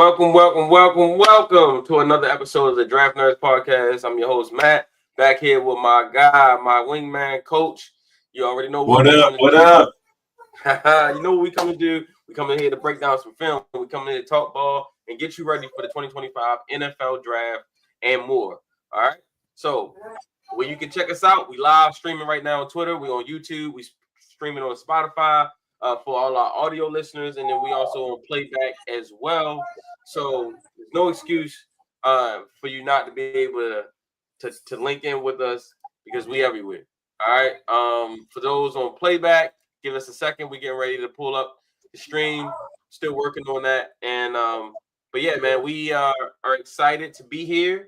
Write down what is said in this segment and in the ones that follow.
Welcome to another episode of the Draftnerds Podcast. I'm your host, Matt, back here with my guy, my wingman, Coach. You already know what we're coming to do. You know what we come to do? We come in here to break down some film. We come in here to talk ball and get you ready for the 2025 NFL Draft and more. All right? So, where you can check us out, we live streaming right now on Twitter. We on YouTube. We streaming on Spotify for all our audio listeners. And then we also on playback as well. So there's no excuse for you not to be able to link in with us because we everywhere. All right. For those on playback, give us a second. We're getting ready to pull up the stream. Still working on that. And but yeah, man, we are excited to be here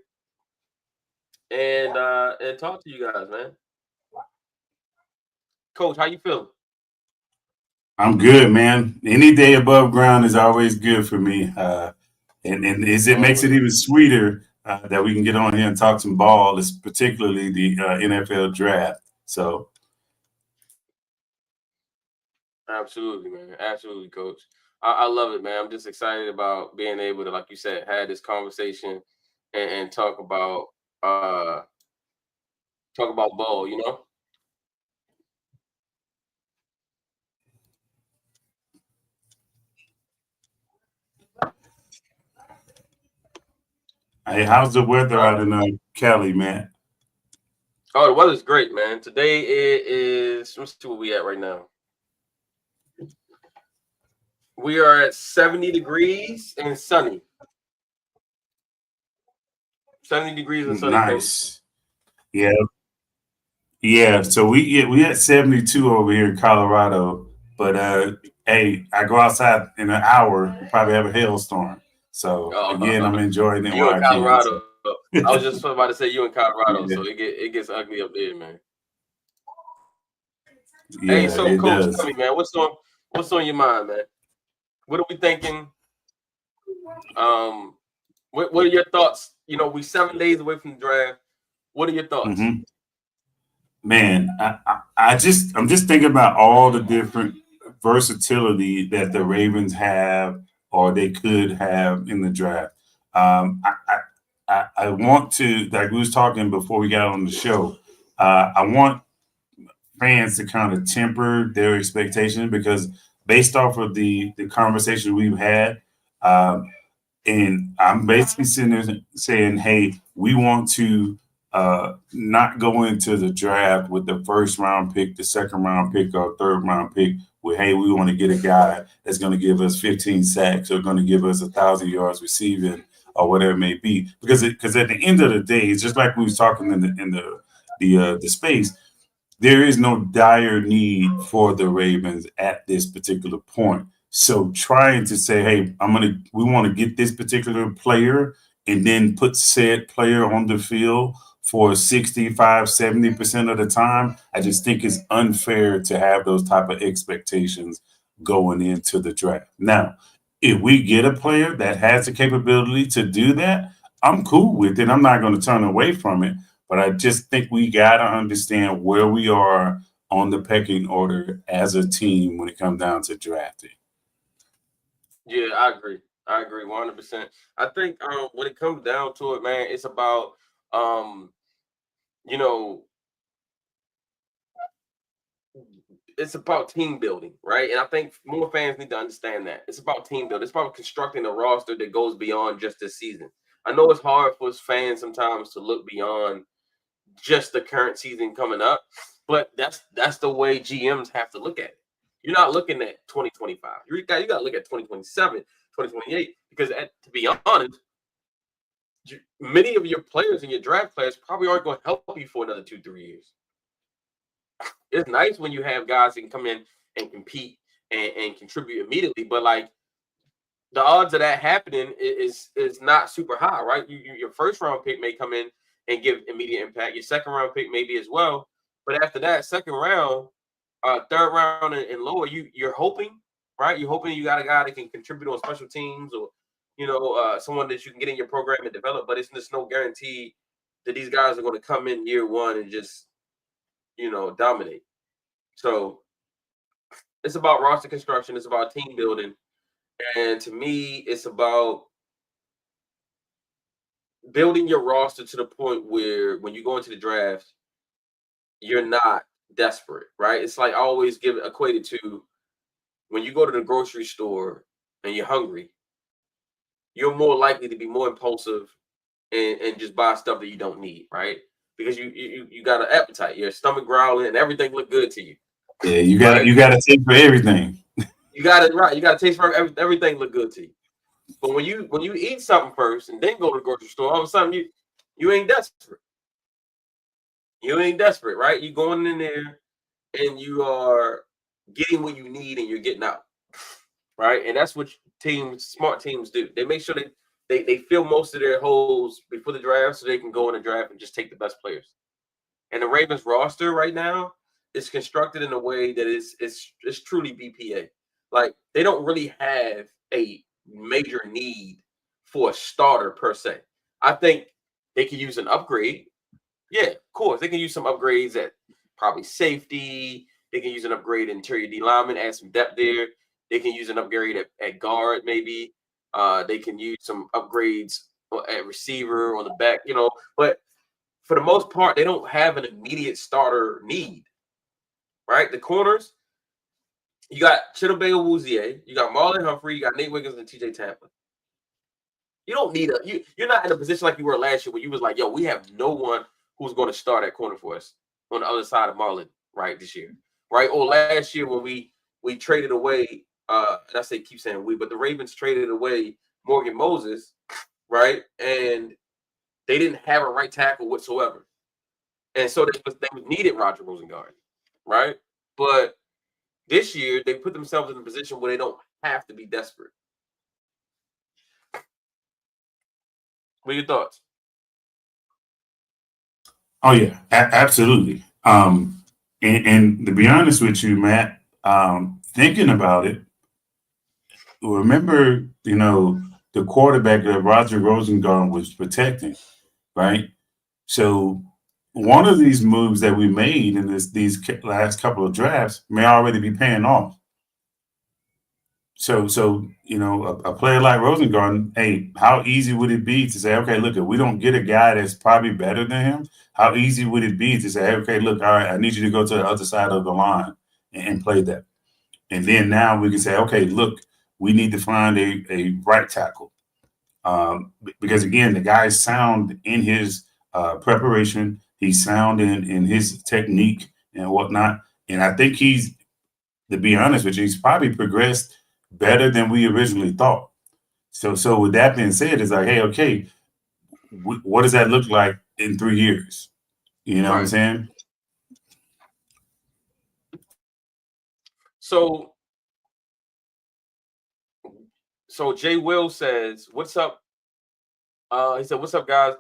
and talk to you guys, man. Coach, how you feeling? I'm good, man. Any day above ground is always good for me. And it makes it even sweeter that we can get on here and talk some ball, particularly the NFL draft. So, absolutely, man. Absolutely, Coach. I love it, man. I'm just excited about being able to, like you said, have this conversation and talk about ball. You know. hey, how's the weather out in Cali, man? Oh, the weather's great, man. Today it is. Let's see where we at right now. We are at 70 degrees and sunny. 70 degrees and sunny. Nice. Yeah. Yeah. So we had 72 over here in Colorado, but hey, I go outside in an hour, we'll probably have a hailstorm. So again, I'm enjoying it while I can. Colorado. I was just about to say you in Colorado, Yeah. so it gets ugly up there, man. Yeah, hey, so it Coach, does. tell me, man, what's on your mind, man? What are we thinking? What are your thoughts? You know, we 7 days away from the draft. What are your thoughts? Mm-hmm. Man, I'm just thinking about all the different versatility that the Ravens have or they could have in the draft. I want to, like we was talking before we got on the show, I want fans to kind of temper their expectations because based off of the conversation we've had, and I'm basically sitting there saying, hey, we want to not go into the draft with the first round pick, the second round pick, or third round pick with, hey, we want to get a guy that's going to give us 15 sacks or going to give us 1,000 yards receiving or whatever it may be. Because at the end of the day, it's just like we was talking in the space. There is no dire need for the Ravens at this particular point. So trying to say, hey, we want to get this particular player and then put said player on the field for 65, 70% of the time, I just think it's unfair to have those type of expectations going into the draft. Now, if we get a player that has the capability to do that, I'm cool with it. I'm not going to turn away from it. But I just think we got to understand where we are on the pecking order as a team when it comes down to drafting. Yeah, I agree. 100%. I think when it comes down to it, man, it's about you know, it's about team building, right? And I think more fans need to understand that. It's about team building. It's about constructing a roster that goes beyond just this season. I know it's hard for fans sometimes to look beyond just the current season coming up, but that's the way GMs have to look at it. You're not looking at 2025. You got to look at 2027, 2028, because to be honest, many of your players in your draft class probably aren't going to help you for another 2-3 years. It's nice when you have guys that can come in and compete and contribute immediately, but like the odds of that happening is not super high, right? Your first round pick may come in and give immediate impact. Your second round pick maybe as well, but after that, second round, third round and lower, you're hoping, right? You're hoping you got a guy that can contribute on special teams or someone that you can get in your program and develop. But it's just no guarantee that these guys are going to come in year one and just dominate. So it's about roster construction. It's about team building. And to me, it's about building your roster to the point where when you go into the draft, you're not desperate, right? It's like I always give it equated to when you go to the grocery store and you're hungry, you're more likely to be more impulsive and just buy stuff that you don't need, right? Because you got an appetite, your stomach growling, and everything look good to you, Yeah, you got right? you got to take for everything. You got it right. You got to taste for everything look good to you. But when you eat something first and then go to the grocery store, all of a sudden you ain't desperate. You ain't desperate, right? You going in there and you are getting what you need and you're getting out, right? And that's what smart teams do. They make sure they fill most of their holes before the draft so they can go in the draft and just take the best players. And the Ravens roster right now is constructed in a way that is truly BPA. Like they don't really have a major need for a starter per se. I think they could use an upgrade. Yeah, of course. They can use some upgrades at probably safety. They can use an upgrade in interior D lineman, add some depth there. They can use an upgrade at guard, maybe. They can use some upgrades at receiver on the back, But for the most part, they don't have an immediate starter need, right? The corners, you got Chidobe Awuzie, you got Marlon Humphrey, you got Nate Wiggins and TJ Tampa. You don't need you're not in a position like you were last year where you was like, yo, we have no one who's going to start at corner for us on the other side of Marlon, right, this year. Right? Or last year when we traded away, and I say keep saying we, but the Ravens traded away Morgan Moses, right? And they didn't have a right tackle whatsoever. And so they needed Roger Rosengard, right? But this year they put themselves in a position where they don't have to be desperate. What are your thoughts? Oh yeah, absolutely. And to be honest with you, Matt, thinking about it, remember, the quarterback that Roger Rosengarten was protecting, right? So one of these moves that we made in these last couple of drafts may already be paying off. So a player like Rosengarten, hey, how easy would it be to say, okay, look, if we don't get a guy that's probably better than him, how easy would it be to say, okay, look, all right, I need you to go to the other side of the line and play that. And then now we can say, okay, look, we need to find a right tackle. Because again, the guy's sound in his preparation, he's sound in his technique and whatnot. And I think to be honest with you, he's probably progressed better than we originally thought. So with that being said, it's like, hey, okay, what does that look like in 3 years? You know what I'm Right. saying? So Jay Will says, "What's up?" He said, "What's up, guys?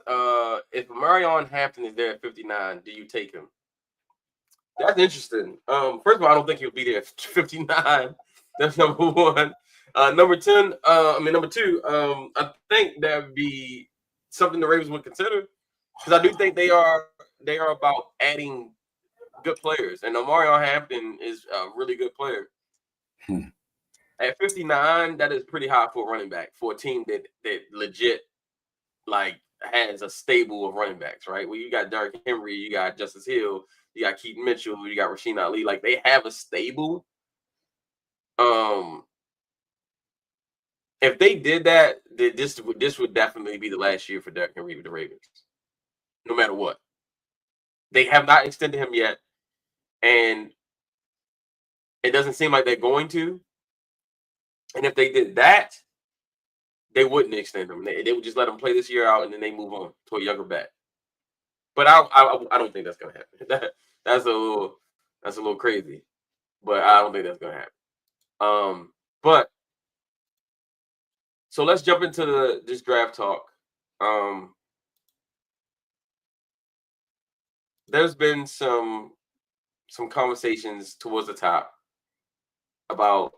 If Marion Hampton is there at 59, do you take him?" That's interesting. First of all, I don't think he'll be there at 59. That's number one. Number 10, number two, I think that would be something the Ravens would consider because I do think they are about adding good players, and Omarion Hampton is a really good player. Hmm. At 59, that is pretty high for a running back for a team that legit like has a stable of running backs, right? Well, you got Derrick Henry, you got Justice Hill, you got Keaton Mitchell, you got Rasheen Ali. Like they have a stable. If they did that, this would definitely be the last year for Derrick Henry with the Ravens, no matter what. They have not extended him yet, and it doesn't seem like they're going to. And if they did that, they wouldn't extend him. They would just let him play this year out, and then they move on to a younger back. But I don't think that's gonna happen. That's a little crazy, but I don't think that's gonna happen. But so let's jump into this draft talk. There's been some conversations towards the top about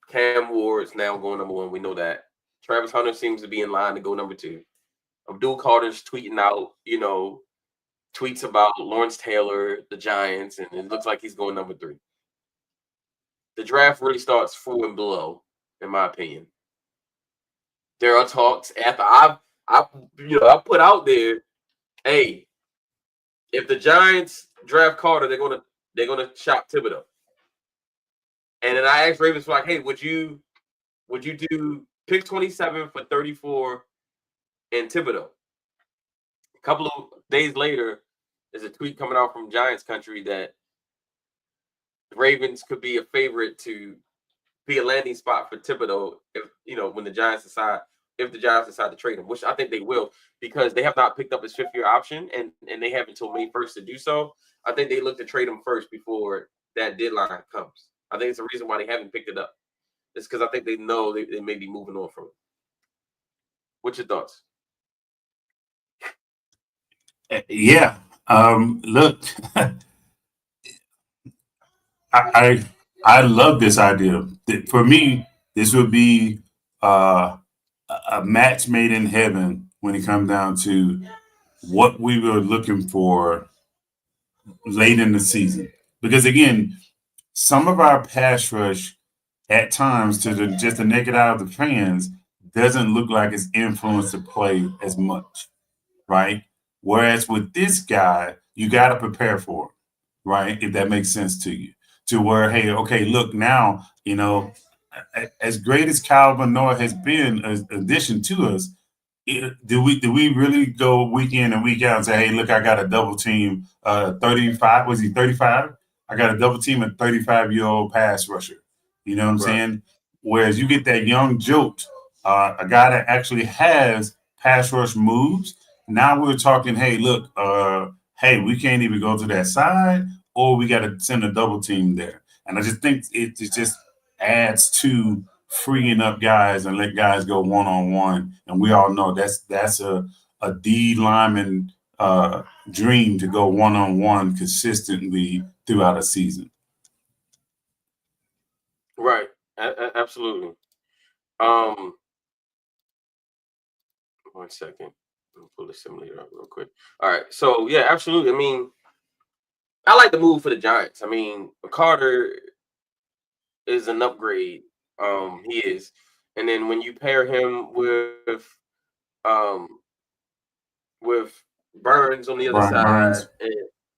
Cam Ward's now going number one. We know that. Travis Hunter seems to be in line to go number two. Abdul Carter's tweeting out, tweets about Lawrence Taylor, the Giants, and it looks like he's going number three. The draft really starts 4 and below, in my opinion. There are talks after I put out there, hey, if the Giants draft Carter, they're gonna shop Thibodeau. And then I asked Ravens like, hey, would you do pick 27 for 34 and Thibodeau? A couple of days later, there's a tweet coming out from Giants country that the Ravens could be a favorite to be a landing spot for Thibodeau when the Giants decide to trade him, which I think they will because they have not picked up his 5th-year option and they have until May 1st to do so. I think they look to trade him first before that deadline comes. I think it's the reason why they haven't picked it up. It's because I think they know they may be moving on from it. What's your thoughts? Yeah. Look, I love this idea. For me, this would be a match made in heaven when it comes down to what we were looking for late in the season. Because again, some of our pass rush at times to just the naked eye of the fans doesn't look like it's influenced the play as much, right? Whereas with this guy, you got to prepare for it, right? If that makes sense to you, to where, hey, okay, look now, as great as Calvin Noah has been an addition to us, do we really go week in and week out and say, hey, look, I got a double team 35, was he 35? I got a double team a 35-year-old pass rusher. You know what I'm saying? Whereas you get that young jolt, a guy that actually has pass rush moves. Now we're talking, hey, look, hey, we can't even go to that side, or we got to send a double team there. And I just think it just adds to freeing up guys and let guys go one-on-one. And we all know that's a D lineman dream to go one-on-one consistently throughout a season. Right. Absolutely. 1 second. I'll pull the simulator up real quick. All right. So yeah, absolutely. I mean, I like the move for the Giants. I mean, Carter is an upgrade. He is. And then when you pair him um with Burns on the other Brian side, Burns.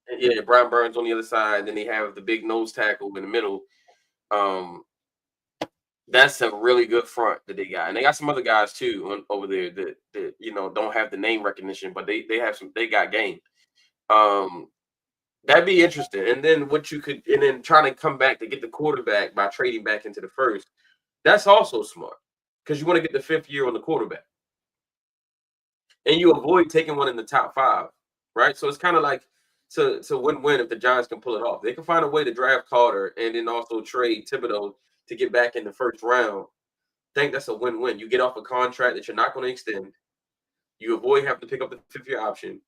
and Brian Burns on the other side, then they have the big nose tackle in the middle. That's a really good front that they got, and they got some other guys too over there that don't have the name recognition, but they got game. That'd be interesting. And then trying to come back to get the quarterback by trading back into the first. That's also smart because you want to get the 5th year on the quarterback, and you avoid taking one in the top 5, right? So it's kind of like to win-win if the Giants can pull it off. They can find a way to draft Carter and then also trade Thibodeau to get back in the first round. I think that's a win-win. You get off a contract that you're not going to extend. You avoid having to pick up the 5th-year option.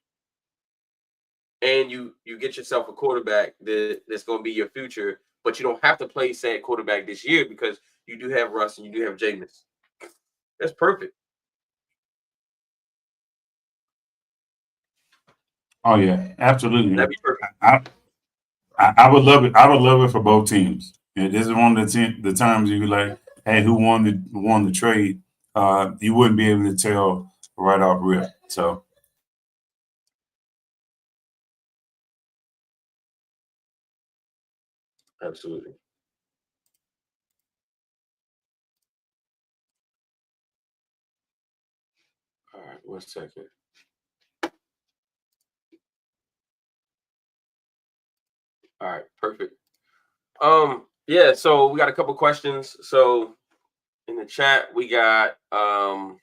And you get yourself a quarterback that's going to be your future, but you don't have to play said quarterback this year because you do have Russ and you do have Jameis. That's perfect. Oh yeah, absolutely. That'd be perfect. I would love it. I would love it for both teams. This is one of the times you like, hey, who won the trade? You wouldn't be able to tell right off rip. So. Absolutely. All right, 1 second. All right, perfect. Yeah, so we got a couple questions. So in the chat, we got Braden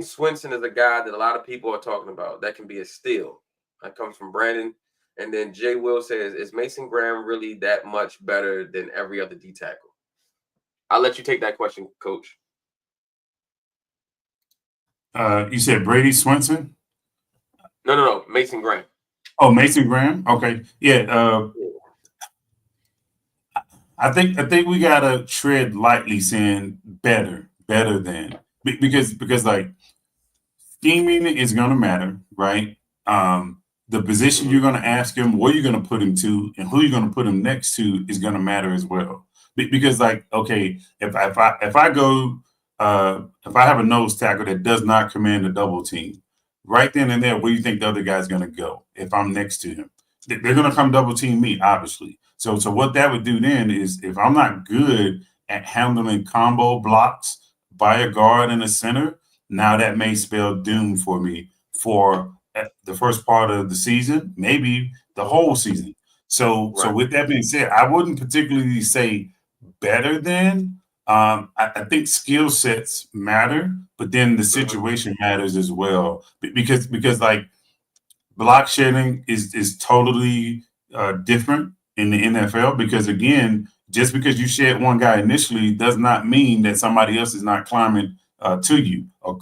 Swinson is a guy that a lot of people are talking about. That can be a steal. That comes from Brandon. And then Jay Will says, is Mason Graham really that much better than every other D tackle? I'll let you take that question, Coach. You said Brady Swinson? No. Mason Graham. Oh, Mason Graham. Okay, yeah. I think we gotta tread lightly, saying better than because like scheming is gonna matter, right? The position you're gonna ask him, where you're gonna put him to, and who you're gonna put him next to is gonna matter as well. Because like, okay, if I go if I have a nose tackle that does not command a double team, right then and there, where do you think the other guy's going to go if I'm next to him? They're going to come double team me, obviously. So what that would do then is if I'm not good at handling combo blocks by a guard and a center, now that may spell doom for me for the first part of the season, maybe the whole season. So Right. with that being said, I wouldn't particularly say better than. I think skill sets matter, but then the situation matters as well because like block shedding is totally different in the NFL because again, just because you shed one guy initially does not mean that somebody else is not climbing to you or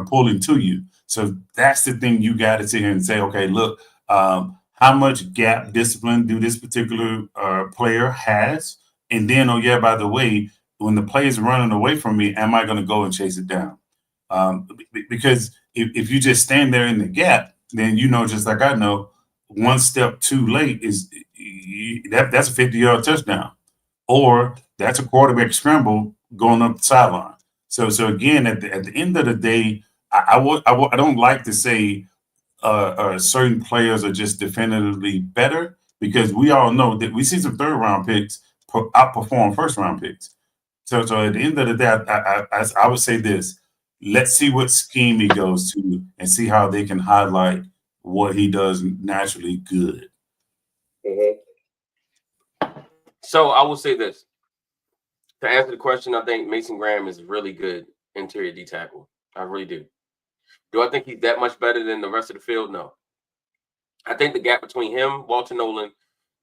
pulling to you. So that's the thing you got to sit here and say, okay, look, how much gap discipline do this particular player has? And then, oh yeah, by the way, when the play is running away from me, am I going to go and chase it down? Because if you just stand there in the gap, then you know, just like I know, one step too late is that's a 50-yard touchdown, or that's a quarterback scramble going up the sideline. So again, at the end of the day, I don't like to say certain players are just definitively better because we all know that we see some third round picks outperform first round picks. So at the end of the day, I would say this: let's see what scheme he goes to and see how they can highlight what he does naturally good. So I will say this. To answer the question, I think Mason Graham is really good interior D tackle. I really do. Do I think he's that much better than the rest of the field? No. I think the gap between him, Walter Nolan,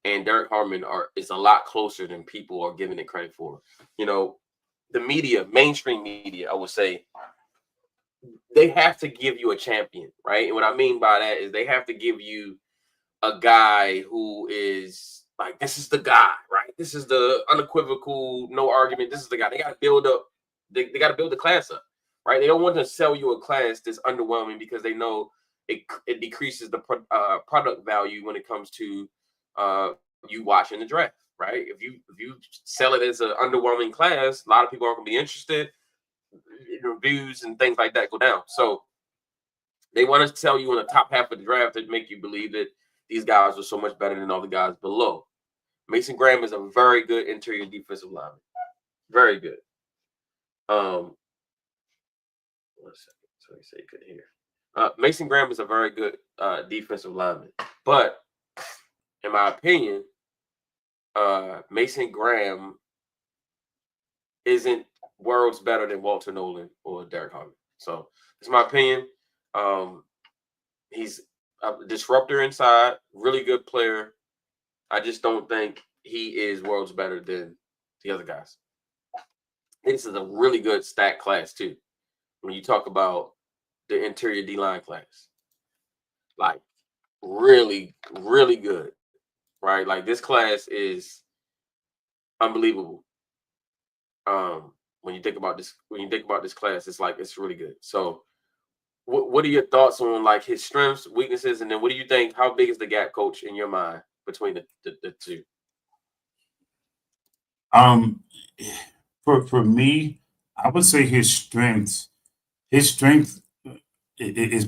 and Derek Harmon is a lot closer than people are giving it credit for. You know, the media, mainstream media, I would say, they have to give you a champion, right? And what I mean by that is they have to give you a guy who is like, this is the guy, right? This is the unequivocal, no argument. This is the guy. They got to build up. They got to build the class up, right? They don't want to sell you a class that's underwhelming because they know it decreases the product value when it comes to you watching the draft, right? If you sell it as an underwhelming class, a lot of people aren't going to be interested. Reviews and things like that go down. So they want to tell you in the top half of the draft to make you believe that these guys are so much better than all the guys below. Mason Graham is a very good interior defensive lineman. Very good. 1 second. So you say you couldn't hear. Mason Graham is a very good defensive lineman. But in my opinion, Mason Graham isn't worlds better than Walter Nolan or Derek Harmon. So it's my opinion. He's a disruptor inside, really good player. I just don't think he is worlds better than the other guys. This is a really good stat class too. When you talk about the interior D-line class, like really, really good, right? Like this class is unbelievable. When you think about this class, it's really good. So what are your thoughts on like his strengths, weaknesses, and then what do you think? How big is the gap, coach, in your mind between the two? For me, I would say his strength is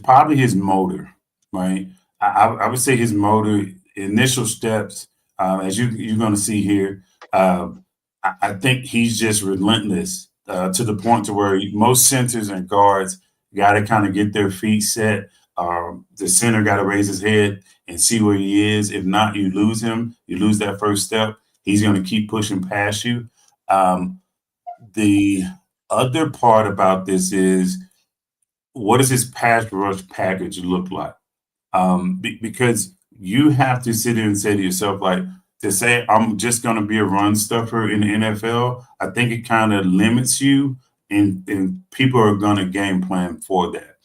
probably his motor, right? I would say his motor, initial steps, as you're going to see here. I think he's just relentless to the point to where most centers and guards got to kind of get their feet set. The center got to raise his head and see where he is. If not, you lose him. You lose that first step. He's going to keep pushing past you. The other part about this is, what does his pass rush package look like? Because you have to sit there and say to yourself, like, to say I'm just going to be a run stuffer in the NFL, I think it kind of limits you, and people are going to game plan for that.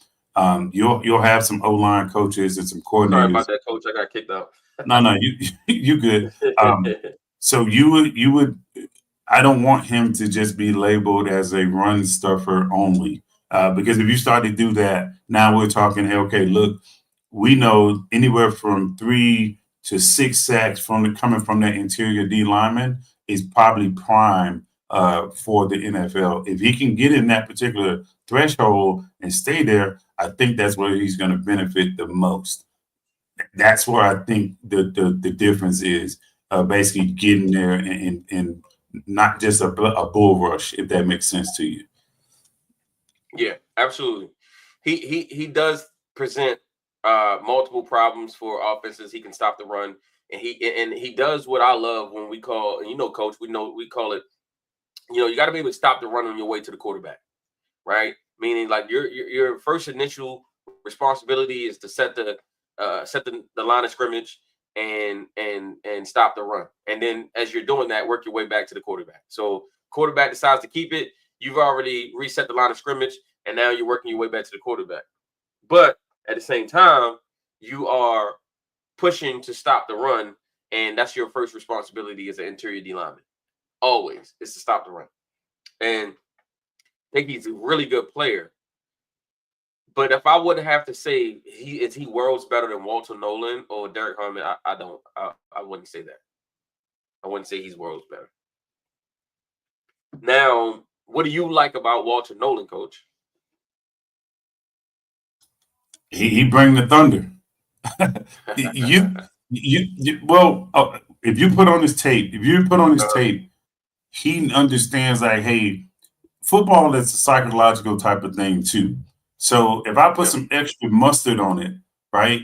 You'll have some O-line coaches and some coordinators. Sorry about that, coach. I got kicked out. No, you good. So you would. I don't want him to just be labeled as a run stuffer only, because if you start to do that, now we're talking. Hey, okay, look, we know anywhere from 3 to 6 sacks coming from that interior D lineman is probably prime for the NFL. If he can get in that particular threshold and stay there, I think that's where he's going to benefit the most. That's where I think the difference is, basically getting there and not just a bull rush, if that makes sense to you. Yeah, absolutely. He does present multiple problems for offenses. He can stop the run, and he does what I love when we call, and coach, we call it, you got to be able to stop the run on your way to the quarterback, right? Meaning, like, your first initial responsibility is to set the line of scrimmage and stop the run, and then as you're doing that, work your way back to the quarterback. So quarterback decides to keep it, you've already reset the line of scrimmage, and now you're working your way back to the quarterback. But at the same time, you are pushing to stop the run, and that's your first responsibility as an interior D lineman. Always is to stop the run. And I think he's a really good player. But if I would have to say is he worlds better than Walter Nolan or Derek Harmon, I wouldn't say that. I wouldn't say he's worlds better. Now, what do you like about Walter Nolan, Coach? He bring the thunder. If you put on his tape, he understands, like, hey, football is a psychological type of thing too. So if I put some extra mustard on it, right,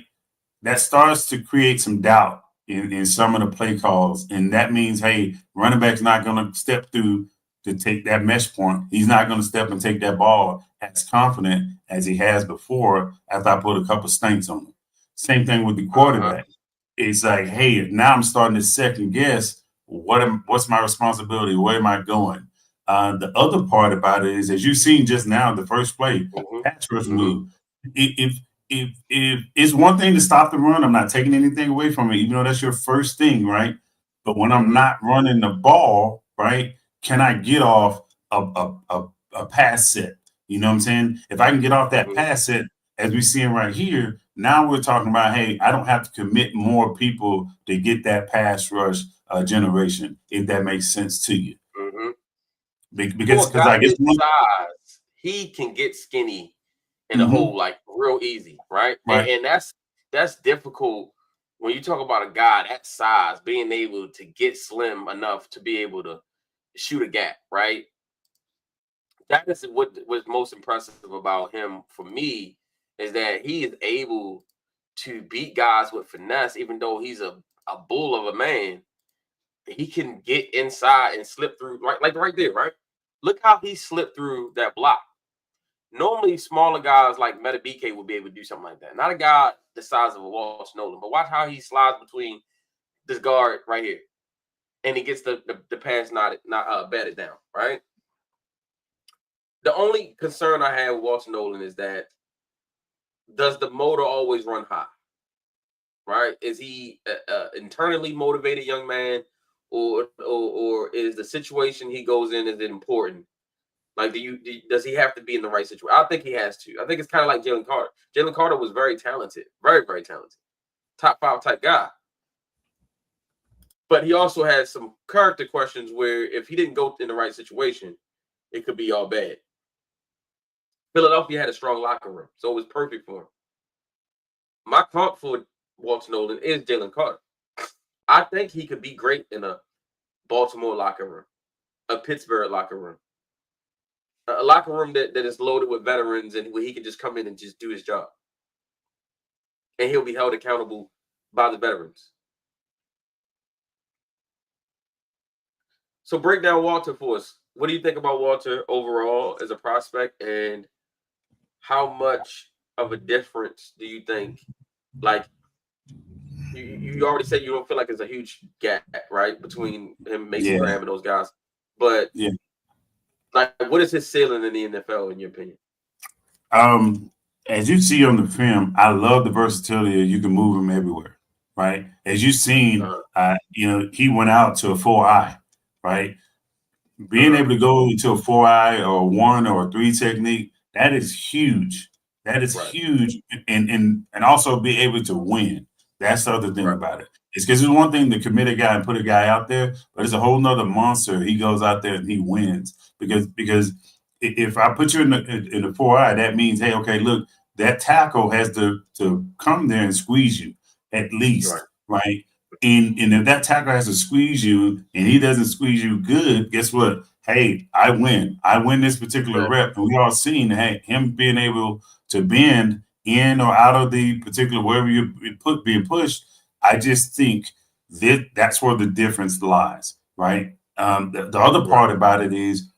that starts to create some doubt in some of the play calls. And that means, hey, running back's not going to step through to take that mesh point. He's not going to step and take that ball as confident as he has before after I put a couple stinks on him. Same thing with the quarterback. It's like, hey, now I'm starting to second guess what's my responsibility? Where am I going? The other part about it is, as you've seen just now, the first play, pass rush move. If it's one thing to stop the run, I'm not taking anything away from it, even though that's your first thing, right? But when I'm not running the ball, right, can I get off a pass set? You know what I'm saying? If I can get off that pass set, as we're seeing right here, now we're talking about, hey, I don't have to commit more people to get that pass rush generation, if that makes sense to you. Because I guess size, he can get skinny in a hole, like, real easy, right? And that's difficult when you talk about a guy that size being able to get slim enough to be able to shoot a gap, right? That is what was most impressive about him for me, is that he is able to beat guys with finesse, even though he's a bull of a man. He can get inside and slip through, like right there, right? Look how he slipped through that block. Normally, smaller guys like Meta BK would be able to do something like that. Not a guy the size of a Walsh Nolan, but watch how he slides between this guard right here, and he gets the pass not batted down, right? The only concern I have with Walsh Nolan is that, does the motor always run high? Right? Is he internally motivated young man, or is the situation he goes in is important? Like, does he have to be in the right situation? I think he has to. I think it's kind of like Jalen Carter. Jalen Carter was very talented, very, very talented, top 5 type guy. But he also had some character questions where if he didn't go in the right situation, it could be all bad. Philadelphia had a strong locker room, so it was perfect for him. My comp for Walter Nolan is Jalen Carter. I think he could be great in a Baltimore locker room, a Pittsburgh locker room, a locker room that is loaded with veterans, and where he can just come in and just do his job. And he'll be held accountable by the veterans. So break down Walter for us. What do you think about Walter overall as a prospect, and how much of a difference do you think, like, you already said you don't feel like there's a huge gap, right, between him, Mason Graham, and those guys. But like, what is his ceiling in the NFL, in your opinion? As you see on the film, I love the versatility. You can move him everywhere, right? As you've seen, he went out to a 4-eye, right? Being able to go into a 4-eye or a 1 or a 3 technique, that is huge. That is huge, and also be able to win. That's the other thing about it. It's because it's one thing to commit a guy and put a guy out there, but it's a whole nother monster. He goes out there and he wins because if I put you in the 4 eye, that means, hey, okay, look, that tackle has to come there and squeeze you at least, right? And if that tackle has to squeeze you and he doesn't squeeze you good, guess what? Hey, I win. I win this particular rep. And we all seen, hey, him being able to bend in or out of the particular wherever you put being pushed. I just think that's where the difference lies, right? The other part about it is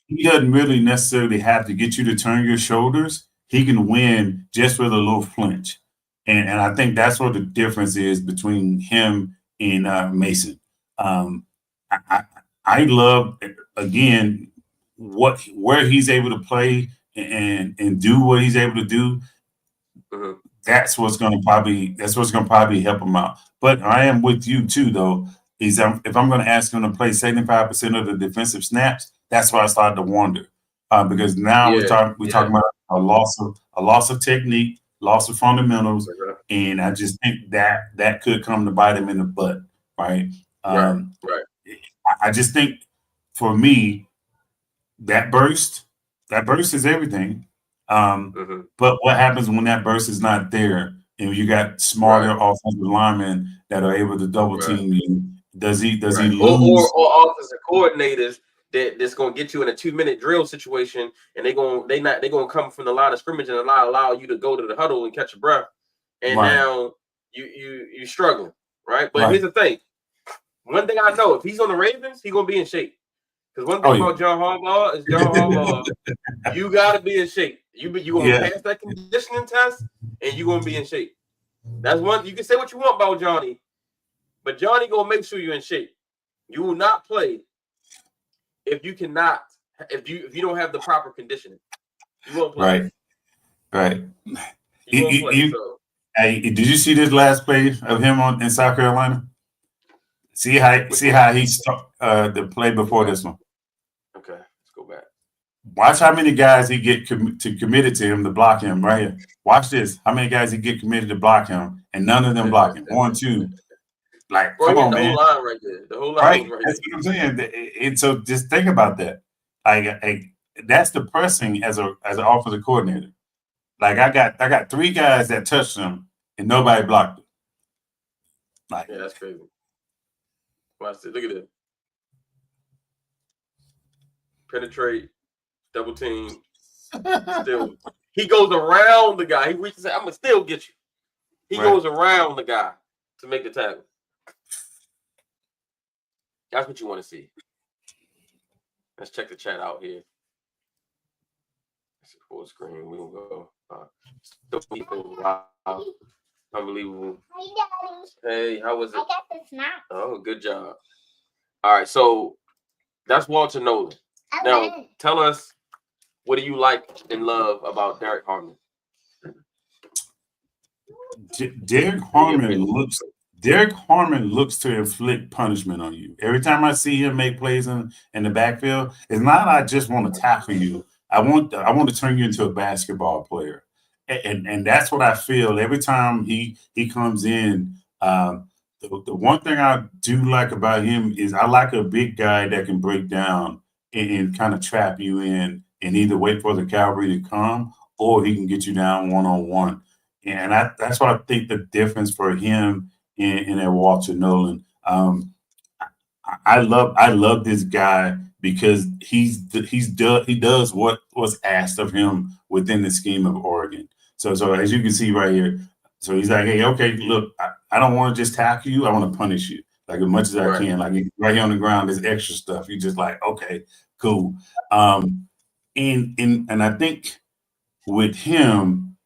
he doesn't really necessarily have to get you to turn your shoulders. He can win just with a little flinch. And I think that's what the difference is between him and Mason. I, I, I love, again, where he's able to play and do what he's able to do. That's what's going to probably help him out. But I am with you too, though. If I'm going to ask him to play 75% of the defensive snaps, that's why I started to wonder, because now we're talking about a loss of technique, loss of fundamentals, and I just think that could come to bite him in the butt, right? I just think for me that burst is everything. But what happens when that burst is not there and you got smarter offensive linemen that are able to double team you? Does he lose? Or offensive coordinators that's gonna get you in a 2-minute drill situation and they're gonna come from the line of scrimmage and allow you to go to the huddle and catch a breath, and now you struggle, right? But here's the thing. One thing I know, if he's on the Ravens, he's gonna be in shape. Because one thing about John Harbaugh is you gotta be in shape. You gonna pass that conditioning test and you're gonna be in shape. That's one. You can say what you want about Johnny, but Johnny gonna make sure you're in shape. You will not play if you don't have the proper conditioning. You won't play. Right. You won't play. Hey, did you see this last play of him in South Carolina? See how he the play before this one. Okay, let's go back. Watch how many guys he get committed to him to block him right here. Watch this. How many guys he get committed to block him, and none of them block him. 1, 2. Like, come on, man. The whole line right there. The whole line right That's what I'm saying. And so just think about that. Like that's depressing as an offensive coordinator. Like I got 3 guys that touched him and nobody blocked him. Like, yeah, that's crazy. Watch this. Look at this. Penetrate, double team. Still, he goes around the guy. He reaches out. I'm gonna still get you. He goes around the guy to make the tackle. That's what you want to see. Let's check the chat out here. It's a full screen. We will go. Still people. Wow. Unbelievable. Hey, how was it? I got the snap. Oh, good job. All right, so that's Walter Nolan. Now, tell us, what do you like and love about Derek Harmon? Derek Harmon looks to inflict punishment on you. Every time I see him make plays in the backfield, it's not I just want to tackle you. I want to turn you into a basketball player. And that's what I feel every time he comes in. The one thing I do like about him is I like a big guy that can break down and kind of trap you in and either wait for the cavalry to come or he can get you down one-on-one. And that's what I think the difference for him and Walter Nolan. I love this guy because he does what was asked of him within the scheme of Oregon. So as you can see right here, so he's like, hey, okay, look, I don't want to just tackle you. I want to punish you like as much as I can. Like right here on the ground, there's extra stuff. You just like, okay, cool. And I think with him,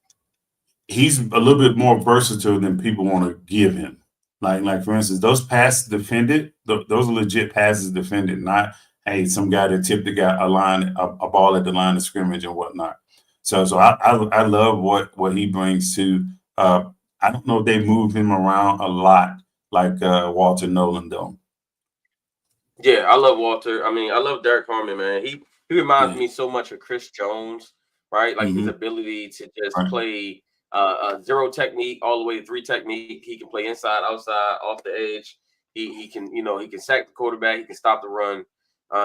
he's a little bit more versatile than people want to give him. Like for instance, those passes defended, those are legit passes defended, not hey, some guy that tipped a ball at the line of scrimmage and whatnot. So I love what he brings to. I don't know if they move him around a lot like Walter Nolan though. Yeah, I love Walter. I mean, I love Derek Harmon, man. He reminds me so much of Chris Jones, right? Like his ability to just play zero technique all the way to 3 technique. He can play inside, outside, off the edge. He can, he can sack the quarterback. He can stop the run.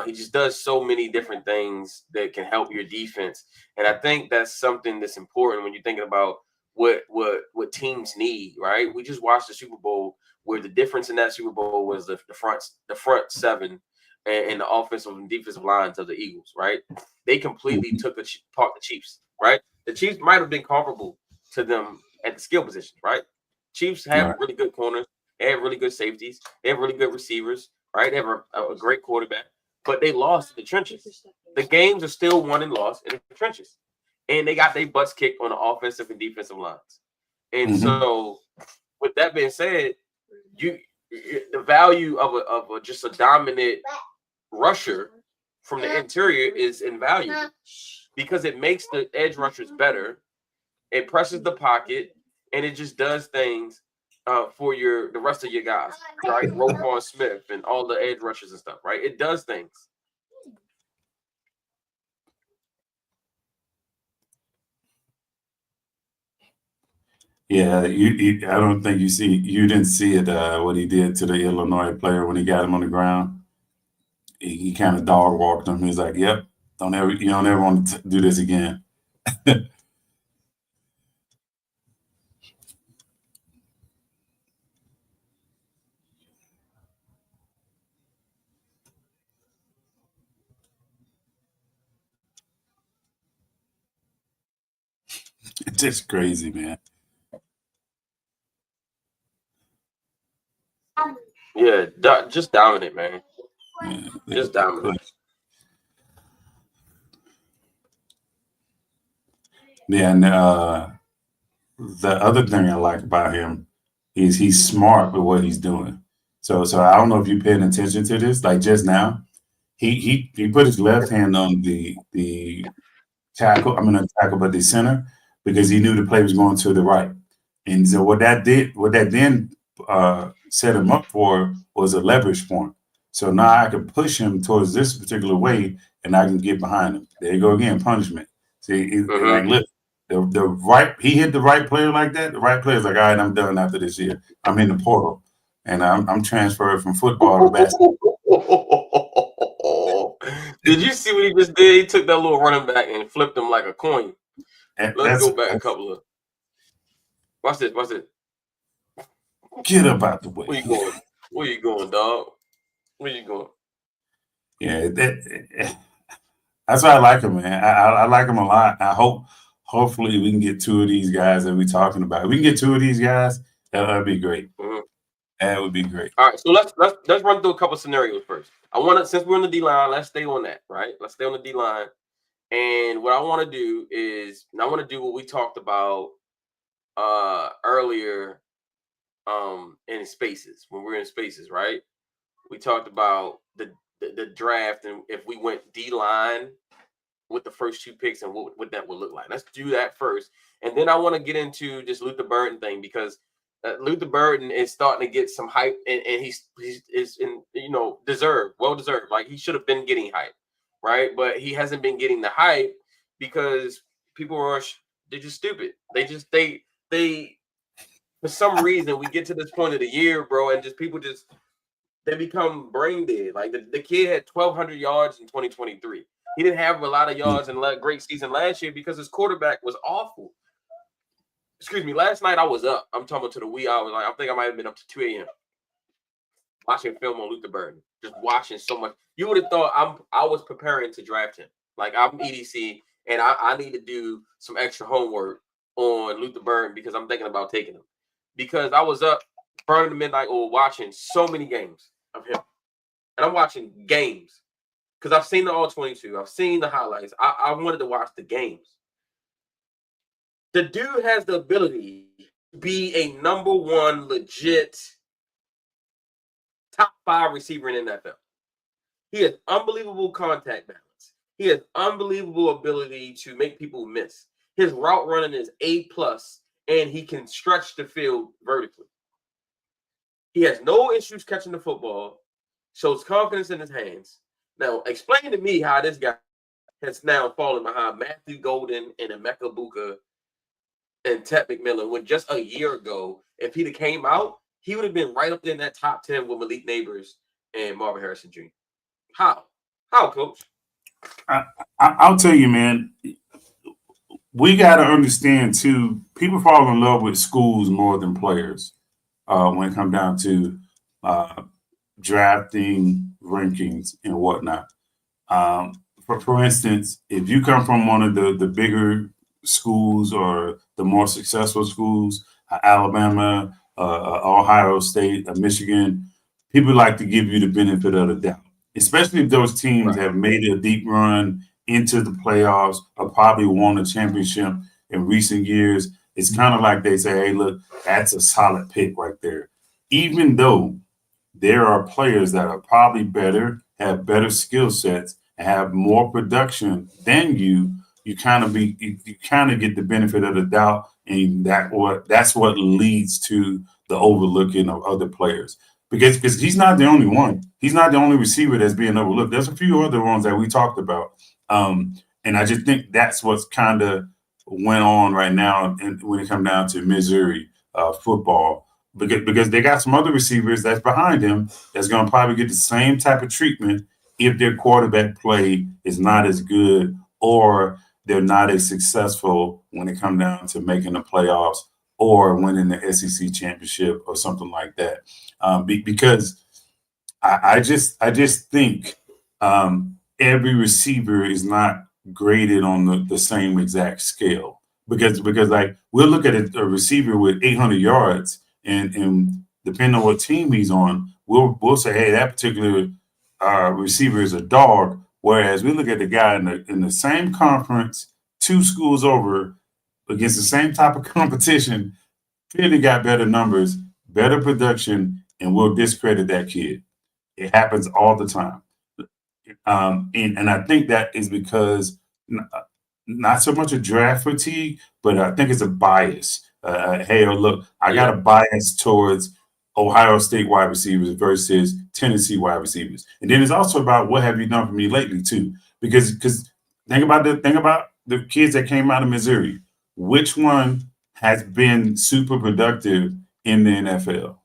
He just does so many different things that can help your defense. And I think that's something that's important when you're thinking about what teams need, right? We just watched the Super Bowl where the difference in that Super Bowl was the front seven and the offensive and defensive lines of the Eagles, right? They completely took apart the Chiefs, right? The Chiefs might have been comparable to them at the skill positions, right? Chiefs have really good corners. They have really good safeties. They have really good receivers, right? They have a great quarterback, but they lost in the trenches. The games are still won and lost in the trenches. And they got their butts kicked on the offensive and defensive lines. And so, with that being said, the value of just a dominant rusher from the interior is invaluable because it makes the edge rushers better. It presses the pocket, and it just does things for the rest of your guys, right? Roquan Smith and all the edge rushers and stuff, right? It does things. Yeah, I don't think you didn't see it what he did to the Illinois player when he got him on the ground. He kind of dog walked him. He's like, "Yep, you don't ever want to do this again." It's just crazy, man. Yeah, just dominant, man. Yeah, Just dominant. Yeah, and the other thing I like about him is he's smart with what he's doing. So I don't know if you paying attention to this. Like just now, he put his left hand on the tackle. I'm gonna tackle, but the center because he knew the play was going to the right. And so what that then set him up for was a leverage point. So now I can push him towards this particular way, and I can get behind him. There you go again, punishment. See, like look, the right he hit the right player like that. The right player's like, all right, I'm done after this year. I'm in the portal, and I'm transferred from football to basketball. Did you see what he just did? He took that little running back and flipped him like a coin. Let's go back a couple of. Watch this. Watch this. Get up out the way. Where you going? Where you going, dog? Where you going? Yeah, that's why I like him, man. I like him a lot. Hopefully we can get 2 of these guys that we're talking about. If we can get 2 of these guys, that'd be great. That would be great. All right, so let's run through a couple scenarios first. I want to, since we're on the D line, let's stay on that, right? Let's stay on the D line. And what I want to do is, I want to do what we talked about earlier in spaces, when we're in spaces, right? We talked about the draft and if we went D line with the first 2 picks and what that would look like. Let's do that first, and then I want to get into this Luther Burden thing because Luther Burden is starting to get some hype, and he's in well deserved. Like he should have been getting hype, right? But he hasn't been getting the hype because people they're just stupid. They for some reason we get to this point of the year, bro, and they become brain dead. Like the kid had 1,200 yards in 2023. He didn't have a lot of yards and a great season last year because his quarterback was awful. Excuse me. Last night I was up. I'm talking to the wee hours. I think I might have been up to 2 a.m. watching film on Luther Burden. Just watching so much. You would have thought I was preparing to draft him. Like I'm EDC and I need to do some extra homework on Luther Burden because I'm thinking about taking him. Because I was up burning the midnight oil watching so many games of him. And I'm watching games. Because I've seen the all 22. I've seen the highlights. I wanted to watch the games. The dude has the ability to be a number 1 legit top 5 receiver in the NFL. He has unbelievable contact balance. He has unbelievable ability to make people miss. His route running is A+, and he can stretch the field vertically. He has no issues catching the football, shows confidence in his hands. Now, explain to me how this guy has now fallen behind Matthew Golden and Emeka Buka and Ted McMillan, when just a year ago, if he'd have came out, he would have been right up there in that top 10 with Malik Neighbors and Marvin Harrison Jr. How? How, Coach? I'll tell you, man. We got to understand too. People fall in love with schools more than players when it comes down to uh, drafting rankings and whatnot. For instance, if you come from one of the bigger schools or the more successful schools, Alabama, Ohio State, Michigan, people like to give you the benefit of the doubt, especially if those teams Right. have made a deep run into the playoffs or probably won a championship in recent years. It's kind of like they say, hey, look, that's a solid pick right there. Even though there are players that are probably better, have better skill sets, and have more production than you. You kind of get the benefit of the doubt, and that's what leads to the overlooking of other players. Because he's not the only one. He's not the only receiver that's being overlooked. There's a few other ones that we talked about, and I just think that's what's kind of went on right now. And when it comes down to Missouri football, because they got some other receivers that's behind him that's going to probably get the same type of treatment if their quarterback play is not as good or they're not as successful when it comes down to making the playoffs or winning the SEC championship or something like that. Because I just think every receiver is not graded on the same exact scale. Because like we'll look at a receiver with 800 yards and depending on what team he's on, we'll say, hey, that particular receiver is a dog. Whereas we look at the guy in the same conference, 2 schools over, against the same type of competition, clearly got better numbers, better production, and we'll discredit that kid. It happens all the time. And I think that is because not so much a draft fatigue, but I think it's a bias. Hey, look, I got a bias towards Ohio State wide receivers versus Tennessee wide receivers, and then it's also about what have you done for me lately too. Because think about the kids that came out of Missouri. Which one has been super productive in the NFL?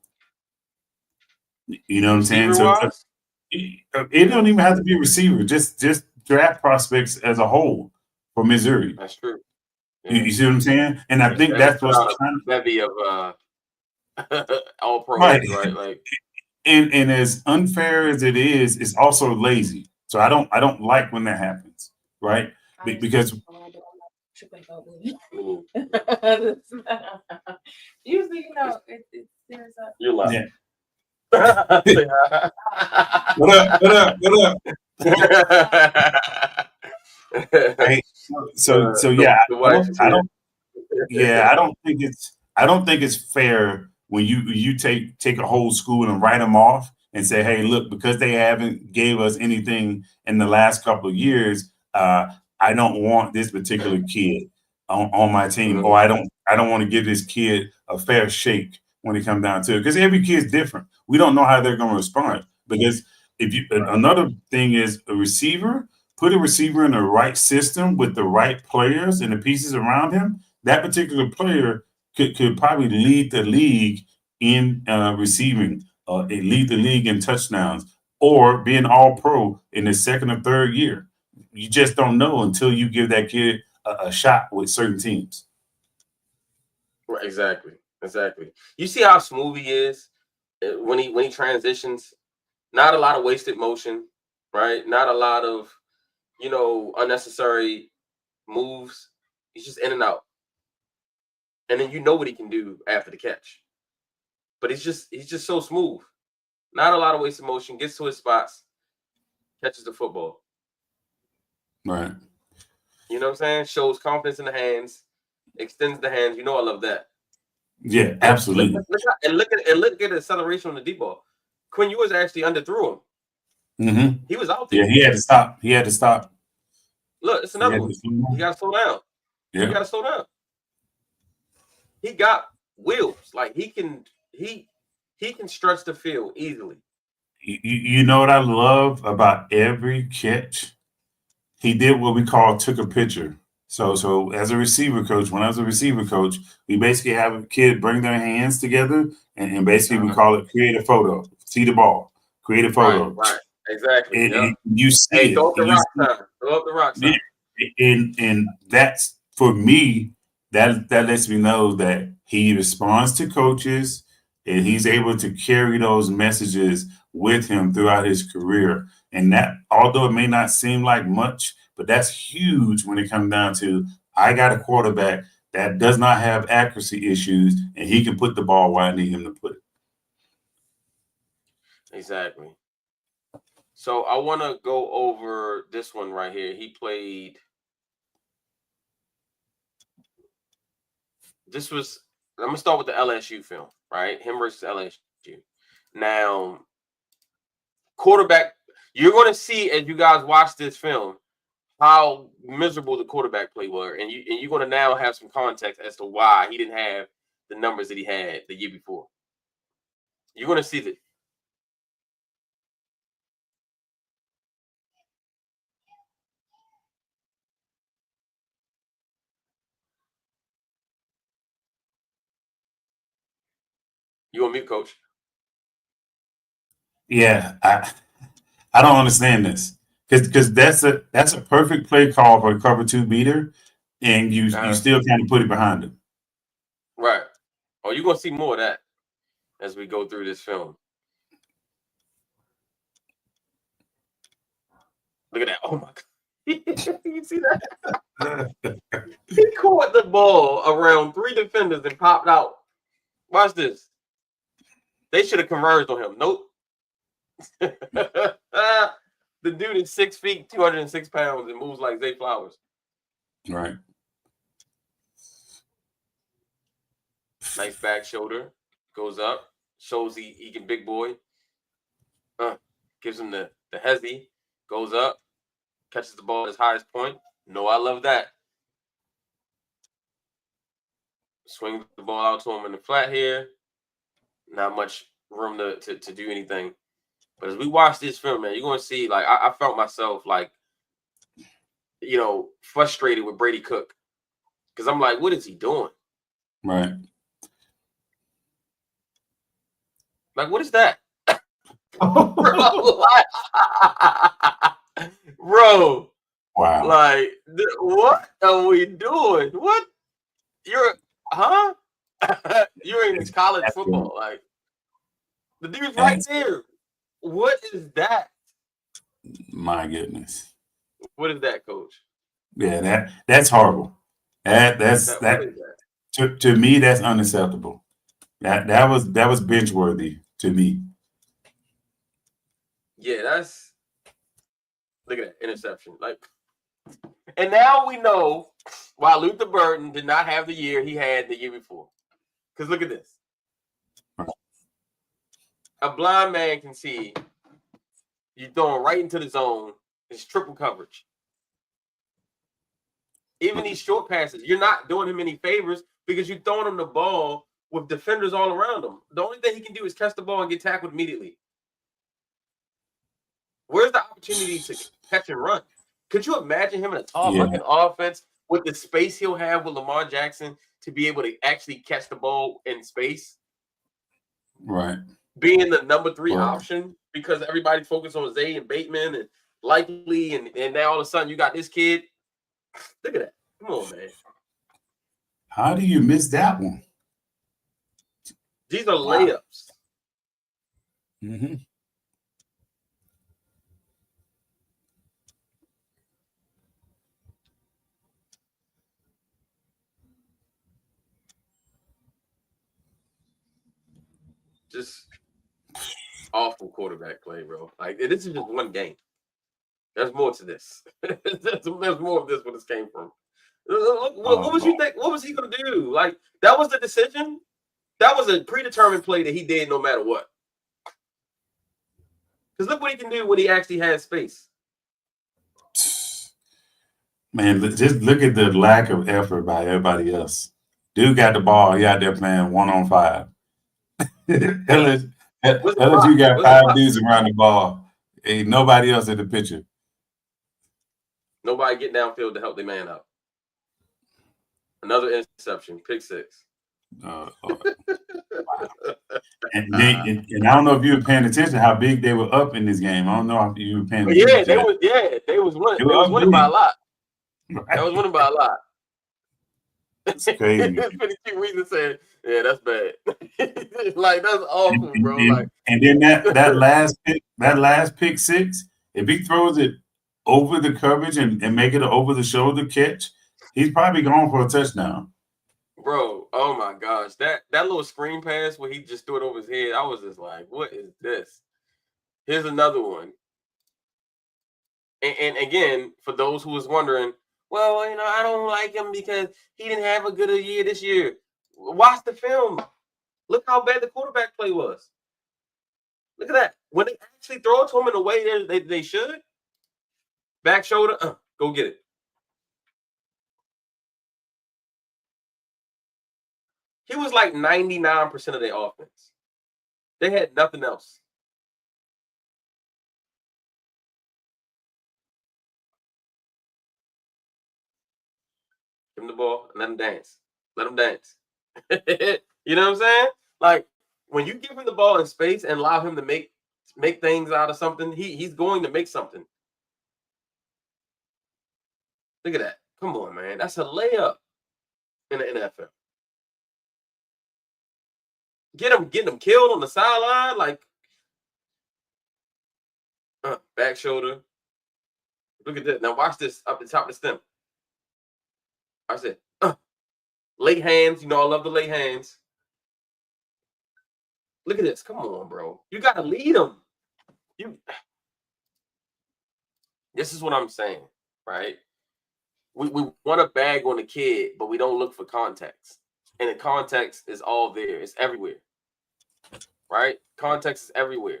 You know what I'm saying? Receiver So wise, it don't even have to be a receiver, just draft prospects as a whole for Missouri. that's true. You see what I'm saying? And I think They that's put what's out a kind of bevy of all right. pros, right? Like, And as unfair as it is, it's also lazy. So I don't like when that happens, right? Because usually, there's a you're lying. yeah. What up? Hey, so yeah, I don't think it's fair when you take a whole school and write them off and say, hey, look, because they haven't gave us anything in the last couple of years, I don't want this particular kid on my team, or I don't want to give this kid a fair shake when it comes down to it, because every kid's different. We don't know how they're going to respond. Because another thing is a receiver, put a receiver in the right system with the right players and the pieces around him. That particular player could probably lead the league in receiving, lead the league in touchdowns, or be an all pro in his second or third year. You just don't know until you give that kid a shot with certain teams. Right, exactly. You see how smooth he is when he transitions. Not a lot of wasted motion, right? Not a lot of unnecessary moves. He's just in and out, and then you know what he can do after the catch. But he's just so smooth. Not a lot of wasted motion. Gets to his spots, catches the football. Right. You know what I'm saying? Shows confidence in the hands, extends the hands. You know I love that. Yeah, absolutely. Look at the acceleration on the deep ball. Quinn Ewers actually underthrew him. Mm-hmm. He was out there. Yeah, he had to stop. Look, it's another one. He got to slow down. Yeah. He got to slow down. He got wheels. Like he can stretch the field easily. You know what I love about every catch? He did what we call took a picture. So as a receiver coach, when I was a receiver coach, we basically have a kid bring their hands together and basically we call it create a photo. See the ball, create a photo. Right. Exactly. And you see Hey, it. throw up the rock sign. Throw up the rock sign. And that's for me, that lets me know that he responds to coaches and he's able to carry those messages with him throughout his career. And that, although it may not seem like much, but that's huge when it comes down to I got a quarterback that does not have accuracy issues and he can put the ball where I need him to put it. Exactly. So I want to go over this one right here. He played. I'm going to start with the LSU film, right? Him versus LSU. Now, quarterback, you're going to see as you guys watch this film how miserable the quarterback play were. And you're going to now have some context as to why he didn't have the numbers that he had the year before. You're going to see that. You on mute, coach? Yeah, I don't understand this because that's a perfect play call for a cover 2 beater, and you still kind of put it behind him. Right. Oh, you're gonna see more of that as we go through this film. Look at that! Oh my God! You see that? He caught the ball around 3 defenders and popped out. Watch this. They should have converged on him. Nope. The dude is 6 feet, 206 pounds, and moves like Zay Flowers. Right. Nice back shoulder. Goes up. Shows he can big boy. Gives him the hezzy. Goes up. Catches the ball at his highest point. No, I love that. Swings the ball out to him in the flat here. Not much room to do anything. But as we watch this film, man, you're going to see, like, I felt myself, like, frustrated with Brady Cook. Because I'm like, what is he doing? Right. Like, what is that? Bro. Wow. Like, what are we doing? What? You're in college football. Like, the dude's right there. What is that? My goodness. What is that, coach? Yeah, that's horrible. That's to me, that's unacceptable. That was bench worthy to me. Yeah, look at that interception. Like, and now we know why Luther Burden did not have the year he had the year before. Because look at this. A blind man can see you throwing right into the zone. It's triple coverage. Even these short passes, you're not doing him any favors because you're throwing him the ball with defenders all around him. The only thing he can do is catch the ball and get tackled immediately. Where's the opportunity to catch and run? Could you imagine him in a tall-looking offense with the space he'll have with Lamar Jackson to be able to actually catch the ball in space? Right. Being the number 3 option because everybody's focused on Zay and Bateman and Likely, and now all of a sudden you got this kid. Look at that. Come on, man. How do you miss that one? These are layups. Mm-hmm. Just awful quarterback play, bro. Like, this is just one game. There's more to this. There's more of this where this came from. What was you think? What was he gonna do? Like, that was the decision. That was a predetermined play that he did no matter what. Because look what he can do when he actually has space. Man, just look at the lack of effort by everybody else. Dude got the ball. He out there playing 1-on-5. LSU got 5 dudes around the ball. Ain't nobody else in the picture. Nobody getting downfield to help the man out. Another interception, pick 6. Wow. And I don't know if you were paying attention how big they were up in this game. I don't know if you were paying attention. They was winning by a lot. Right. They was winning by a lot. It's crazy. It's 52 reasons saying, yeah, that's bad. Like that's awful, bro. And then that last pick 6, if he throws it over the coverage and make it an over the shoulder catch, he's probably going for a touchdown. Bro, oh my gosh. That little screen pass where he just threw it over his head, I was just like, what is this? Here's another one. And again, for those who was wondering, well, I don't like him because he didn't have a good year this year. Watch the film. Look how bad the quarterback play was. Look at that. When they actually throw it to him in the way they should, back shoulder, go get it. He was like 99% of their offense. They had nothing else. Give him the ball and let him dance. Let him dance. You know what I'm saying? Like when you give him the ball in space and allow him to make things out of something, he's going to make something. Look at that. Come on, man. That's a layup in the NFL. Getting them killed on the sideline, like back shoulder. Look at this. Now watch this up the top of the stem. I said, late hands. I love the late hands. Look at this. Come on, bro. You got to lead them. This is what I'm saying, right? We want to bag on the kid, but we don't look for context. And the context is all there. It's everywhere, right? Context is everywhere.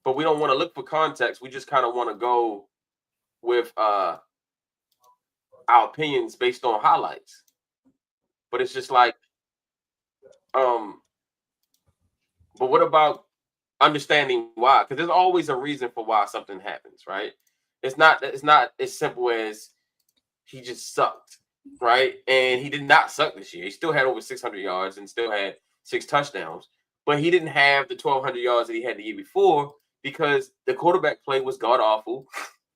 But we don't want to look for context. We just kind of want to go with our opinions based on highlights. But it's just like, but what about understanding why? Because there's always a reason for why something happens, right? It's not as simple as he just sucked, right? And he did not suck this year. He still had over 600 yards and still had 6 touchdowns. But he didn't have the 1,200 yards that he had the year before because the quarterback play was god-awful.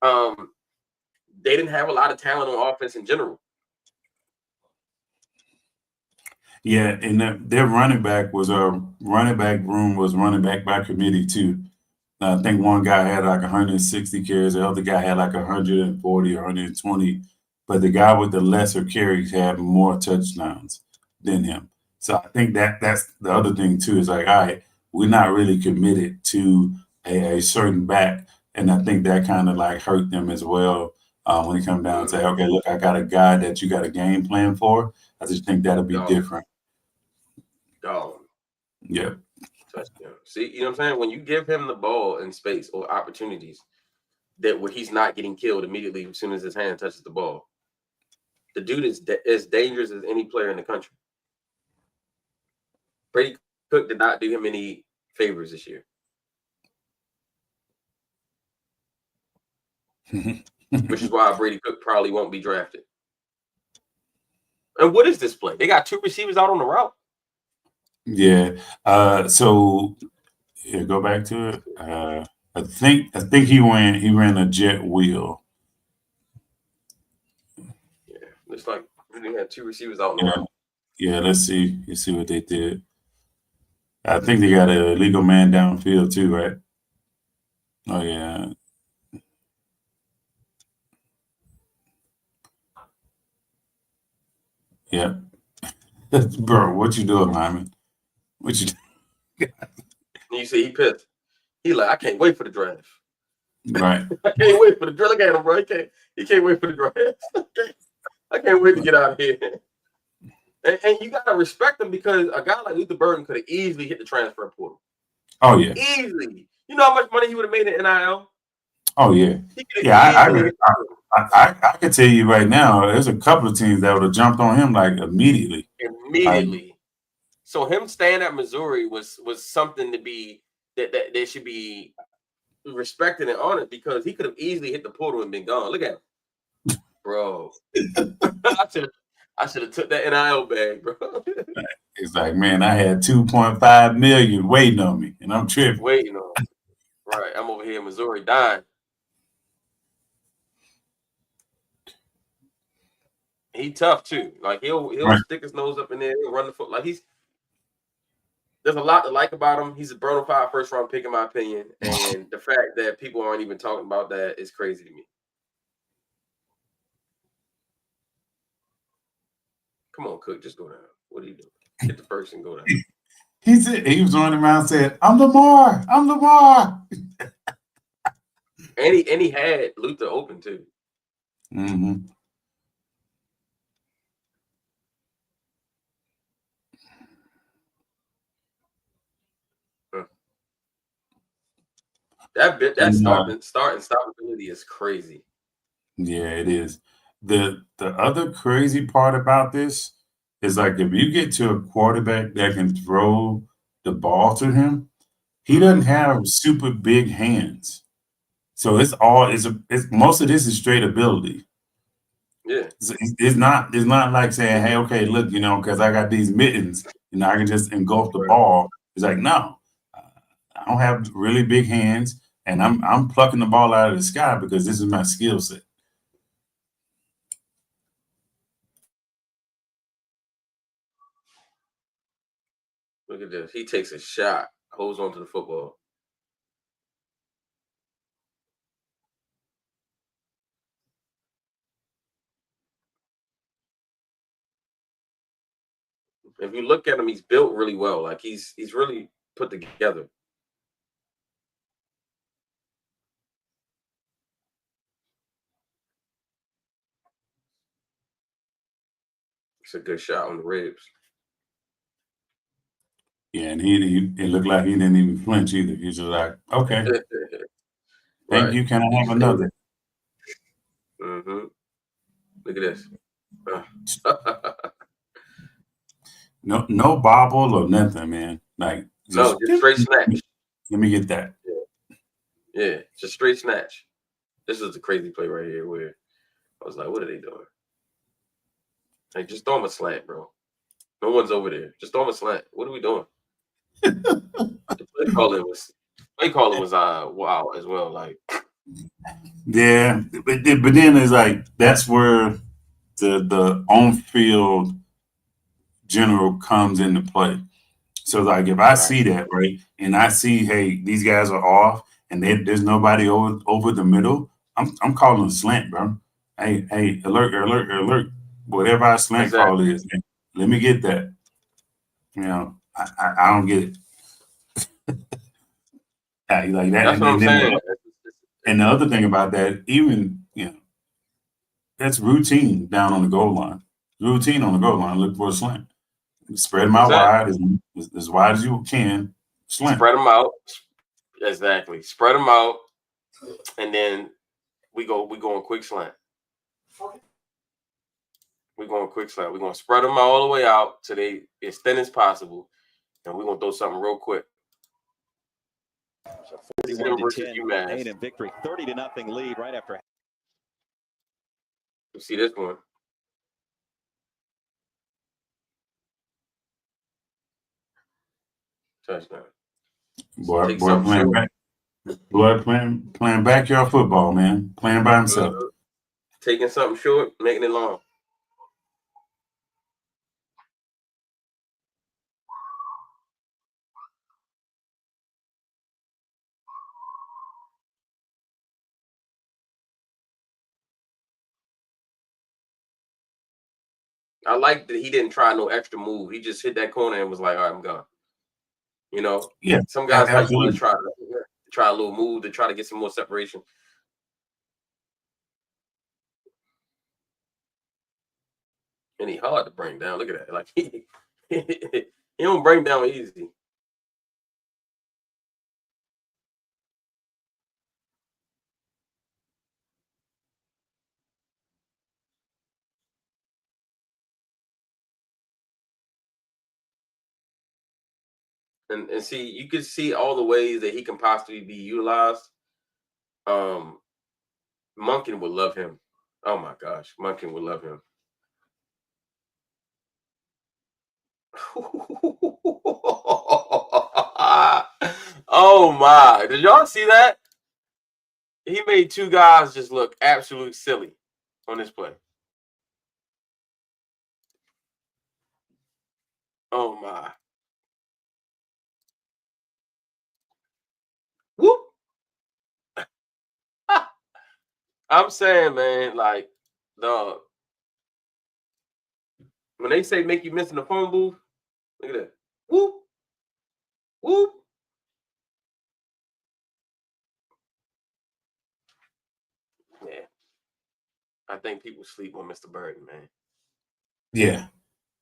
They didn't have a lot of talent on offense in general. Yeah, and their running back room was running back by committee too. I think one guy had like 160 carries, the other guy had like 140 or 120, but the guy with the lesser carries had more touchdowns than him. So I think that's the other thing too, is like, all right, we're not really committed to a certain back. And I think that kind of like hurt them as well when it comes down to, okay, look, I got a guy that you got a game plan for. I just think that'll be different. Yeah. Touchdown. See, you know what I'm saying? When you give him the ball in space or opportunities that where he's not getting killed immediately as soon as his hand touches the ball, the dude is as dangerous as any player in the country. Brady Cook did not do him any favors this year. Which is why Brady Cook probably won't be drafted. And what is this play? They got 2 receivers out on the route. Yeah. So yeah, go back to it. I think he ran a jet wheel. Yeah, looks like they had 2 receivers out on the route. Yeah, let's see. Let's see what they did. I think they got a illegal man downfield too, right? Oh yeah. Yeah. Bro, what you doing, Lyman? What you doing? You see, he pissed. He like, I can't wait for the draft. Right. I can't wait for the draft. Look at him, bro. He can't wait for the draft. I can't wait to get out of here. And you gotta respect him because a guy like Luther Burden could have easily hit the transfer portal. Oh yeah. Easily. You know how much money he would have made in NIL? Oh yeah. Yeah, I can tell you right now, there's a couple of teams that would have jumped on him like immediately. So him staying at Missouri was something to be that should be respected and honored because he could have easily hit the portal and been gone. Look at him, bro. I should have took that NIL bag, bro. It's like, man, I had 2.5 million waiting on me, and I'm tripping. Waiting on. Right. I'm over here in Missouri dying. He tough too. Like he'll Right. stick his nose up in there, he'll run the foot. Like there's a lot to like about him. He's a bona fide first round pick, in my opinion. And the fact that people aren't even talking about that is crazy to me. Come on, Cook, just go down. What are you doing? Get the first and go down. He said he was running around saying, I'm Lamar. And he had Luther open too. Mm-hmm. That start and stop ability is crazy. Yeah, it is. The other crazy part about this is like if you get to a quarterback that can throw the ball to him, he doesn't have super big hands. So it's most of this is straight ability. Yeah. It's not like saying, hey, okay, look, because I got these mittens, I can just engulf the ball. It's like, no, I don't have really big hands, and I'm plucking the ball out of the sky because this is my skill set. Look at this. He takes a shot, holds on to the football. If you look at him, he's built really well. Like he's really put together. It's a good shot on the ribs. Yeah, and it looked like he didn't even flinch either. He's just like, okay, thank Right. you. Can I have another? Mm-hmm. Look at this. No bobble or nothing, man. Like No, just straight snatch. Let me get that. Yeah, just straight snatch. This is the crazy play right here where I was like, what are they doing? Like, just throw him a slant, bro. No one's over there. Just throw him a slant. What are we doing? The play calling was wow as well. Like, yeah, but then it's like that's where the on field general comes into play. So like if I see that, right, and I see, hey, these guys are off and there's nobody over the middle, I'm calling a slant, bro. Hey, alert. Whatever our slant call is, man, let me get that. I don't get it. Like that. That's what I'm saying. And the other thing about that, even, that's routine down on the goal line. Routine on the goal line, look for a slant. Spread them out wide, as wide as you can. Slant. Spread them out. Exactly. Spread them out. And then we go on quick slant. We're going quick slant. We're going to spread them all the way out to they as thin as possible. And we're going to throw something real quick. 41 versus UMass. In victory, 30-0 lead right after. You see this one. Touchdown. Boy playing back. Boy playing backyard football, man. Playing by himself. Taking something short, making it long. I like that he didn't try no extra move. He just hit that corner and was like, all right, I'm gone. Yeah. Some guys might want to try a little move to try to get some more separation. And he hard to bring down. Look at that. Like he don't bring down easy. And see, you can see all the ways that he can possibly be utilized. Monken would love him. Oh my gosh, Monken would love him. Oh my! Did y'all see that? He made two guys just look absolutely silly on this play. Oh my! Whoop! I'm saying, man, like, dog. When they say make you miss in the phone booth, look at that. Whoop! Whoop! Yeah, I think people sleep on Mr. Burden, man. Yeah.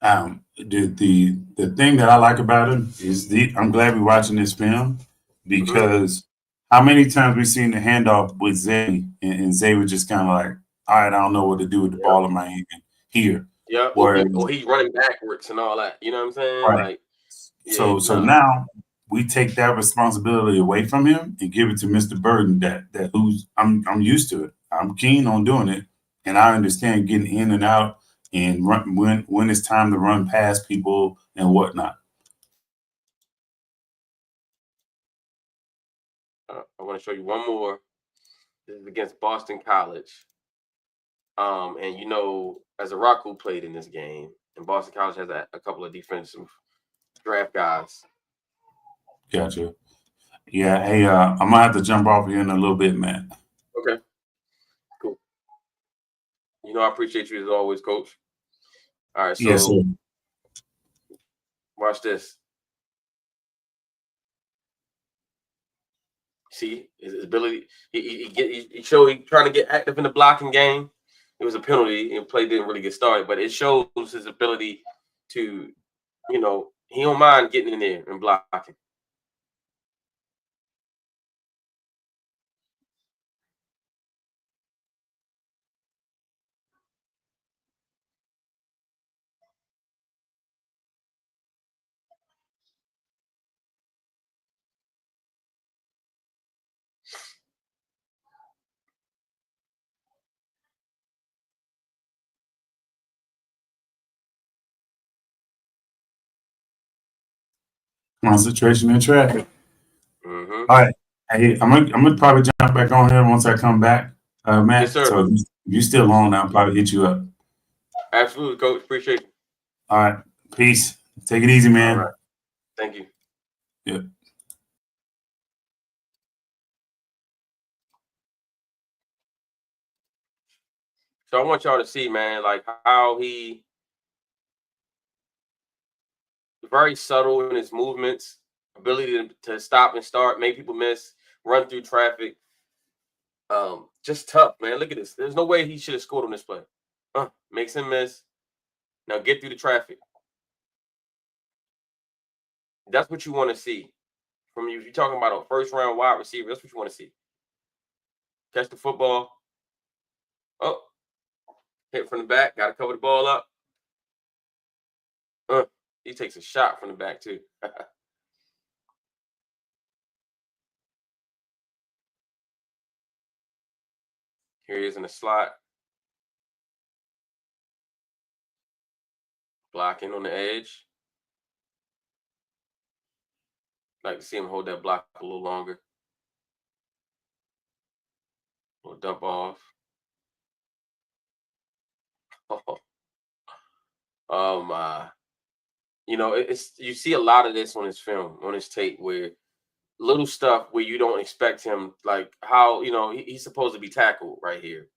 The thing that I like about him is I'm glad we're watching this film because how many times we've seen the handoff with Zay and Zay was just kind of like, all right, I don't know what to do with the ball in my hand here. Yeah, or he's running backwards and all that. You know what I'm saying? Right. Like, So nah. now we take that responsibility away from him and give it to Mr. Burden that who's I'm used to it. I'm keen on doing it, and I understand getting in and out and run, when it's time to run past people and whatnot. I want to show you one more. This is against Boston College. And you know, as Araku played in this game, and Boston College has a couple of defensive draft guys. Gotcha. Yeah. Hey, I'm gonna have to jump off here in a little bit, man. Okay, cool. You know, I appreciate you as always, Coach. All right, so Yes, sir. watch this. See his ability. He showed he trying to get active in the blocking game. It was a penalty, and play didn't really get started, but it shows his ability to, you know, he don't mind getting in there and blocking. Concentration in traffic. Mm-hmm. All right. Hey, I'm gonna probably jump back on here once I come back, Matt. Yes, sir. So if you're still on, I'll probably hit you up. Absolutely, Coach. Appreciate you. All right. Peace. Take it easy, man. All right. Thank you. Yep. So I want y'all to see, man, like how he very subtle in his movements, ability to stop and start, make people miss, run through traffic. Just tough, man. Look at this. There's no way he should have scored on this play. Makes him miss. Now get through the traffic. That's what you want to see from you. If you're talking about a first round wide receiver, that's what you want to see. Catch the football. Oh, hit from the back. Got to cover the ball up. He takes a shot from the back too. Here he is in the slot. Blocking on the edge. Like to see him hold that block a little longer. A little dump off. Oh my. You know, it's you see a lot of this on his film, on his tape, where little stuff where you don't expect him, like how, you know, he's supposed to be tackled right here.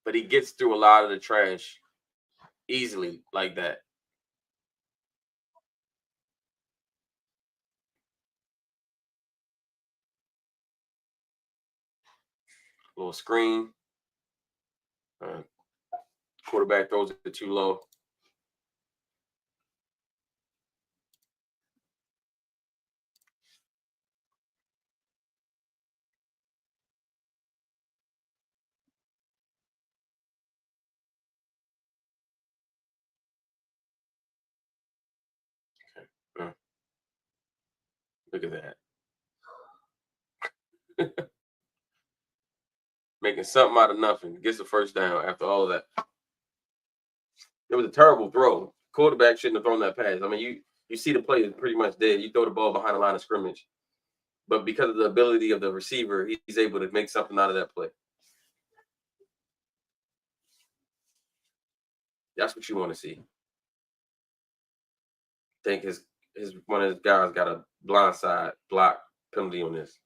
But he gets through a lot of the trash easily like that. Little screen. Quarterback throws it too low. Look at that. Making something out of nothing. Gets the first down after all of that. It was a terrible throw. quarterback shouldn't have thrown that pass. I mean, you see the play is pretty much dead. You throw the ball behind the line of scrimmage. But because of the ability of the receiver, he's able to make something out of that play. That's what you want to see. I think his one of his guys got a blindside block penalty on this.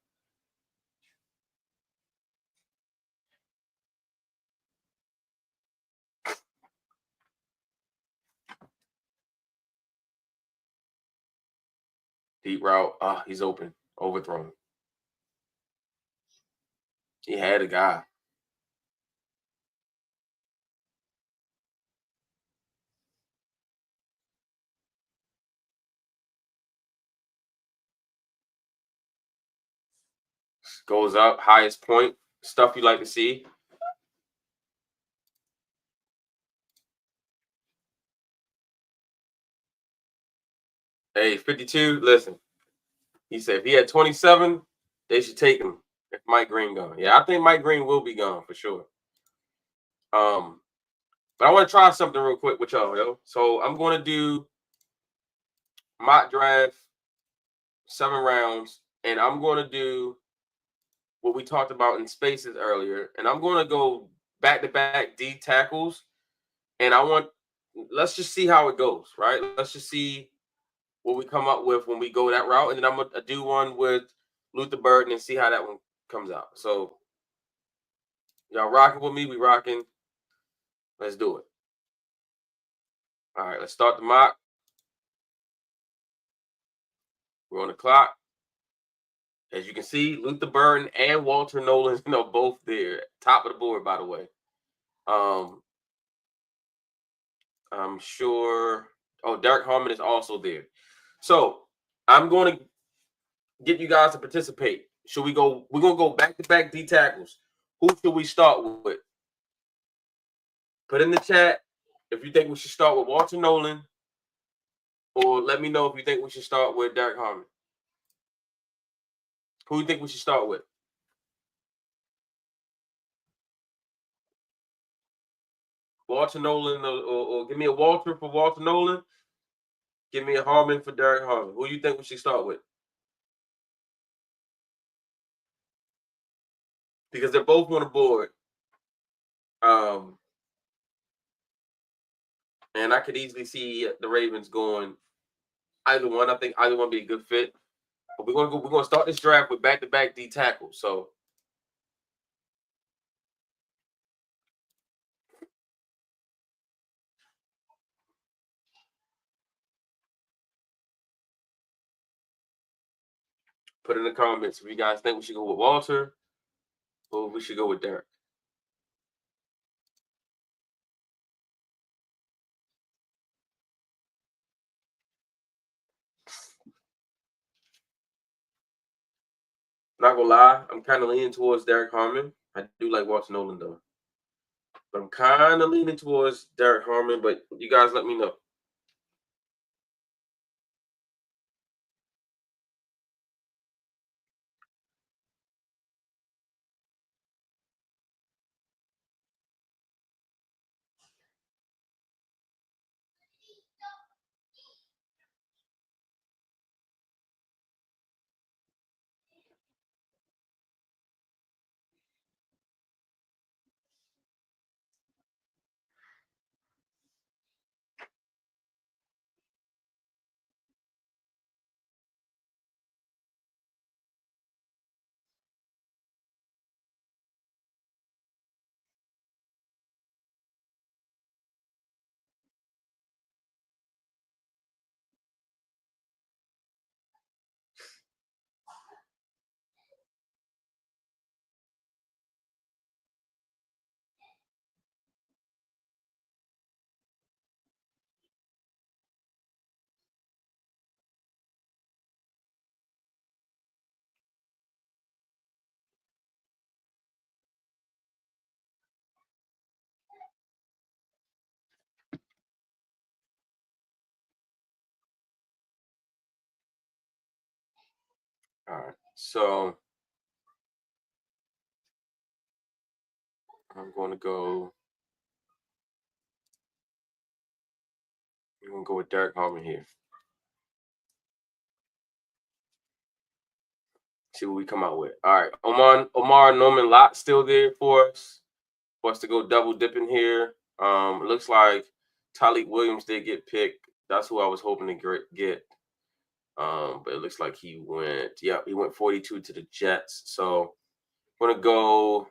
Deep route. He's open. Overthrown. He had a guy. Goes up, highest point. Stuff you like to see. Hey, 52, listen. He said if he had 27, they should take him if Mike Green gone. Yeah, I think Mike Green will be gone for sure. But I want to try something real quick with y'all, yo. So I'm going to do mock draft, 7 rounds, and I'm going to do what we talked about in spaces earlier, and I'm going to go back-to-back D tackles, and let's just see how it goes, right? Let's just see what we come up with when we go that route, and then I'm going to do one with Luther Burden and see how that one comes out. So y'all rocking with me? We rocking. Let's do it. All right, let's start the mock. We're on the clock. As you can see, Luther Burden and Walter Nolan, both there. Top of the board, by the way. I'm sure. Oh, Derek Harmon is also there. So I'm going to get you guys to participate. Should we go? We're going to go back-to-back D tackles. Who should we start with? Put in the chat if you think we should start with Walter Nolan, or let me know if you think we should start with Derek Harmon. Who do you think we should start with? Walter Nolan, or give me a Walter for Walter Nolan. Give me a Harmon for Derek Harmon. Who do you think we should start with? Because they're both on the board. And I could easily see the Ravens going either one. I think either one would be a good fit. But we're gonna start this draft with back-to-back D tackles. So put in the comments if you guys think we should go with Walter or we should go with Derek. Not gonna lie, I'm kind of leaning towards Derek Harmon. I do like Walter Nolan though. But I'm kind of leaning towards Derek Harmon, but you guys let me know. All right, so I'm going to go We're gonna go with Derek Harmon here. See what we come out with. All right, Omar Norman Lott still there for us to go double dipping here. It looks like Tyleek Williams did get picked. That's who I was hoping to get. But it looks like he went 42 to the Jets. So I'm gonna go.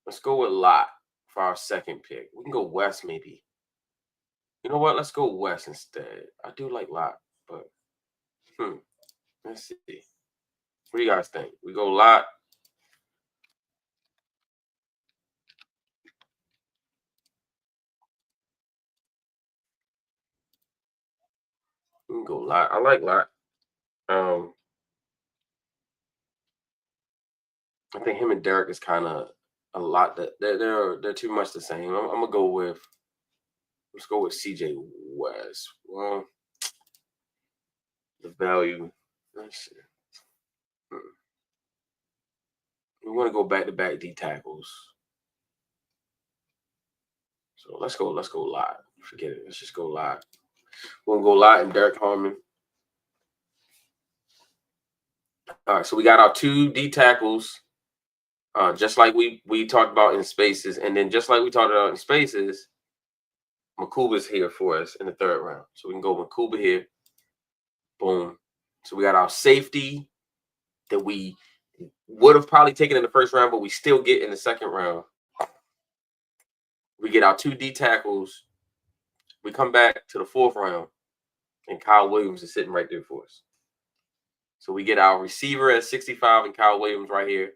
Let's go with Lott for our second pick. We can go West maybe. You know what? Let's go West instead. I do like Lott, but let's see. What do you guys think? We go Lott. We can go Lott. I like Lott. I think him and Derek is kind of a lot. That they're too much the same. I'm gonna go with. Let's go with CJ West. Well, the value. Let's see. We want to go back-to-back D tackles. So let's go Lott. Forget it. Let's just go Lott. We're gonna go Lott and Derek Harmon. All right, so we got our 2 D tackles, just like we talked about in spaces, and then just like we talked about in spaces, Makuba's here for us in the 3rd round. So we can go Makuba here. Boom. So we got our safety that we would have probably taken in the 1st round, but we still get in the 2nd round. We get our 2 D tackles. We come back to the 4th round, and Kyle Williams is sitting right there for us. So we get our receiver at 65 and Kyle Williams right here.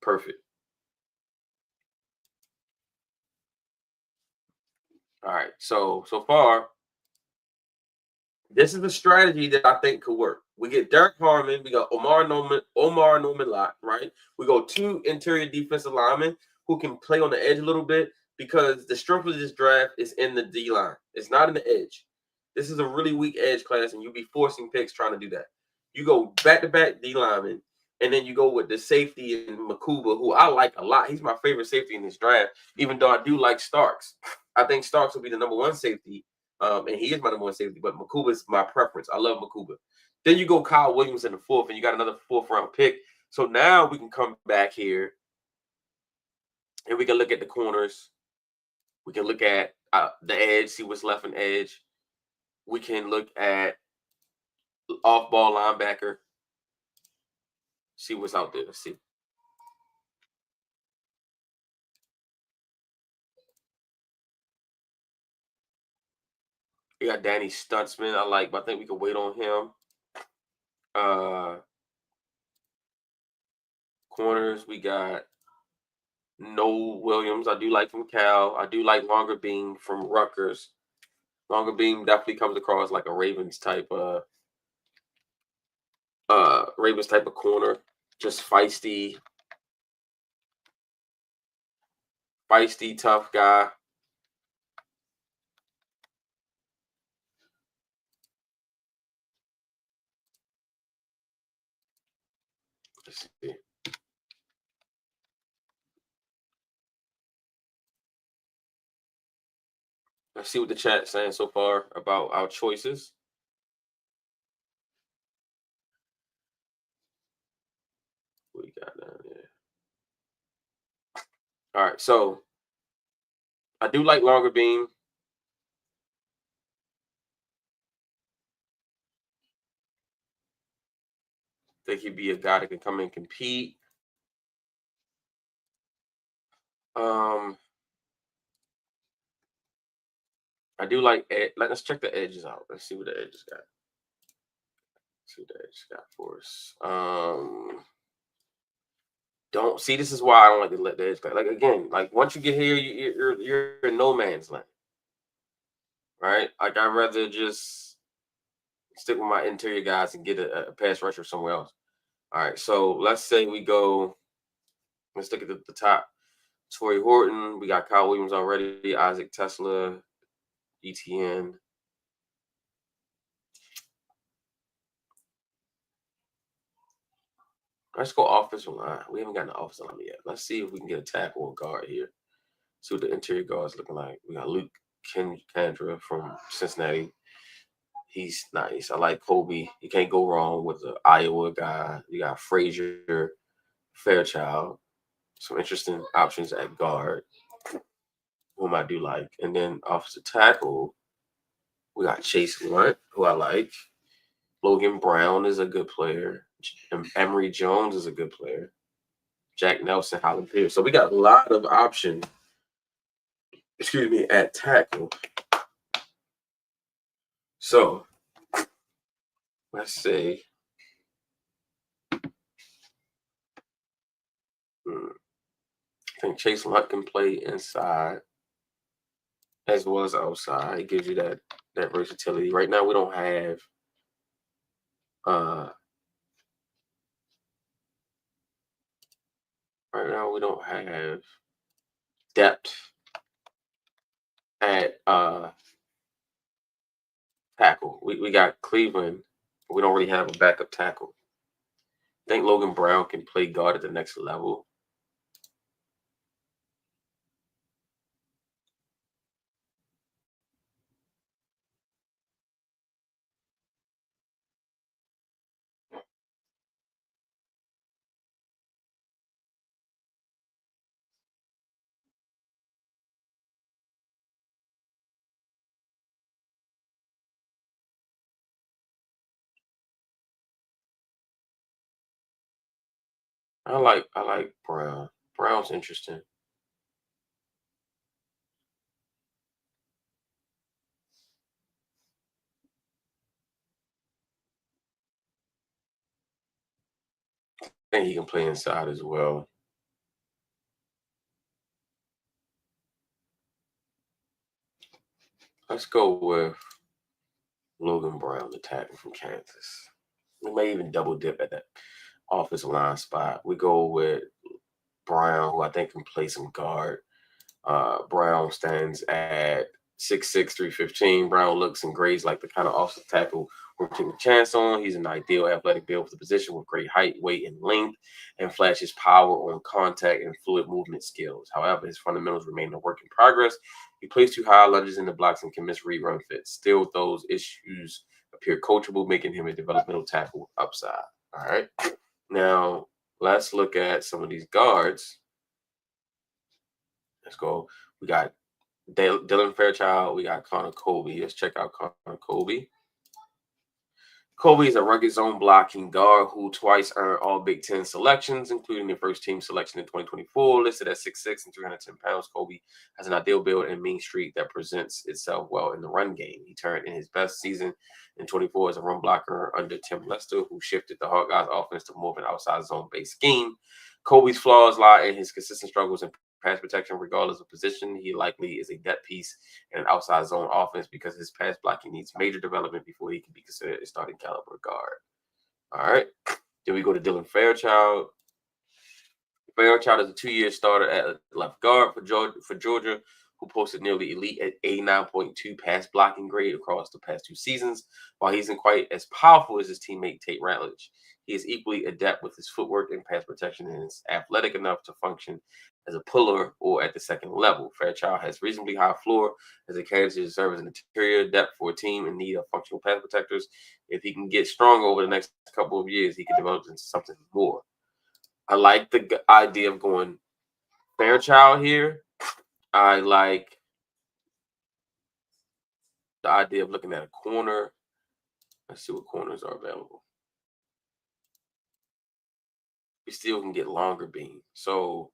Perfect. All right. So far, this is the strategy that I think could work. We get Derek Harmon. We got Omar Norman Lott, right? We go 2 interior defensive linemen who can play on the edge a little bit because the strength of this draft is in the D line. It's not in the edge. This is a really weak edge class, and you'll be forcing picks trying to do that. You go back-to-back D linemen, and then you go with the safety in Makuba, who I like a lot. He's my favorite safety in this draft, even though I do like Starks. I think Starks will be the number 1 safety, and he is my number 1 safety, but Makuba is my preference. I love Makuba. Then you go Kyle Williams in the 4th, and you got another 4th-round pick. So now we can come back here, and we can look at the corners. We can look at the edge, see what's left in edge. We can look at off-ball linebacker, see what's out there. Let's see. We got Danny Stutzman. I like, but I think we can wait on him. Corners, we got Noel Williams. I do like from Cal. I do like Longer Beam from Rutgers. Longer Beam definitely comes across like a Ravens type of corner. Just feisty, tough guy. Let's see. Let's see what the chat's saying so far about our choices. What we got down there? All right, so I do like Longer Beam. Think he'd be a guy that can come and compete. I do like let's check the edges out. Let's see what the edges got. Let's see what the edges got for us. Don't see. This is why I don't like to let the edge play. Like again, like once you get here, you're in no man's land, right? Like I'd rather just stick with my interior guys and get a pass rusher somewhere else. All right, so let's say we go. Let's look at the top. Torrey Horton. We got Kyle Williams already. Isaac Tesla, ETN. Let's go offensive line. We haven't gotten the offensive line yet. Let's see if we can get a tackle or guard here. See what the interior guard is looking like. We got Luke Kendra from Cincinnati. He's nice. I like Kobe. You can't go wrong with the Iowa guy. You got Frazier, Fairchild. Some interesting options at guard, whom I do like. And then offensive tackle, we got Chase Lunt, who I like. Logan Brown is a good player. Emory Jones is a good player. Jack Nelson, Holland Pierce. So we got a lot of options, at tackle. So let's see. I think Chase Lunt can play inside as well as outside. It gives you that versatility. Right now we don't have depth at tackle. We got Cleveland, but we don't really have a backup tackle. I think Logan Brown can play guard at the next level. I like Brown. Brown's interesting. I think he can play inside as well. Let's go with Logan Brown, the tackle from Kansas. We may even double dip at that offensive line spot. We go with Brown, who I think can play some guard. Brown stands at 6'6", 315. Brown looks and grades like the kind of offensive tackle we're taking a chance on. He's an ideal athletic build for the position with great height, weight, and length, and flashes power on contact and fluid movement skills. However, his fundamentals remain a work in progress. He plays too high, lunges into blocks, and can misread run fits. Still, those issues appear coachable, making him a developmental tackle upside. All right. Now, let's look at some of these guards. Let's go. We got Dylan Fairchild. We got Connor Colby. Let's check out Connor Colby. Colby is a rugged zone blocking guard who twice earned all Big Ten selections, including the first team selection in 2024. Listed at 6'6" and 310 pounds, Colby has an ideal build and mean streak that presents itself well in the run game. He turned in his best season in 24 as a run blocker under Tim Lester, who shifted the Hawkeyes offense to more of an outside zone-based scheme. Colby's flaws lie in his consistent struggles in pass protection, regardless of position. He likely is a depth piece in an outside zone offense because his pass blocking needs major development before he can be considered a starting caliber guard. All right. Then we go to Dylan Fairchild. Fairchild is a 2-year starter at left guard for Georgia, who posted nearly elite at 89.2 pass blocking grade across the past 2 seasons. While he isn't quite as powerful as his teammate Tate Ratledge, he is equally adept with his footwork and pass protection and is athletic enough to function as a puller or at the second level. Fairchild has reasonably high floor as a candidate to serve as an interior depth for a team in need of functional pass protectors. If he can get strong over the next couple of years, he can develop into something more. I like the idea of going Fairchild here. I like the idea of looking at a corner. Let's see what corners are available. We still can get longer beam. So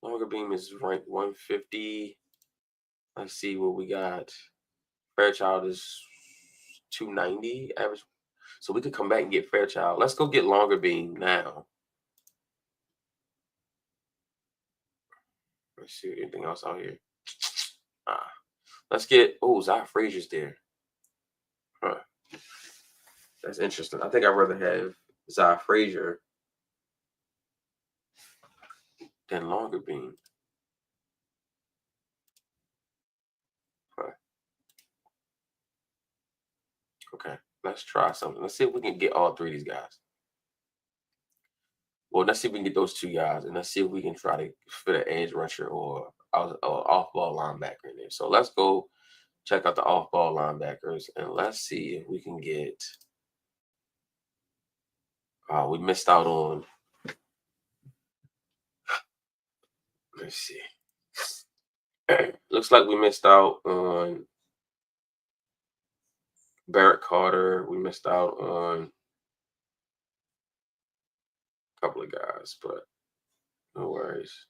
longer beam is ranked 150. Let's see what we got. Fairchild is 290 average. So we could come back and get Fairchild. Let's go get longer beam now. Let's see anything else out here. Let's get Zai Frazier's there. Huh. That's interesting. I think I'd rather have Zai Frazier than longer beam. Huh. Okay, let's try something. Let's see if we can get all 3 of these guys. Well, let's see if we can get those 2 guys, and let's see if we can try to fit an edge rusher or off-ball linebacker in there. So let's go check out the off-ball linebackers, and let's see if we can get. We missed out on. Let's see. Looks like we missed out on Barrett Carter. We missed out on a couple of guys, but no worries.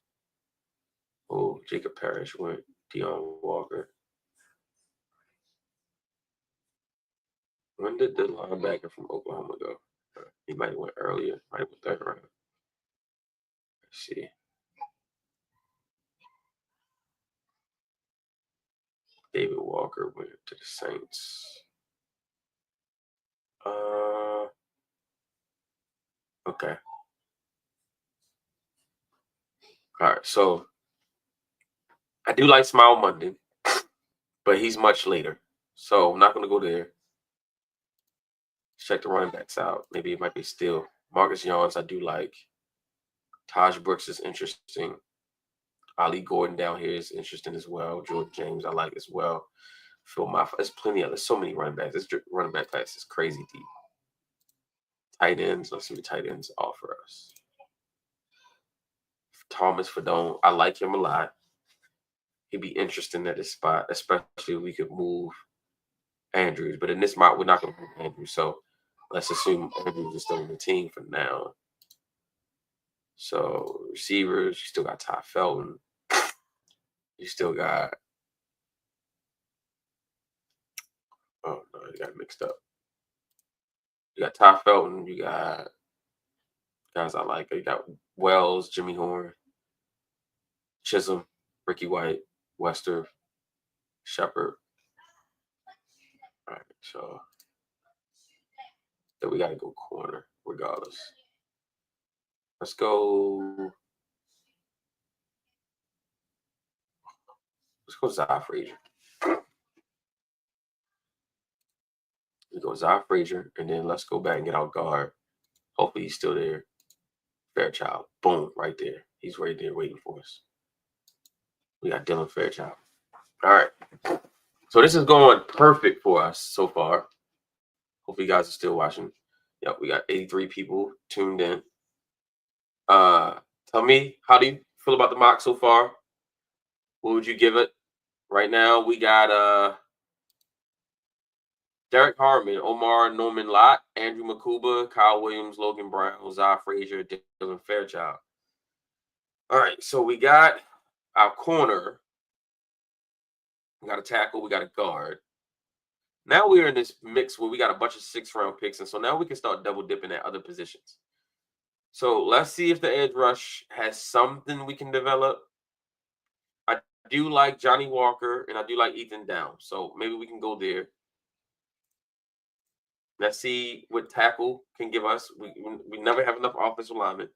Oh, Jacob Parrish went. Deion Walker. When did the linebacker from Oklahoma go? He might have went earlier. Might have went third round. Let's see. David Walker went to the Saints. Okay. All right, so I do like Smile Monday, but he's much later. So I'm not going to go there. Check the running backs out. Maybe it might be still. Marcus Jones, I do like. Taj Brooks is interesting. Ali Gordon down here is interesting as well. George James, I like as well. Phil Maffa. There's plenty of. There's so many running backs. This running back class is crazy deep. Tight ends. Let's see what tight ends offer us. Thomas Fadone. I like him a lot. He'd be interesting at this spot, especially if we could move Andrews. But in this mock, we're not going to move Andrews. So let's assume Andrews is still on the team for now. So receivers, you still got Ty Felton. You still got. Oh no, you got mixed up. You got Ty Felton. You got guys I like. You got Wells, Jimmy Horn, Chisholm, Ricky White, Wester, Shepard. All right, so then we got to go corner regardless. Let's go. Let's go Zy Frazier. We go Zy Frazier, and then let's go back and get our guard. Hopefully he's still there. Fairchild. Boom, right there. He's right there waiting for us. We got Dylan Fairchild. All right. So this is going perfect for us so far. Hopefully you guys are still watching. Yep, we got 83 people tuned in. Tell me, how do you feel about the mock so far? What would you give it? Right now, we got Derek Harmon, Omar Norman Lott, Andrew Makuba, Kyle Williams, Logan Brown, Zy Frazier, Dylan Fairchild. All right, so we got our corner. We got a tackle. We got a guard. Now we're in this mix where we got a bunch of 6th-round picks, and so now we can start double dipping at other positions. So let's see if the edge rush has something we can develop. I do like Johnny Walker, and I do like Ethan Down. So maybe we can go there. Let's see what tackle can give us. We never have enough offensive linemen.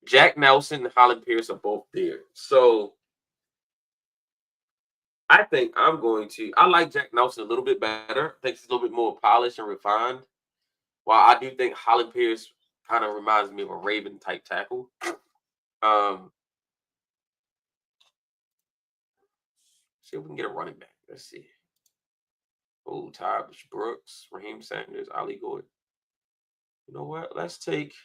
Jack Nelson and Holland Pierce are both there. So I think I like Jack Nelson a little bit better. I think he's a little bit more polished and refined. While I do think Holland Pierce kind of reminds me of a Raven type tackle. See if we can get a running back. Let's see. Oh, Taj Brooks, Raheem Sanders, Ali Gordon. You know what? Let's take.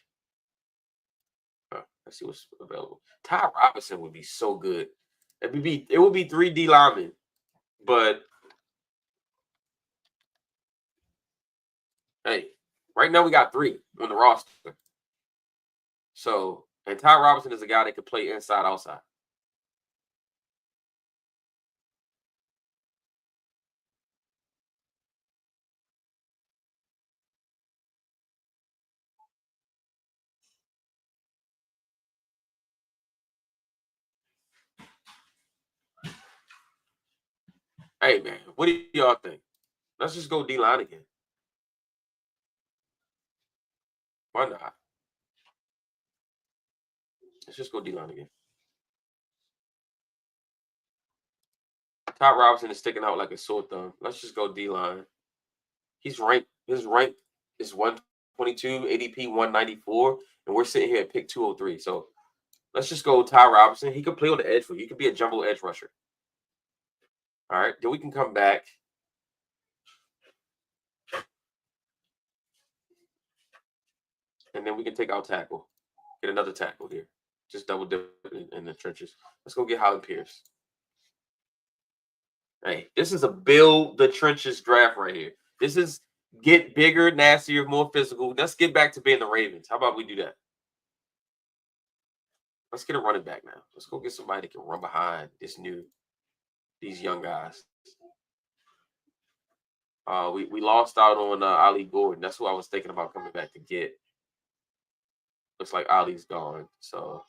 Let's see what's available. Ty Robinson would be so good. It would be 3 D linemen, but hey, right now we got 3 on the roster. So, and Ty Robinson is a guy that can play inside, outside. Hey, man, what do y'all think? Let's just go D-line again. Why not? Let's just go D-line again. Ty Robinson is sticking out like a sore thumb. Let's just go D-line. His rank is 122, ADP 194, and we're sitting here at pick 203. So let's just go Ty Robinson. He could play on the edge for you. He could be a jumbo edge rusher. All right, then we can come back. And then we can take our tackle. Get another tackle here. Just double dip in the trenches. Let's go get Holland Pierce. Hey, this is a build the trenches draft right here. This is get bigger, nastier, more physical. Let's get back to being the Ravens. How about we do that? Let's get a running back now. Let's go get somebody that can run behind these young guys. We lost out on Ali Gordon. That's who I was thinking about coming back to get. Looks like Ali's gone. So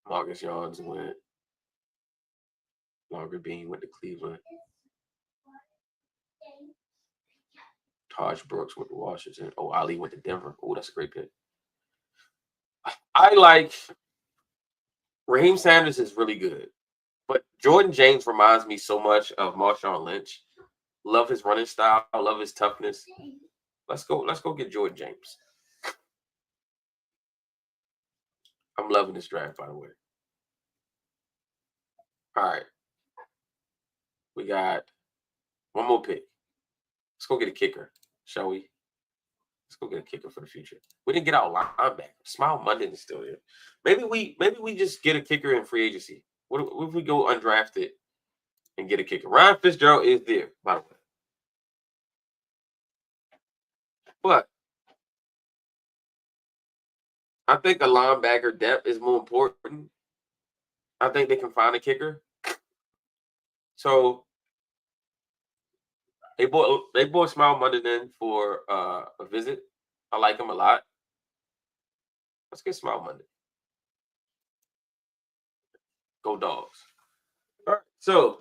Marcus Jones went. Longer Bean went to Cleveland. Taj Brooks went to Washington. Oh, Ali went to Denver. Oh, that's a great pick. I like Raheem Sanders is really good, but Jordan James reminds me so much of Marshawn Lynch. Love his running style. Love his toughness. Let's go get Jordan James. I'm loving this draft, by the way. All right. We got one more pick. Let's go get a kicker, shall we? Let's go get a kicker for the future. We didn't get our linebacker. Smile Monday is still there. Maybe we just get a kicker in free agency. What if we go undrafted and get a kicker? Ryan Fitzgerald is there, by the way. But I think a linebacker depth is more important. I think they can find a kicker. So they bought Smile Monday in for a visit. I like him a lot. Let's get Smile Monday. Go Dogs. All right, so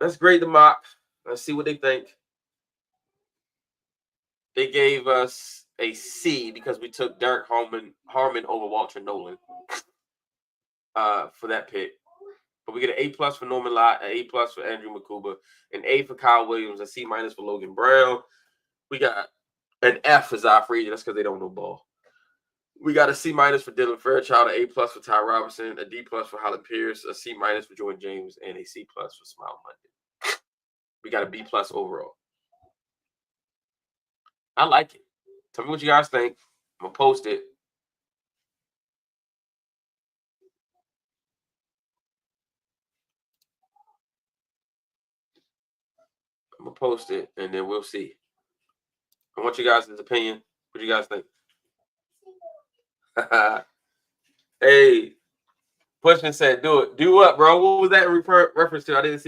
let's grade the mock. Let's see what they think. They gave us a C because we took Derek Harmon over Walter Nolan for that pick. But we get an A+ for Norman Lott, an A+ for Andrew Makuba, an A for Kyle Williams, a C- for Logan Brown. We got an F for Zafrija. That's because they don't know ball. We got a C- for Dylan Fairchild, an A+ for Ty Robinson, a D+ for Holland Pierce, a C- for Jordan James, and a C+ for Smile Monday. We got a B+ overall. I like it. Tell me what you guys think. I'm going to post it. I'm going to post it, and then we'll see. I want you guys' opinion. What do you guys think? Hey, Pushman said, "Do it. Do what, bro? What was that reference to? I didn't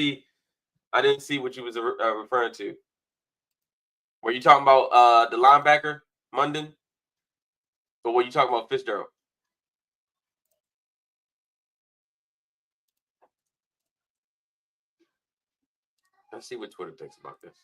see what you was referring to. Were you talking about the linebacker, Munden? Or were you talking about Fitzgerald? Let's see what Twitter thinks about this.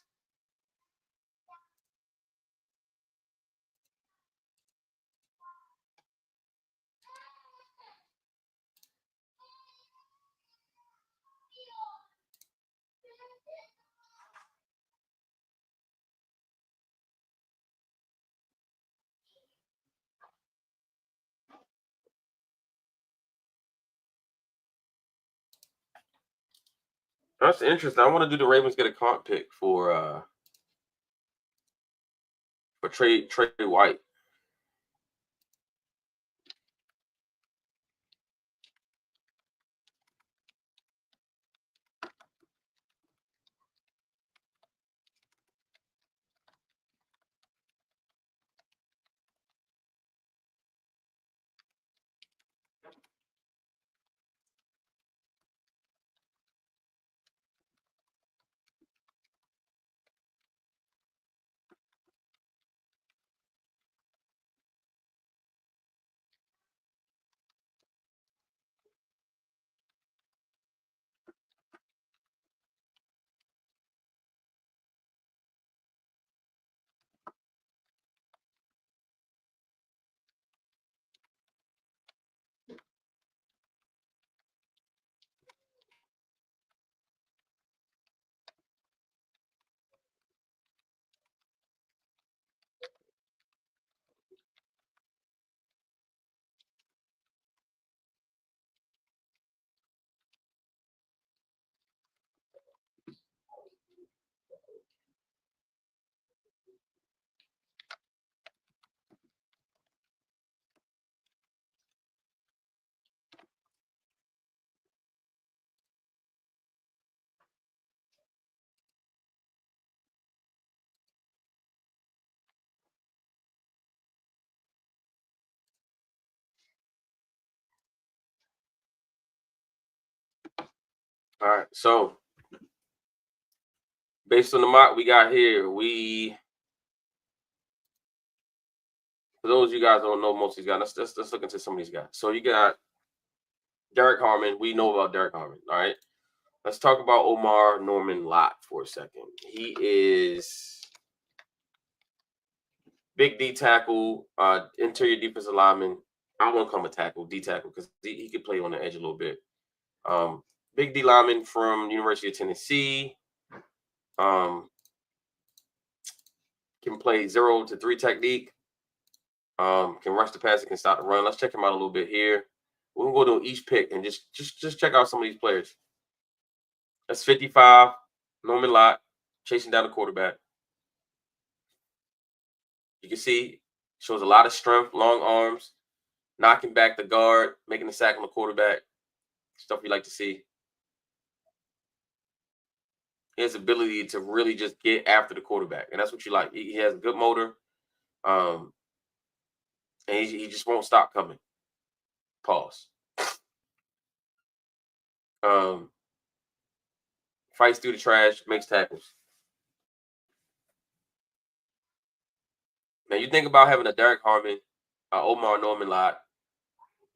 That's interesting. I want to do the Ravens get a comp pick for Trey White. All right. So based on the mock we got here, for those of you guys who don't know most of these guys, let's look into some of these guys. So you got Derek Harmon. We know about Derek Harmon. All right. Let's talk about Omar Norman Lott for a second. He is big D tackle, interior defensive lineman. I won't call him a tackle, D tackle, because he could play on the edge a little bit. Big D lineman from University of Tennessee. Can play 0 to 3 technique. Can rush the pass, can stop the run. Let's check him out a little bit here. We'll go to each pick and just check out some of these players. That's 55, Norman Lott, chasing down the quarterback. You can see shows a lot of strength, long arms, knocking back the guard, making the sack on the quarterback. Stuff you like to see. His ability to really just get after the quarterback, and that's what you like. He has a good motor, and he just won't stop coming. Pause. Fights through the trash, makes tackles. Now you think about having a Derek Harmon, Omar Norman Lott,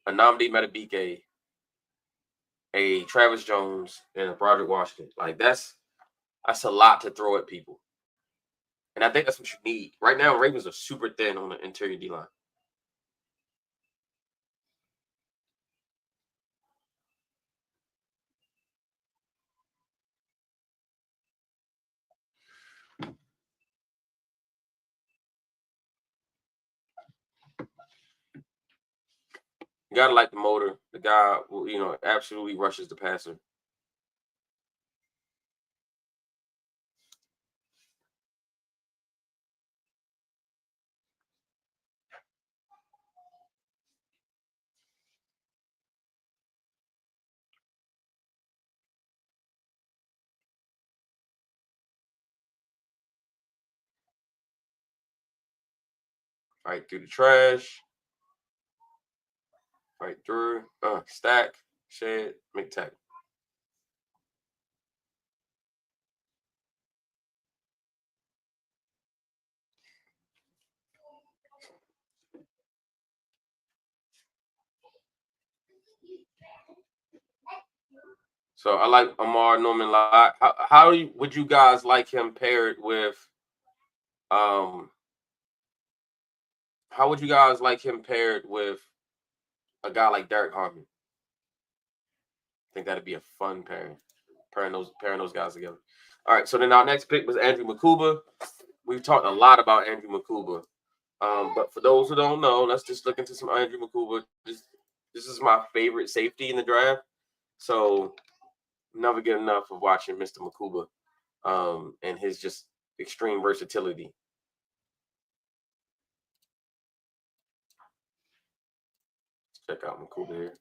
a Nnamdi Madubuike, a Travis Jones, and a Broderick Washington. Like that's a lot to throw at people. And I think that's what you need. Right now, Ravens are super thin on the interior D-line. You gotta like the motor. The guy, absolutely rushes the passer. Fight through the trash. Fight through. Stack. Shed. Make tackle. So I like Amar Norman Lott. How would you guys like him paired with how would you guys like him paired with a guy like Derek Harmon? I think that'd be a fun pairing. Pairing those guys together. All right, so then our next pick was Andrew Makuba. We've talked a lot about Andrew Makuba. But for those who don't know, let's just look into some Andrew Makuba. This is my favorite safety in the draft. So never get enough of watching Mr. Makuba and his just extreme versatility. Check out Makuba here.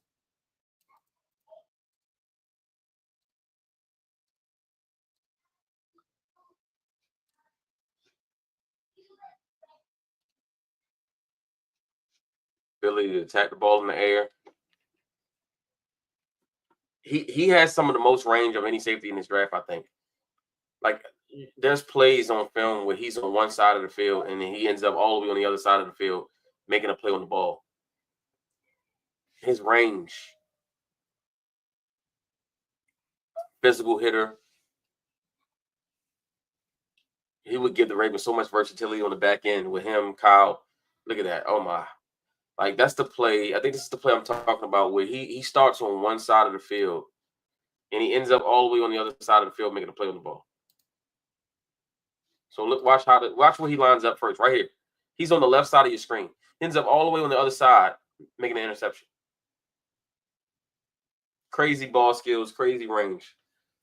Ability to attack the ball in the air. He has some of the most range of any safety in this draft, I think. Like there's plays on film where he's on one side of the field and then he ends up all the way on the other side of the field making a play on the ball. His range, physical hitter. He would give the Ravens so much versatility on the back end with him, Kyle. Look at that. Oh my. Like that's the play. I think this is the play I'm talking about where he starts on one side of the field and he ends up all the way on the other side of the field making a play on the ball. So look, watch where he lines up first, right here. He's on the left side of your screen. Ends up all the way on the other side, making an interception. Crazy ball skills, crazy range.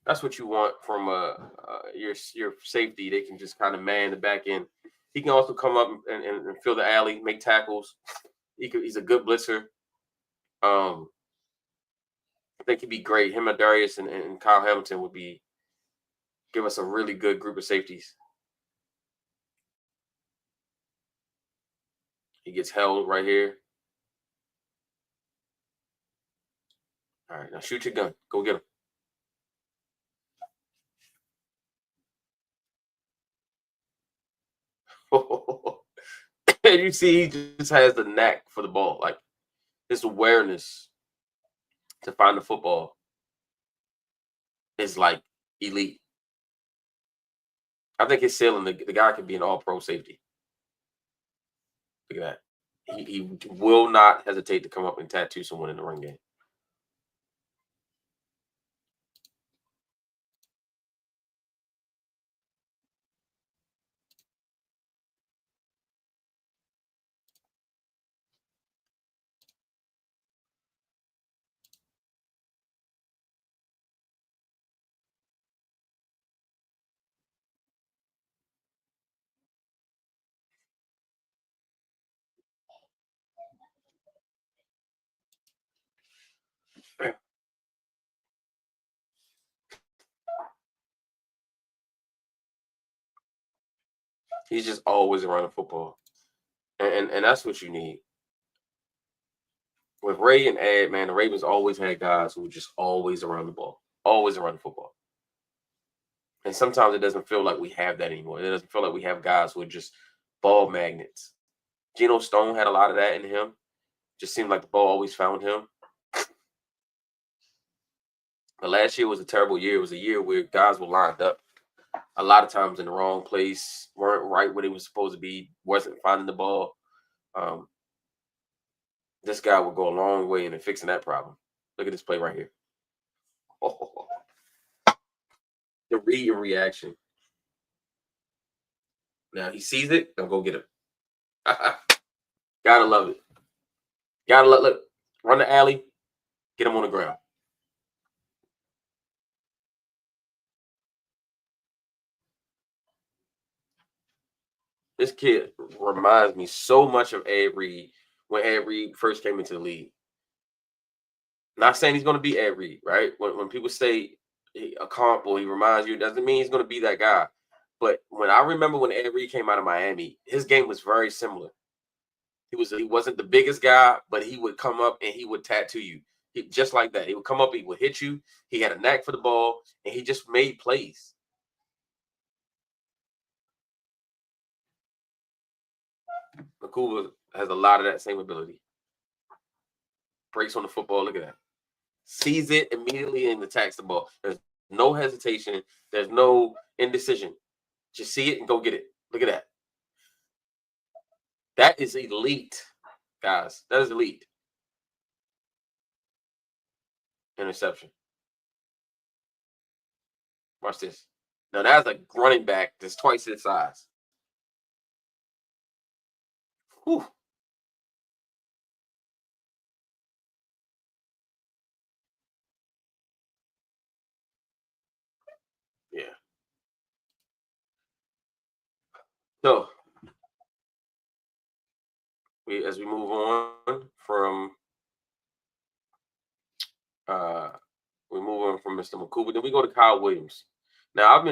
That's what you want from your safety. They can just kind of man the back end. He can also come up and fill the alley, make tackles. He's a good blitzer. I think he'd be great. Him and Darius and Kyle Hamilton would give us a really good group of safeties. He gets held right here. All right, now shoot your gun. Go get him. And you see, he just has the knack for the ball, like his awareness to find the football is like elite. I think his ceiling, the guy could be an all-pro safety. Look at that. He will not hesitate to come up and tattoo someone in the run game. He's just always around the football, and that's what you need. With Ray and Ed, man, the Ravens always had guys who were just always around the ball, always around the football. And sometimes it doesn't feel like we have that anymore. It doesn't feel like we have guys who are just ball magnets. Geno Stone had a lot of that in him. Just seemed like the ball always found him. But last year was a terrible year. It was a year where guys were lined up a lot of times in the wrong place, weren't right where they were supposed to be, wasn't finding the ball. This guy will go a long way in fixing that problem. Look at this play right here. Oh, the read and reaction. Now he sees it. Now go get him. Gotta love it. Gotta look. Run the alley. Get him on the ground. This kid reminds me so much of Ed Reed when Ed Reed first came into the league. Not saying he's going to be Ed Reed, right? When people say a comp or he reminds you, it doesn't mean he's going to be that guy. But when I remember when Ed Reed came out of Miami, his game was very similar. He wasn't the biggest guy, but he would come up and he would tattoo you. Just like that. He would come up, he would hit you. He had a knack for the ball, and he just made plays. Makuba has a lot of that same ability. Breaks on the football. Look at that. Sees it immediately and attacks the ball. There's no hesitation. There's no indecision. Just see it and go get it. Look at that. That is elite, guys. That is elite. Interception. Watch this. Now that's a running back that's twice his size. Whew. Yeah. So as we move on from Mr. Makuba, then we go to Kyle Williams. Now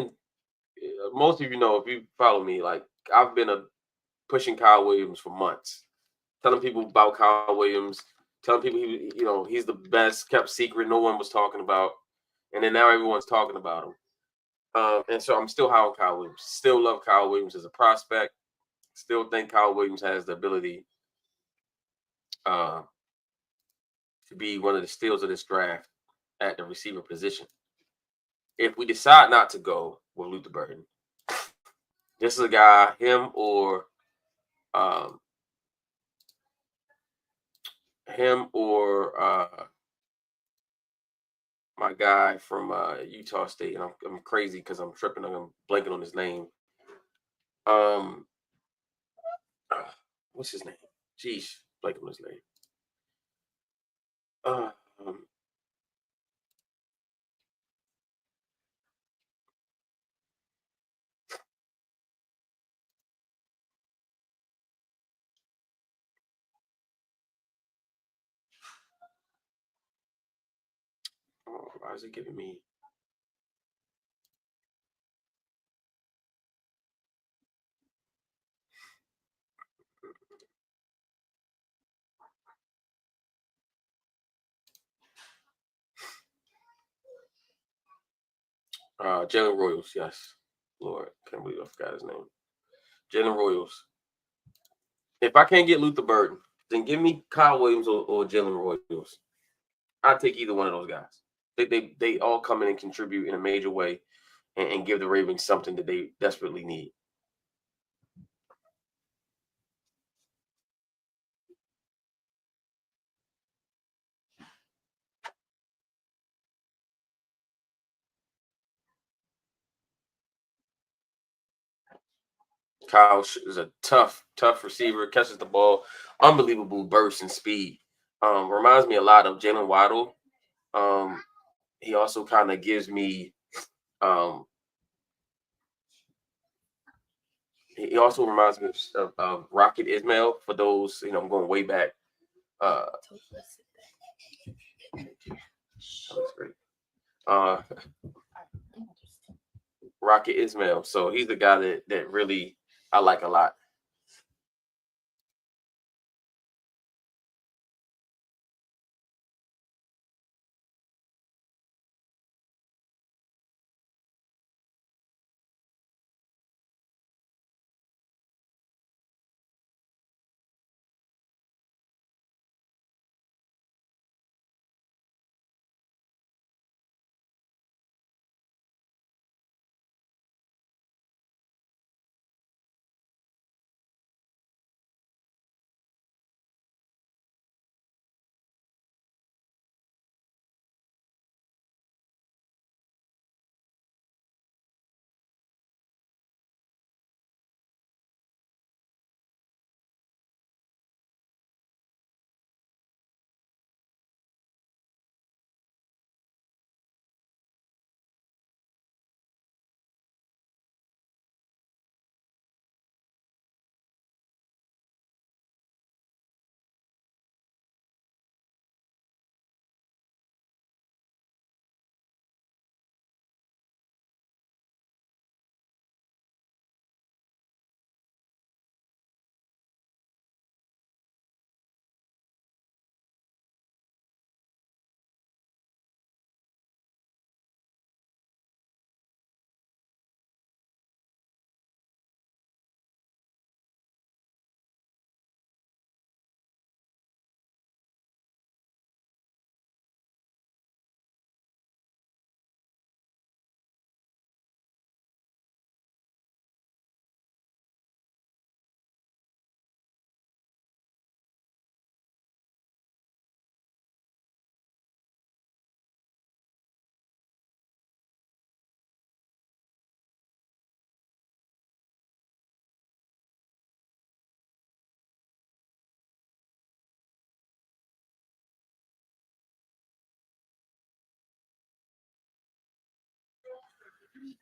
most of you know, if you follow me, like I've been pushing Kyle Williams for months, telling people about Kyle Williams, telling people he's the best kept secret no one was talking about, and then now everyone's talking about him. And so I'm still high on Kyle Williams. Still love Kyle Williams as a prospect. Still think Kyle Williams has the ability to be one of the steals of this draft at the receiver position. If we decide not to go with Luther Burden, this is a guy, him or my guy from Utah State, and I'm crazy because I'm tripping. I'm blanking on his name. What's his name? Jeez, blanking on his name. Why is it giving me? Jalen Royals, yes. Lord, can't believe I forgot his name. Jalen Royals. If I can't get Luther Burden, then give me Kyle Williams or Jalen Royals. I'd take either one of those guys. They all come in and contribute in a major way and give the Ravens something that they desperately need. Kyle is a tough receiver, catches the ball, unbelievable burst and speed. Reminds me a lot of Jalen Waddle. He also kind of gives me he also reminds me of Rocket Ismail. For those, I'm going way back. That was great. Rocket Ismail. So he's the guy that really I like a lot.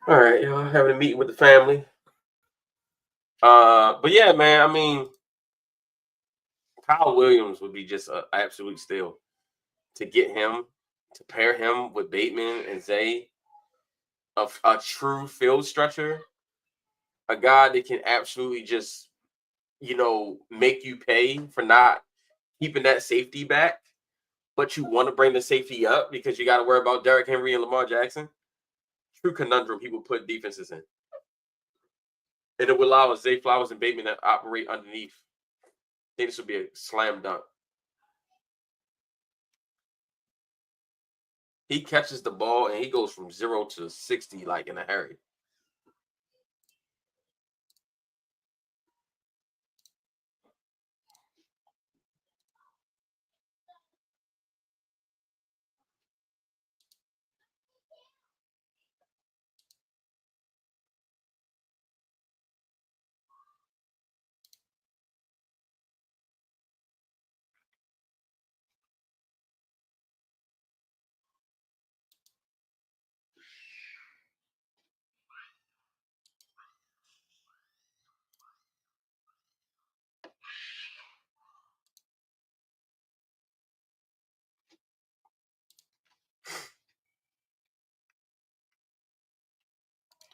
All right, y'all having a meeting with the family. But yeah, man, I mean, Kyle Williams would be just an absolute steal to get him, to pair him with Bateman and Zay, a true field stretcher, a guy that can absolutely just, make you pay for not keeping that safety back, but you want to bring the safety up because you got to worry about Derrick Henry and Lamar Jackson. True conundrum he would put defenses in. And it would allow Zay Flowers and Bateman to operate underneath. I think this would be a slam dunk. He catches the ball and he goes from 0 to 60 like in a hurry.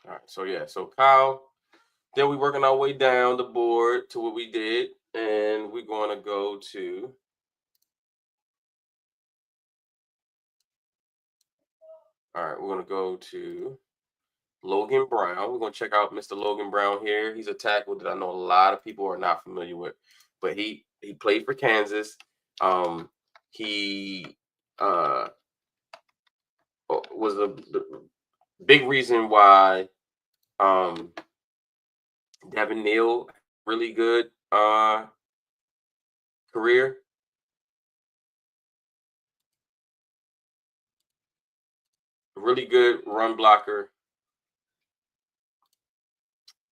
All right, so Kyle, then we working our way down the board to what we did, and we're going to go to all right, we're going to go to Logan Brown. We're going to check out Mr. Logan Brown here. He's a tackle that I know a lot of people are not familiar with, but he played for Kansas. He was the big reason why Devin Neal really good career. Really good run blocker.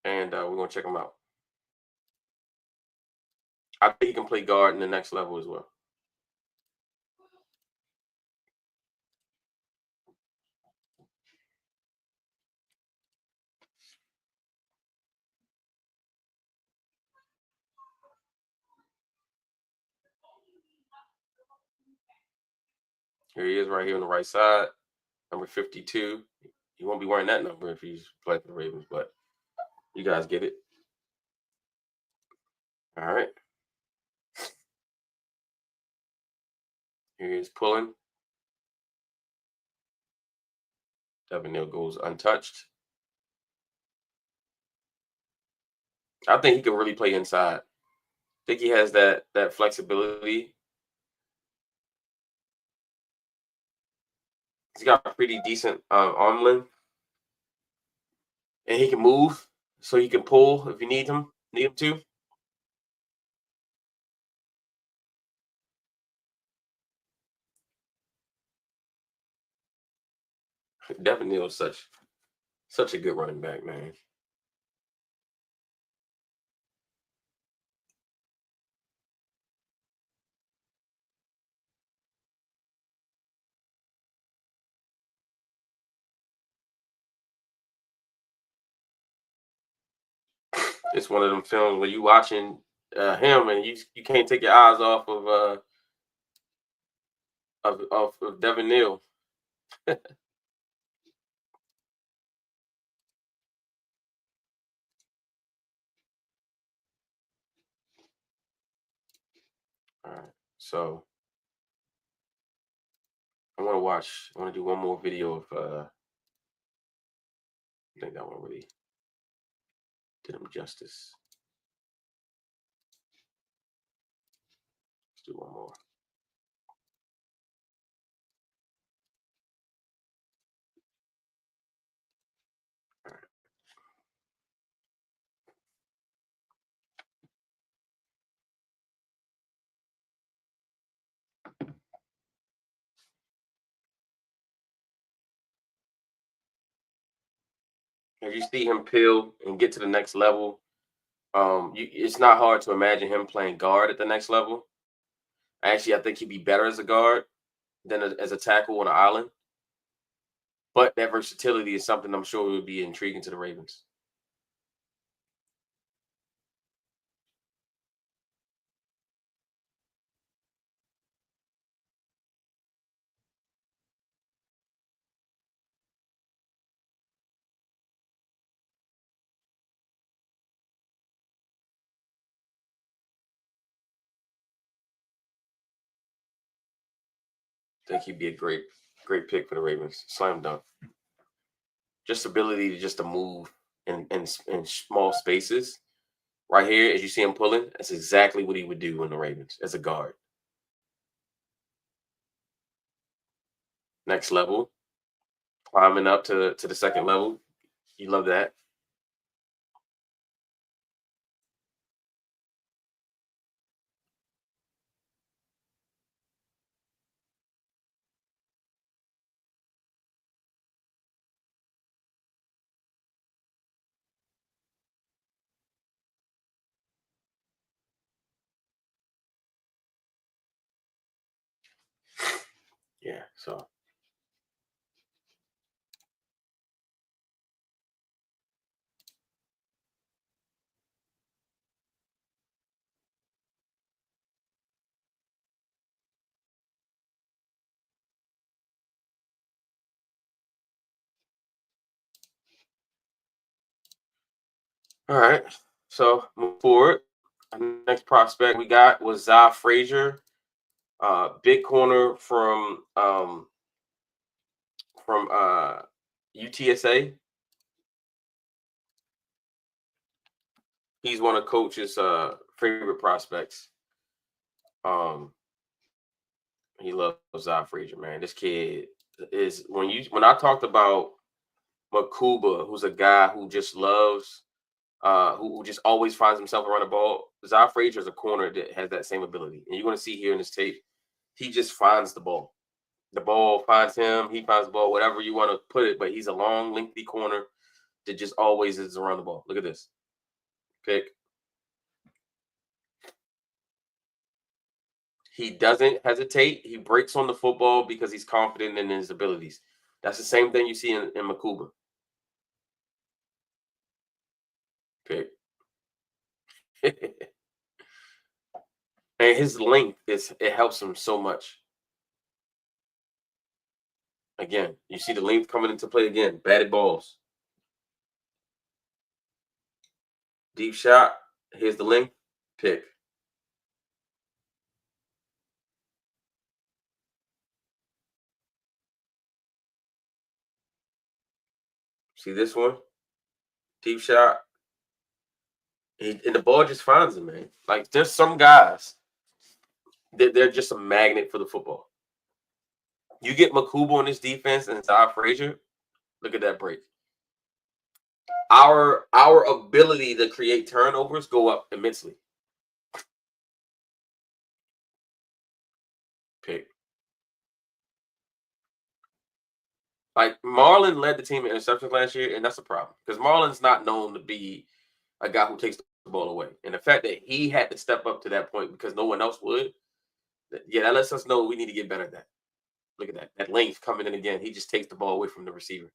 And we're going to check him out. I think he can play guard in the next level as well. Here he is right here on the right side, number 52. He won't be wearing that number if he's playing for the Ravens, but you guys get it. All right. Here he is pulling. Devin Neal goes untouched. I think he can really play inside. I think he has that flexibility. He's got a pretty decent arm length, and he can move, so he can pull if you need him to. Devin Neal is such a good running back, man. It's one of them films where you watching him and you can't take your eyes off of Devin Neal. All right, so I want to do one more video of I think that one really did him justice. Let's do one more. All right. As you see him peel and get to the next level, it's not hard to imagine him playing guard at the next level. Actually, I think he'd be better as a guard than as a tackle on an island. But that versatility is something I'm sure would be intriguing to the Ravens. I think he'd be a great pick for the Ravens. Slam dunk. Just ability to move in small spaces. Right here, as you see him pulling, that's exactly what he would do in the Ravens as a guard. Next level, climbing up to the second level. You love that. Yeah, so. All right, so move forward. Next prospect we got was Zah Frazier, big corner from UTSA. He's one of Coach's favorite prospects. He loves Zai Frazier, man. This kid is when I talked about Makuba, who's a guy who just loves, who just always finds himself around the ball. Zai Frazier is a corner that has that same ability, and you're going to see here in this tape, he just finds the ball. The ball finds him. He finds the ball, whatever you want to put it. But he's a long, lengthy corner that just always is around the ball. Look at this pick. He doesn't hesitate. He breaks on the football because he's confident in his abilities. That's the same thing you see in Makuba. Pick. And his length it helps him so much. Again, you see the length coming into play again. Batted balls. Deep shot. Here's the length. Pick. See this one? Deep shot. And the ball just finds him, man. Like, there's some guys that they're just a magnet for the football. You get Makuba on this defense and Zai Frazier. Look at that break. Our ability to create turnovers go up immensely. Pick. Like, Marlon led the team in interceptions last year, and that's a problem because Marlon's not known to be a guy who takes the ball away. And the fact that he had to step up to that point because no one else would, that lets us know we need to get better at that. Look at that. That length coming in again. He just takes the ball away from the receiver.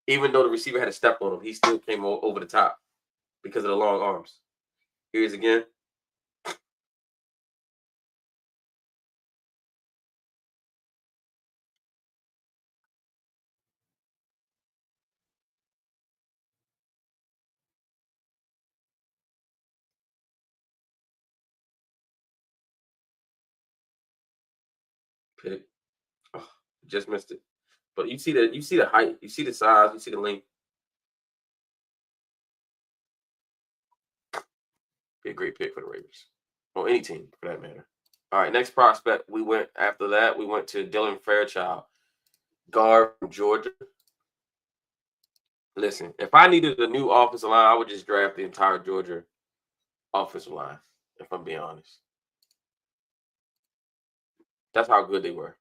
Even though the receiver had a step on him, he still came over the top because of the long arms. Here he is again. Pick. Oh, just missed it. But you see the height, you see the size, you see the length. Be a great pick for the Ravens. Or any team for that matter. All right, next prospect. We went to Dylan Fairchild, guard from Georgia. Listen, if I needed a new offensive line, I would just draft the entire Georgia offensive line, if I'm being honest. That's how good they were.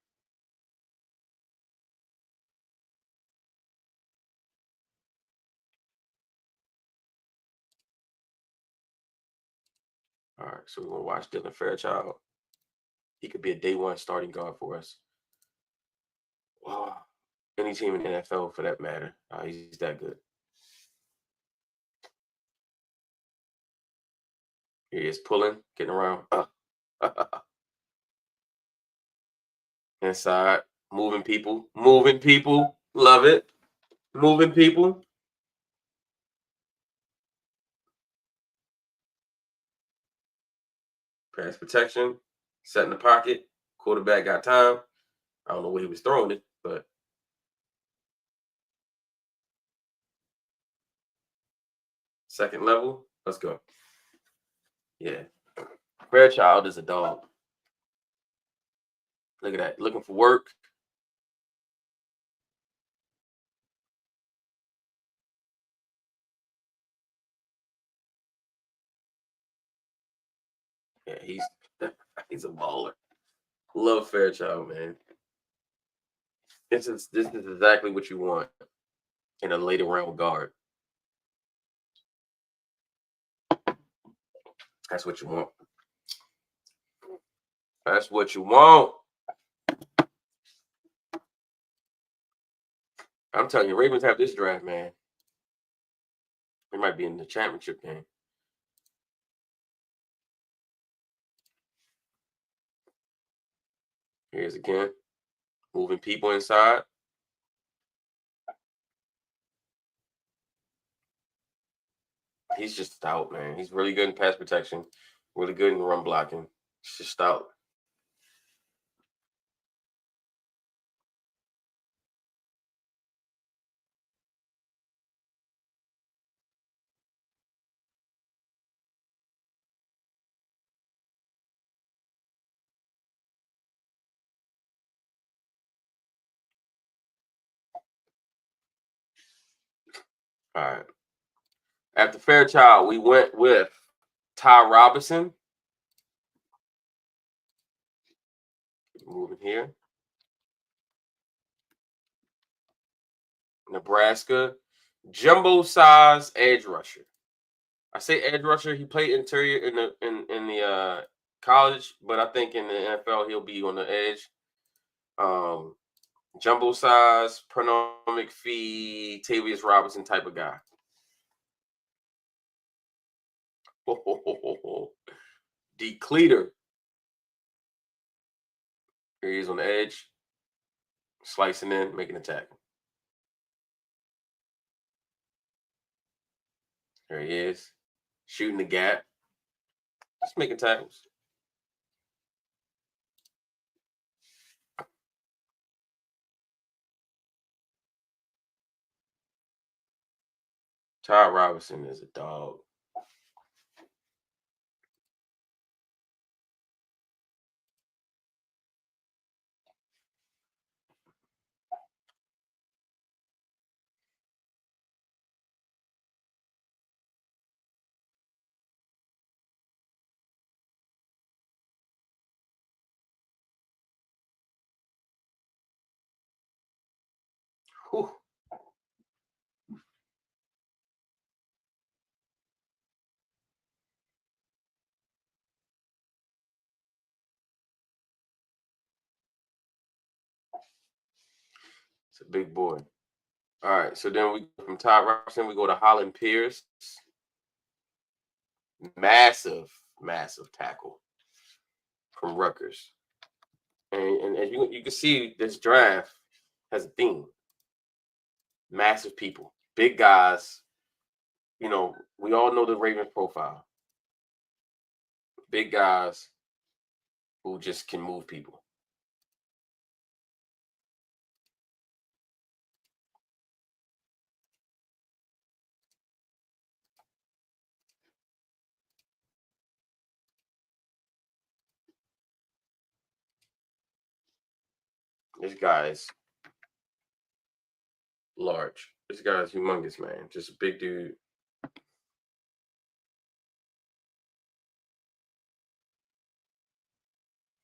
All right, so we're going to watch Dylan Fairchild. He could be a day one starting guard for us. Wow. Any team in the NFL for that matter. He's that good. He is pulling, getting around. Inside, moving people. Love it. Moving people. Pass protection, set in the pocket. Quarterback got time. I don't know where he was throwing it, but second level. Let's go. Yeah. Fairchild is a dog. Look at that. Looking for work. Yeah, he's a baller. Love Fairchild, man. This is exactly what you want in a later round guard. That's what you want. That's what you want. I'm telling you, Ravens have this draft, man. They might be in the championship game. Here's again. Moving people inside. He's just stout, man. He's really good in pass protection. Really good in run blocking. He's just stout. All right. After Fairchild, we went with Ty Robinson. Moving here. Nebraska. Jumbo size edge rusher. I say edge rusher. He played interior in the college, but I think in the NFL he'll be on the edge. Jumbo size, pronomic fee, Tavius Robinson type of guy. Decleater. Here he is on the edge, slicing in, making a tackle. There he is, shooting the gap, just making tackles. Ty Robinson is a dog. Whew. It's a big boy. All right, so then we go from Ty Robinson, we go to Holland Pierce. Massive tackle from Rutgers. And as you can see, this draft has a theme. Massive people, big guys. You know, we all know the Ravens profile. Big guys who just can move people. This guy's large. This guy's humongous, man. Just a big dude.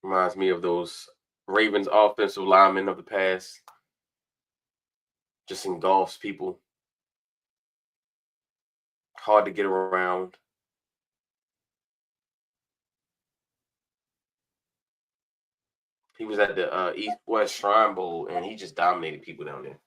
Reminds me of those Ravens offensive linemen of the past. Just engulfs people. Hard to get around. He was at the East-West Shrine Bowl, and he just dominated people down there.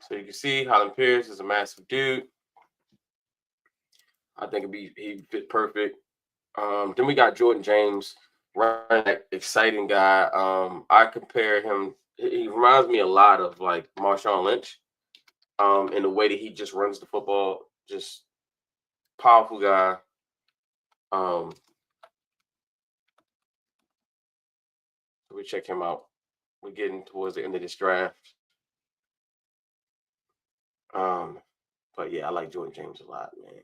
So you can see Holland Pierce is a massive dude. I think he'd fit perfect. Then we got Jordan James, running back, exciting guy. I compare him. He reminds me a lot of like Marshawn Lynch, in the way that he just runs the football. Just powerful guy. We check him out. We're getting towards the end of this draft. But yeah, I like Jordan James a lot, man.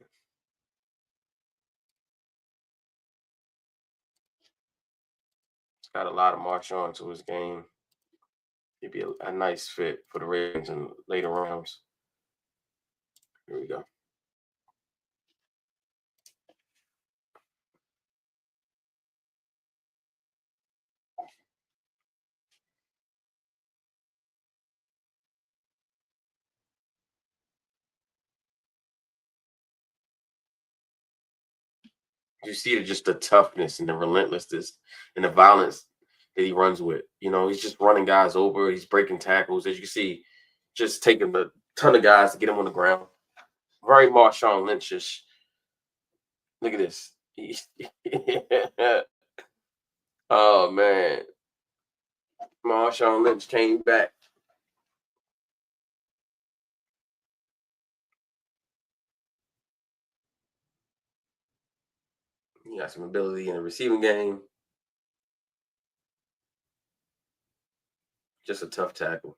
He's got a lot of Marshawn to his game. He'd be a nice fit for the Ravens in later rounds. Here we go. You see just the toughness and the relentlessness and the violence that he runs with. He's just running guys over. He's breaking tackles. As you can see, just taking a ton of guys to get him on the ground. Very Marshawn Lynch-ish. Look at this. Oh, man. Marshawn Lynch came back. He got some ability in the receiving game. Just a tough tackle.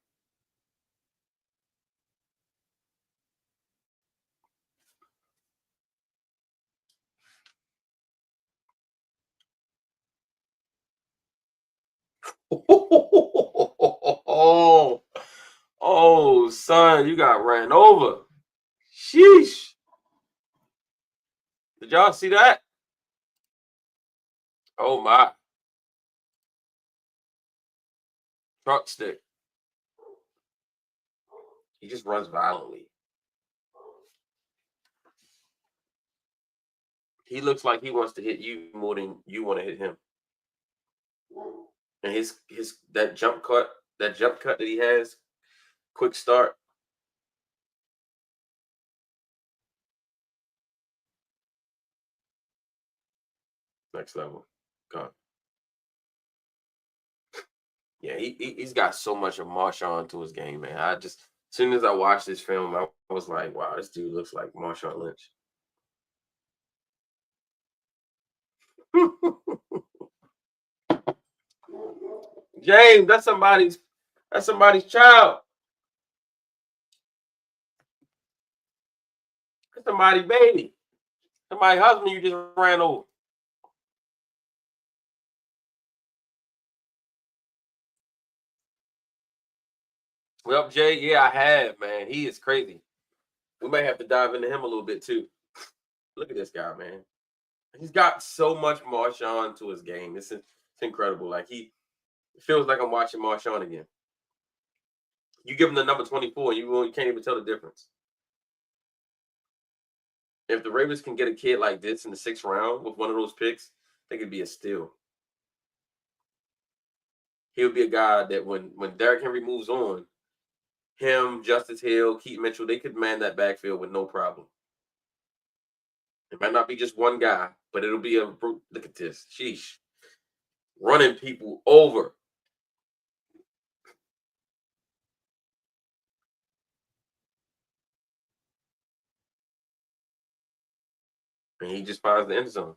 Oh, son, you got ran over. Sheesh. Did y'all see that? Oh, my. Truck stick. He just runs violently. He looks like he wants to hit you more than you want to hit him. And his that jump cut that he has, quick start. Next level. Gone. Yeah, he's got so much of Marshawn to his game, man. As soon as I watched this film, I was like, wow, this dude looks like Marshawn Lynch. James, that's somebody's child. That's somebody's baby. Somebody's husband you just ran over. Well, Jay, yeah, I have, man. He is crazy. We may have to dive into him a little bit too. Look at this guy, man. He's got so much Marshawn to his game. It's incredible. Like it feels like I'm watching Marshawn again. You give him the number 24, you can't even tell the difference. If the Ravens can get a kid like this in the 6th round with one of those picks, they could be a steal. He would be a guy that when Derrick Henry moves on, him, Justice Hill, Keaton Mitchell, they could man that backfield with no problem. It might not be just one guy, but it'll be look at this. Sheesh. Running people over. And he just finds the end zone.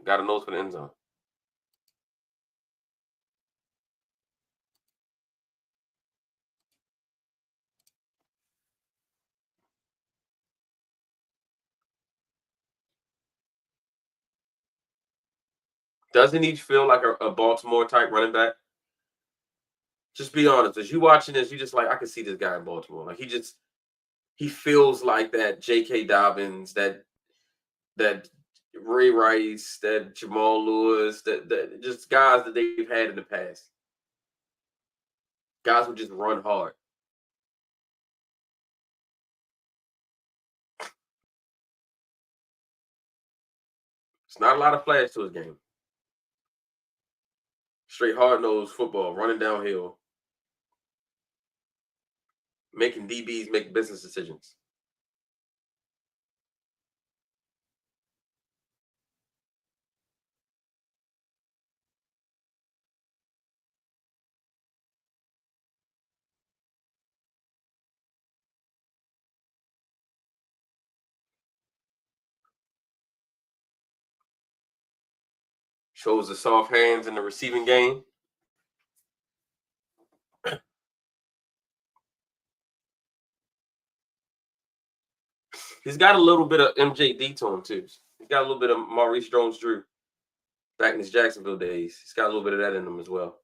Got a nose for the end zone. Doesn't he feel like a Baltimore type running back? Just be honest. As you watching this, you just like, I can see this guy in Baltimore. Like he feels like that J.K. Dobbins, that Ray Rice, that Jamal Lewis, that just guys that they've had in the past. Guys who just run hard. It's not a lot of flash to his game. Straight hard-nosed football, running downhill, making DBs make business decisions. Shows the soft hands in the receiving game. He's got a little bit of MJD to him, too. He's got a little bit of Maurice Jones-Drew back in his Jacksonville days. He's got a little bit of that in him as well.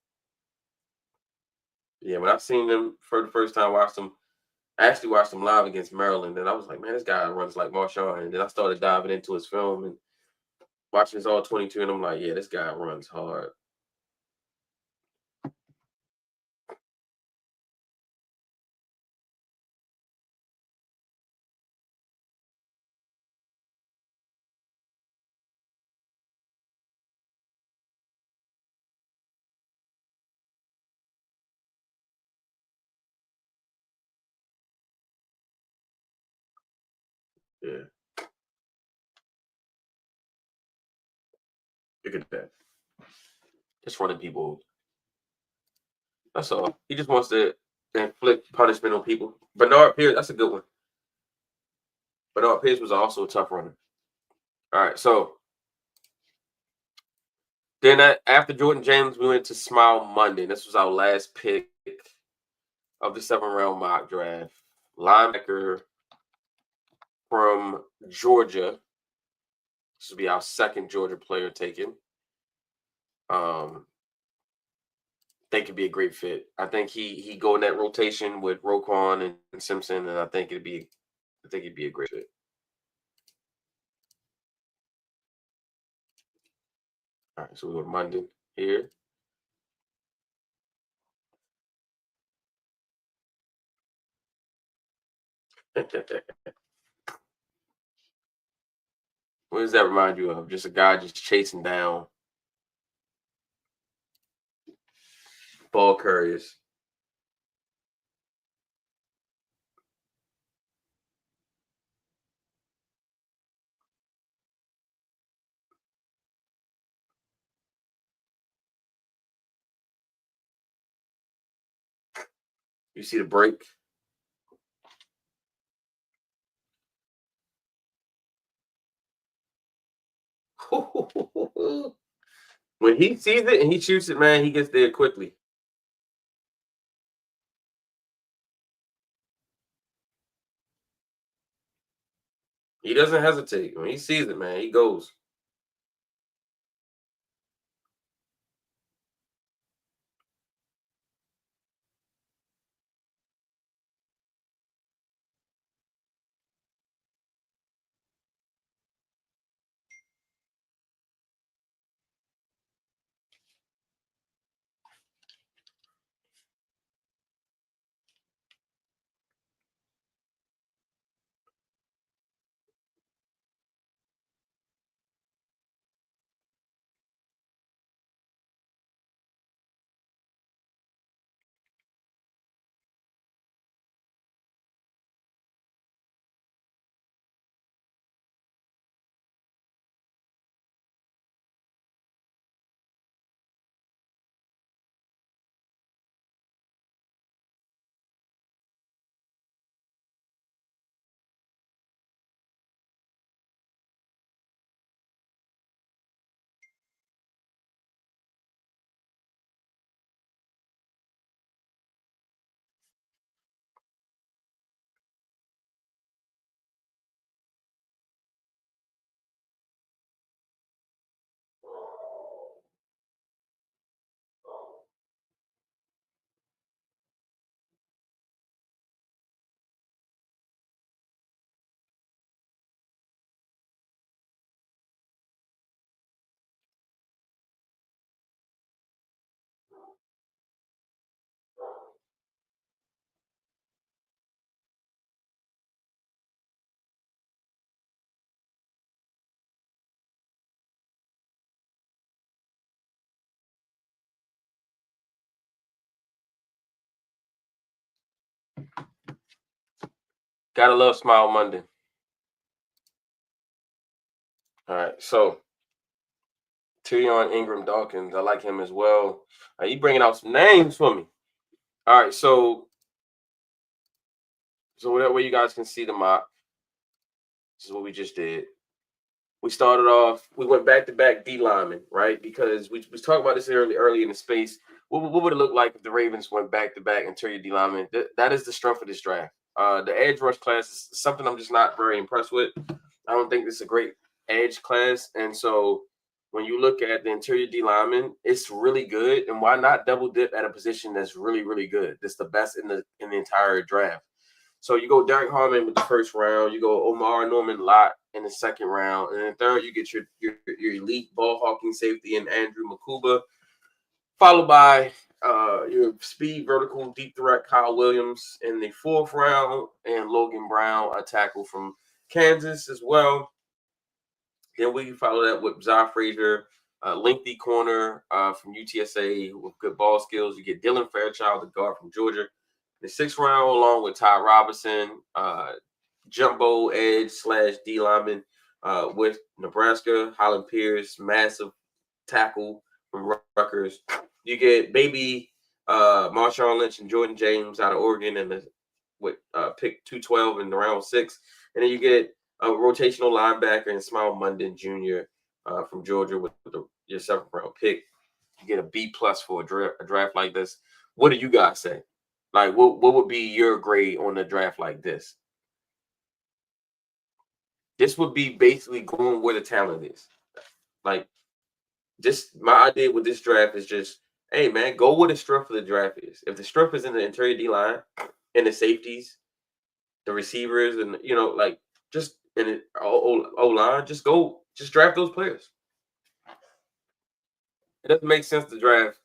Yeah, when I've seen him for the first time, I actually watched him live against Maryland, and I was like, man, this guy runs like Marshawn. And then I started diving into his film and watching his all-22, and I'm like, yeah, this guy runs hard. Yeah. Look at that. Just running people. That's all. He just wants to inflict punishment on people. Bernard Pierce, that's a good one. Bernard Pierce was also a tough runner. All right, so then after Jordan James, we went to Smile Monday. This was our last pick of the 7th-round mock draft. Linebacker from Georgia. This will be our second Georgia player taken. They could be a great fit. I think he go in that rotation with Roquan and Simpson, and I think it'd be a great fit. All right, so we go to Monday here. What does that remind you of? Just a guy just chasing down ball carriers. You see the break? When he sees it and he shoots it, man, he gets there quickly. He doesn't hesitate. When he sees it, man, he goes. Gotta love Smile Monday. All right, so Tyrion Ingram Dawkins, I like him as well. You bringing out some names for me. All right, so that way you guys can see the mock. This is what we just did. We started off, we went back-to-back D linemen, right? Because we talked about this early in the space. What would it look like if the Ravens went back-to-back interior D linemen? That is the strength of this draft. The edge rush class is something I'm just not very impressed with. I don't think this is a great edge class. And so when you look at the interior D lineman, it's really good. And why not double dip at a position that's really, really good? That's the best in the entire draft. So you go Derek Harmon with the first round, you go Omar Norman Lott in the second round, and then third you get your elite ball hawking safety in Andrew Makuba, followed by your speed vertical deep threat Kyle Williams in the fourth round, and Logan Brown, a tackle from Kansas as well. Then we follow that with Zai Frazier, lengthy corner from UTSA with good ball skills. You get Dylan Fairchild, the guard from Georgia. The sixth round, along with Ty Robinson, jumbo edge / D lineman with Nebraska. Holland Pierce, massive tackle from Rutgers. You get baby Marshawn Lynch and Jordan James out of Oregon and pick 212 in the round 6. And then you get a rotational linebacker and Smile Munden Jr. From Georgia with your 7th round pick. You get a B+ for a draft like this. What do you guys say? Like, what would be your grade on a draft like this? This would be basically going where the talent is. Like, just my idea with this draft is just, hey, man, go where the strength of the draft is. If the strength is in the interior D-line and the safeties, the receivers, and, like, just in the O-line, just draft those players. It doesn't make sense to draft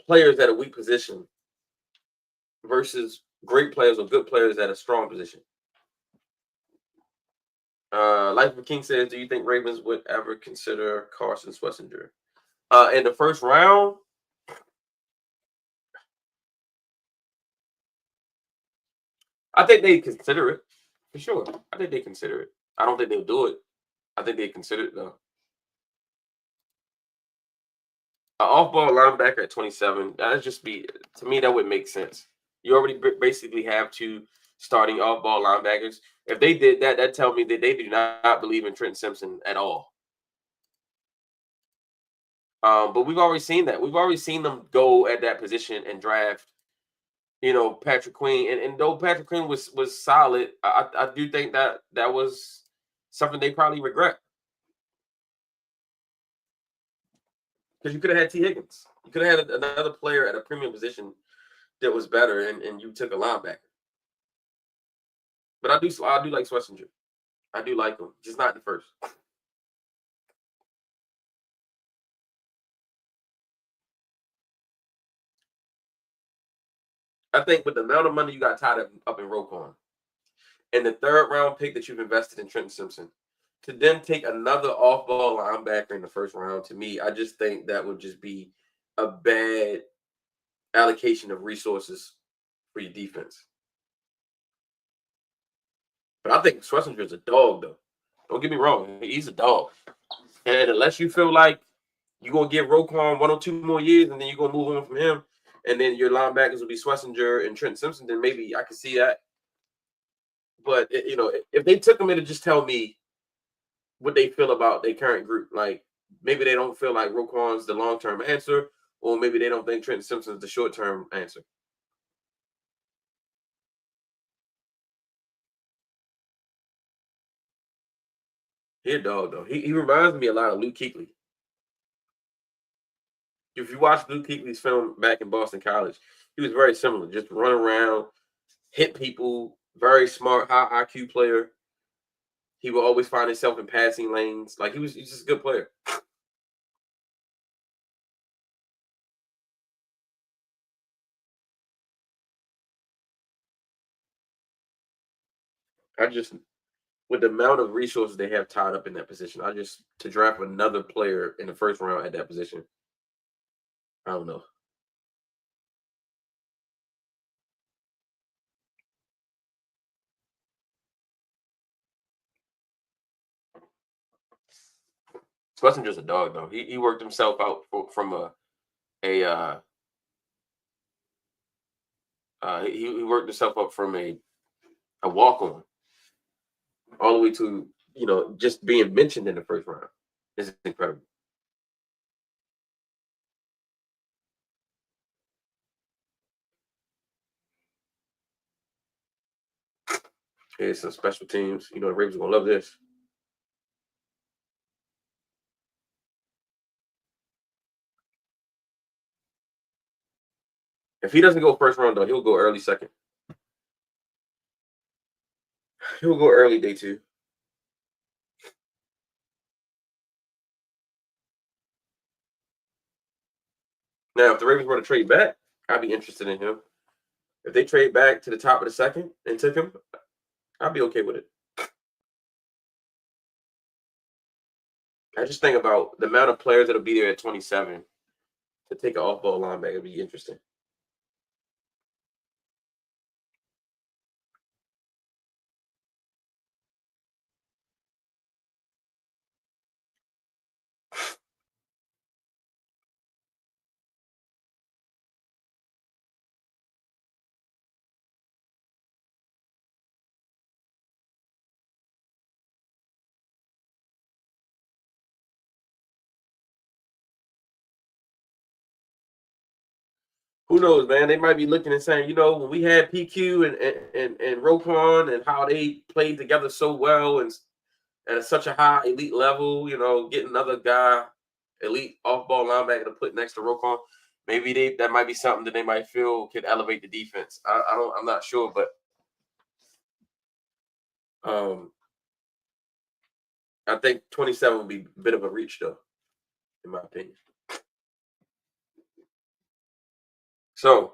players at a weak position versus great players or good players at a strong position. Life of a King says, do you think Ravens would ever consider Carson Schlesinger in the first round? I think they consider it for sure. I think they consider it. I don't think they'll do it. I think they consider it though. An off-ball linebacker at 27. That'd just be, to me, that would make sense. You already basically have 2 starting off-ball linebackers. If they did that, that tell me that they do not believe in Trent Simpson at all. But we've already seen that. We've already seen them go at that position and draft, Patrick Queen. And though Patrick Queen was solid, I do think that was something they probably regret. Because you could have had T. Higgins. You could have had another player at a premium position that was better, and you took a linebacker. But I do like Schlesinger. I do like him, just not the first. I think with the amount of money you got tied up in Roquan and the 3rd round pick that you've invested in Trenton Simpson, to then take another off-ball linebacker in the 1st round, to me, I just think that would just be a bad allocation of resources for your defense. But I think Schlesinger is a dog, though. Don't get me wrong. He's a dog. And unless you feel like you're going to give Roquan 1 or 2 more years and then you're going to move on from him, and then your linebackers will be Schlesinger and Trent Simpson, then maybe I can see that. But, if they took him in to just tell me what they feel about their current group, like maybe they don't feel like Roquan's the long-term answer, or maybe they don't think Trent Simpson's the short-term answer. He's a dog, though. He reminds me a lot of Luke Kuechly. If you watch Luke Kuechly's film back in Boston College, he was very similar. Just run around, hit people, very smart, high IQ player. He would always find himself in passing lanes. Like, he's just a good player. With the amount of resources they have tied up in that position, to draft another player in the 1st round at that position, I don't know. Schlesinger's a dog, though. He worked himself out from he worked himself up from a walk-on all the way to, just being mentioned in the 1st round. It's incredible. Here's some special teams. The Ravens are going to love this. If he doesn't go 1st round, though, he'll go early 2nd. He'll go early day 2. Now, if the Ravens were to trade back, I'd be interested in him. If they trade back to the top of the 2nd and took him, I'd be okay with it. I just think about the amount of players that'll be there at 27 to take an off-ball linebacker. It'd be interesting. who knows, man? They might be looking and saying, when we had PQ and Roquan and how they played together so well and at such a high elite level, getting another guy, elite off-ball linebacker to put next to Roquan, maybe that might be something that they might feel could elevate the defense. I'm not sure, but I think 27 would be a bit of a reach, though, in my opinion. So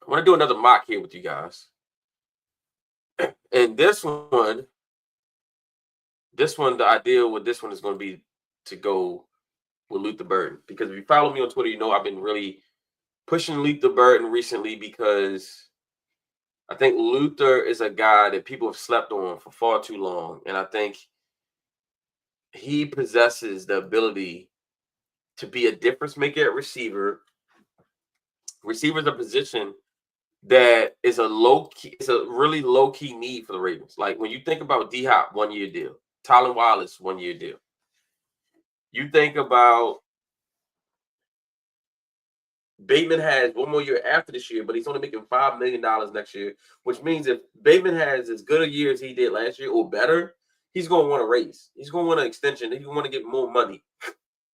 I want to do another mock here with you guys. And this one, the idea with this one is going to be to go with Luther Burden. Because if you follow me on Twitter, I've been really pushing Luther Burden recently because I think Luther is a guy that people have slept on for far too long. And I think he possesses the ability to be a difference maker at receiver. Receiver is a position that is it's a really low key need for the Ravens. Like when you think about D-Hop 1 year deal, Tylan Wallace 1 year deal, you think about Bateman has 1 more year after this year, but he's only making $5 million next year, which means if Bateman has as good a year as he did last year or better, he's going to want a raise. He's going to want an extension. He's going to want to get more money.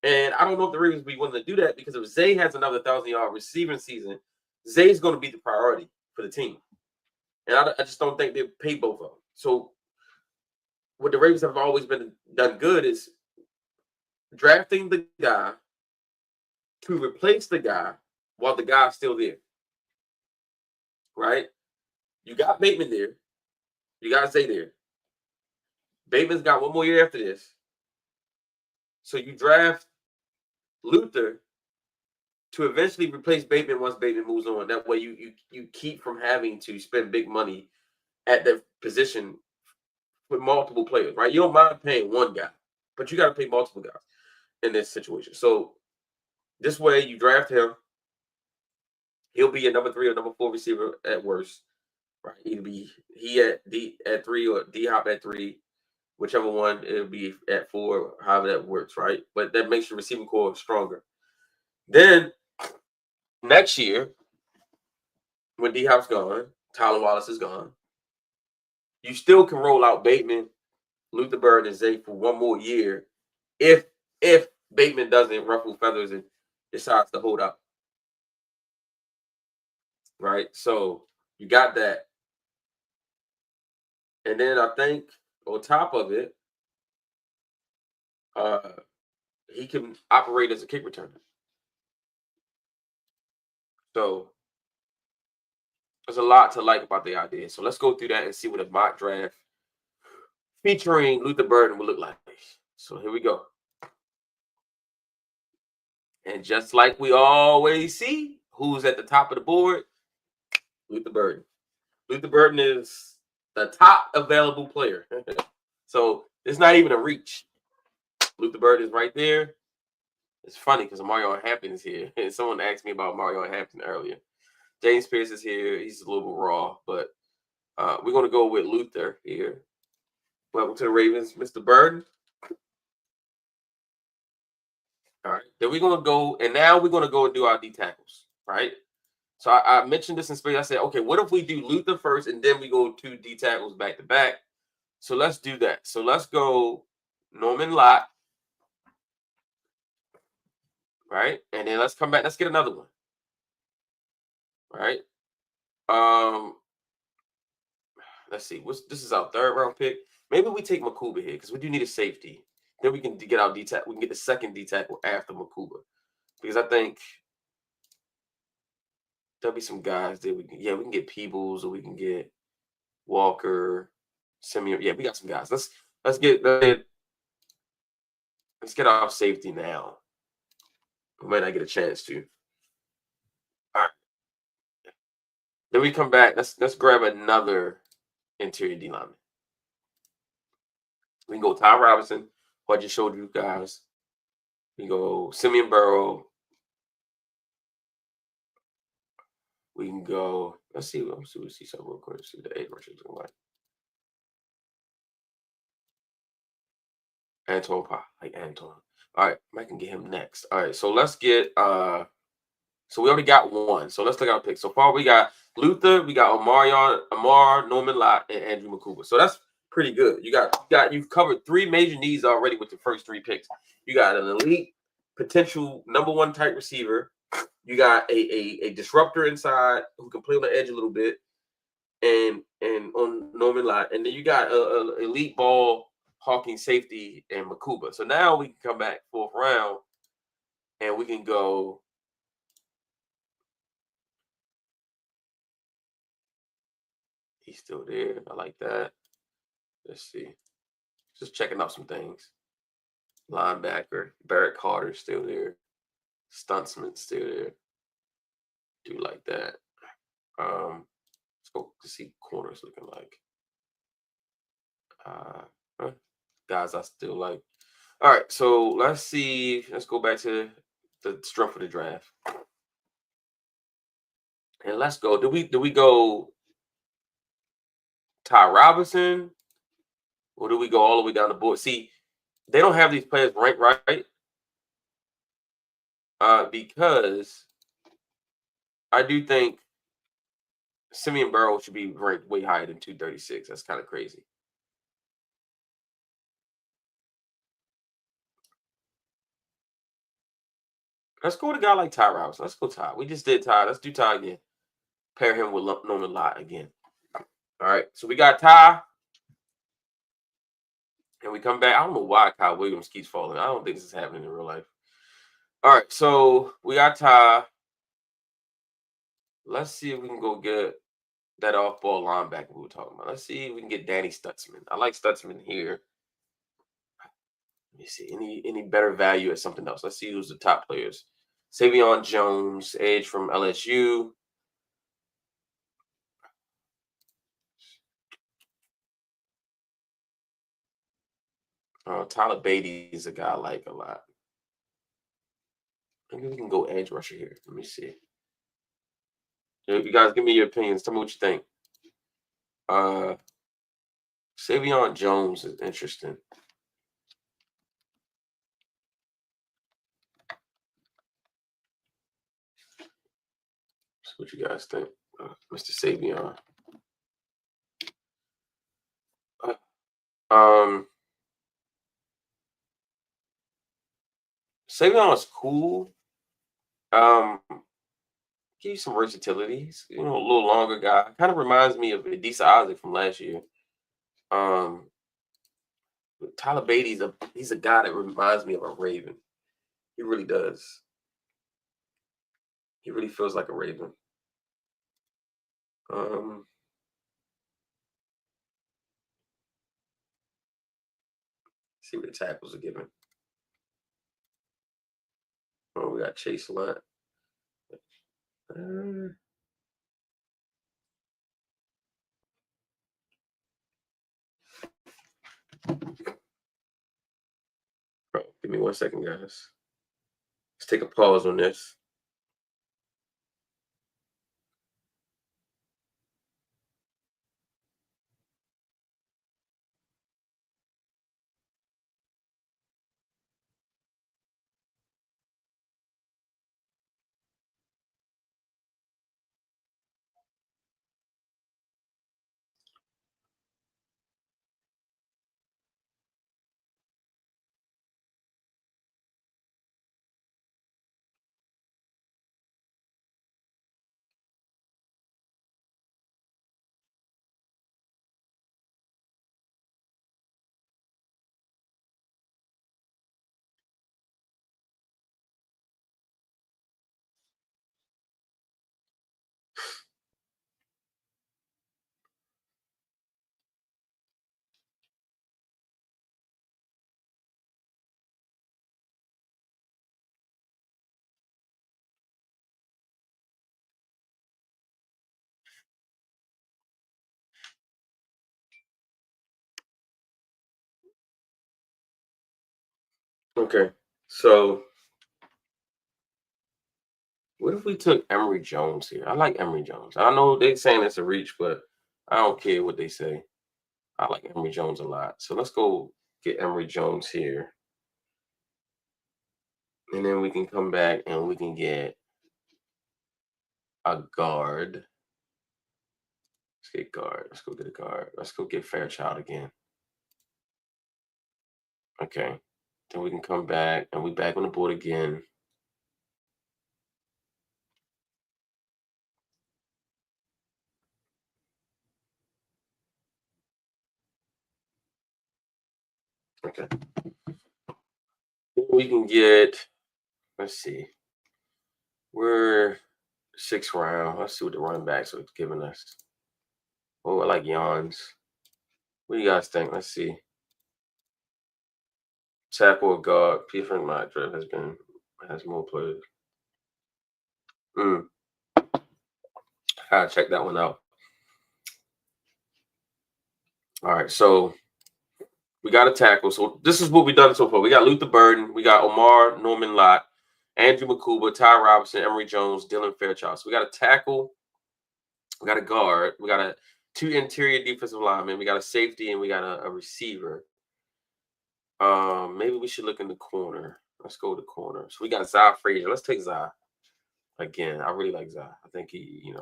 And I don't know if the Ravens will be willing to do that because if Zay has another 1,000-yard receiving season, Zay's going to be the priority for the team. And I just don't think they'll pay both of them. So what the Ravens have always been done good is drafting the guy to replace the guy while the guy's still there. Right? You got Bateman there. You got Zay there. Bateman's got 1 more year after this. So you draft Luther to eventually replace Bateman once Bateman moves on. That way you keep from having to spend big money at the position with multiple players, right? You don't mind paying one guy, but you got to pay multiple guys in this situation. So this way you draft him. He'll be a number 3 or number 4 receiver at worst, right? Either be he at 3 or D-Hop at 3, whichever one it'll be at 4, however that works, right? But that makes your receiving core stronger. Then next year, when D-Hop's gone, Tylan Wallace is gone, you still can roll out Bateman, Luther Burden, and Zay for 1 more year if Bateman doesn't ruffle feathers and decides to hold up. Right? So you got that. And then I think on top of it, he can operate as a kick returner. So there's a lot to like about the idea. So let's go through that and see what a mock draft featuring Luther Burden will look like. So here we go. And just like we always see, who's at the top of the board? Luther Burden. Luther Burden is the top available player. So it's not even a reach. Luther Burden is right there. It's funny because Mario Hampton is here. And someone asked me about Mario Hampton earlier. James Pierce is here. He's a little raw, but we're going to go with Luther here. Welcome to the Ravens, Mr. Burden. All right. Then we're going to go, and now we're going to go and do our D tackles, right? So I mentioned this in space. I said, okay, what if we do Luther first and then we go 2 D tackles back to back? So let's do that. So let's go Norman Lott, right? And then let's come back. Let's get another one, right? Let's see. This is our 3rd round pick. Maybe we take Makuba here because we do need a safety. Then we can get our D tackle. We can get the second D tackle after Makuba because I think there'll be some guys that we can get Peebles or we can get Walker, Simeon. Yeah, we got some guys. Let's get our safety now. We might not get a chance to. All right. Then we come back. Let's grab another interior D lineman. We can go Ty Robinson, who I just showed you guys. We can go Simeon Burrow. We can go. Let's see something real quick. See what the edge rushers look like. Anton. All right, I can get him next. All right, so let's get So we already got one. So let's look at our picks. So far, we got Luther, we got Amar, Norman Lott, and Andrew Makuba. So that's pretty good. You've covered 3 major needs already with the first 3 picks. You got an elite potential number 1 type receiver. You got a disruptor inside who can play on the edge a little bit, and on Norman Lott, and then you got a elite ball hawking safety and Makuba. So now we can come back 4th round, and we can go. He's still there. I like that. Let's see. Just checking out some things. Linebacker Barrett Carter still there. Stuntsman still there. Do like that. Let's go to see corners looking like. Guys, I still like. All right, so let's see. Let's go back to the strength of the draft, and let's go. Do we go Ty Robinson, or do we go all the way down the board? See, they don't have these players ranked right, because I do think Simeon Burrow should be ranked way higher than 236. That's kind of crazy. Let's go with a guy like Ty Robinson. Let's go Ty. We just did Ty. Let's do Ty again. Pair him with Norman Lott again. All right. So we got Ty. And we come back. I don't know why Kyle Williams keeps falling. I don't think this is happening in real life. All right. So we got Ty. Let's see if we can go get that off-ball linebacker we were talking about. Let's see if we can get Danny Stutzman. I like Stutzman here. Let me see. Any better value at something else? Let's see who's the top players. Savion Jones, edge from LSU. Tyler Beatty is a guy I like a lot. Maybe we can go edge rusher here. Let me see. You guys give me your opinions. Tell me what you think. Savion Jones is interesting. So what you guys think, Mr. Savion? Savion is cool. Give you some versatility. He's, a little longer guy. Kind of reminds me of Adisa Isaac from last year. Tyler Beatty's he's a guy that reminds me of a Raven. He really does. He really feels like a Raven. See what the tackles are given. Oh, we got Chase Lunt. Give me 1 second, guys. Let's take a pause on this. Okay, so what if we took Emory Jones here? I like Emory Jones. I know they're saying it's a reach, but I don't care what they say. I like Emory Jones a lot. So let's go get Emory Jones here. And then we can come back and we can get a guard. Let's get guard. Let's go get a guard. Let's go get Fairchild again. Okay. Then we can come back and we back on the board again. Okay. Then we can get, let's see. We're 6th round. Let's see what the running backs are giving us. Oh, I like yawns. What do you guys think? Let's see. Tackle or guard. Different mock draft has more players. Gotta check that one out. All right, so we got a tackle. So this is what we've done so far. We got Luther Burden, we got Omar Norman Lott, Andrew McCuba, Ty Robinson, Emory Jones, Dylan Fairchild. So we got a tackle, we got a guard, we got 2 interior defensive linemen, we got a safety, and we got a receiver. Maybe we should look in the corner. Let's go to the corner. So we got Zai Frazier. Let's take Zai. Again, I really like Zai. I think he,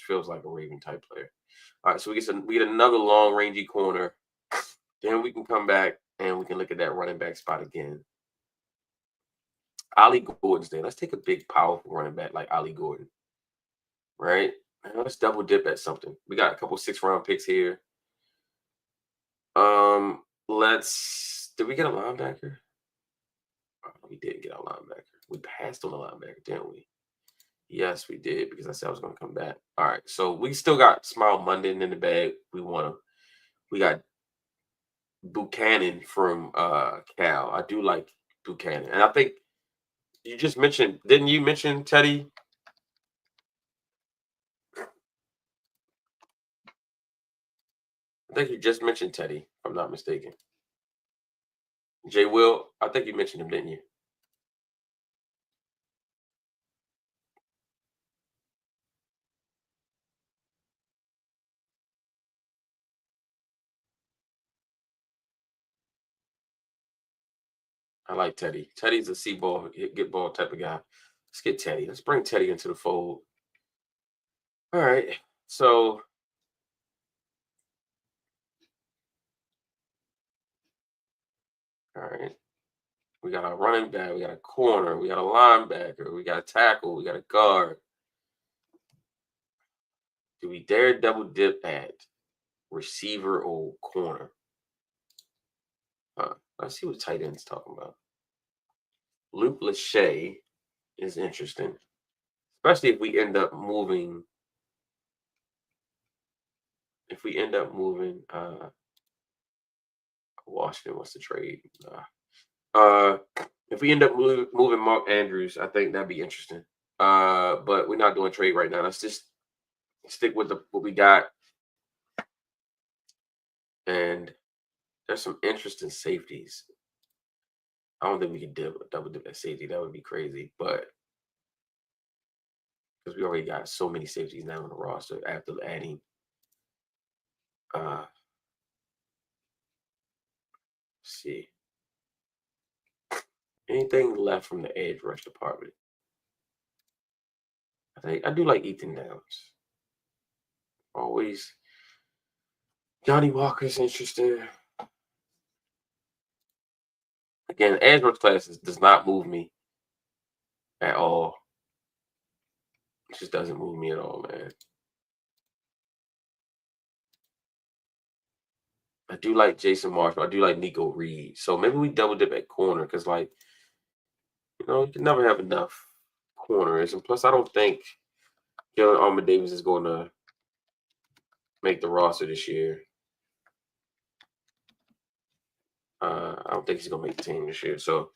feels like a Raven type player. All right, so we get another long rangy corner. Then we can come back and we can look at that running back spot again. Ollie Gordon's there. Let's take a big, powerful running back like Ollie Gordon. Right? And let's double dip at something. We got a couple 6th round picks here. Did we get a linebacker? Oh, we didn't get a linebacker. We passed on a linebacker, didn't we? Yes, we did, because I said I was going to come back. All right, so we still got Smile Monday in the bag. We got Buchanan from Cal. I do like Buchanan. And I think you just mentioned, didn't you mention Teddy? I think you just mentioned Teddy, if I'm not mistaken. Jay Will, I think you mentioned him, didn't you? I like Teddy. Teddy's a see-ball, get ball type of guy. Let's get Teddy. Let's bring Teddy into the fold. All right. So all right. We got a running back, we got a corner, we got a linebacker, we got a tackle, we got a guard. Do we dare double dip at receiver or corner? Let's see what tight end's talking about. Luke Lachey is interesting, especially if we end up moving. If we end up moving, Washington wants to trade. If we end up moving Mark Andrews, I think that'd be interesting. But we're not doing trade right now. Let's just stick with what we got. And there's some interesting safeties. I don't think we can double dip at safety. That would be crazy. But because we already got so many safeties now on the roster after adding. Let's see. Anything left from the edge rush department? I do like Ethan Downs. Always. Johnny Walker's interesting. Again, edge rush classes does not move me at all. It just doesn't move me at all, man. I do like Jason Marshall. I do like Nico Reed. So maybe we double dip at corner because, you can never have enough corners. And plus, I don't think Jalen Armour Davis is going to make the roster this year. I don't think he's going to make the team this year. So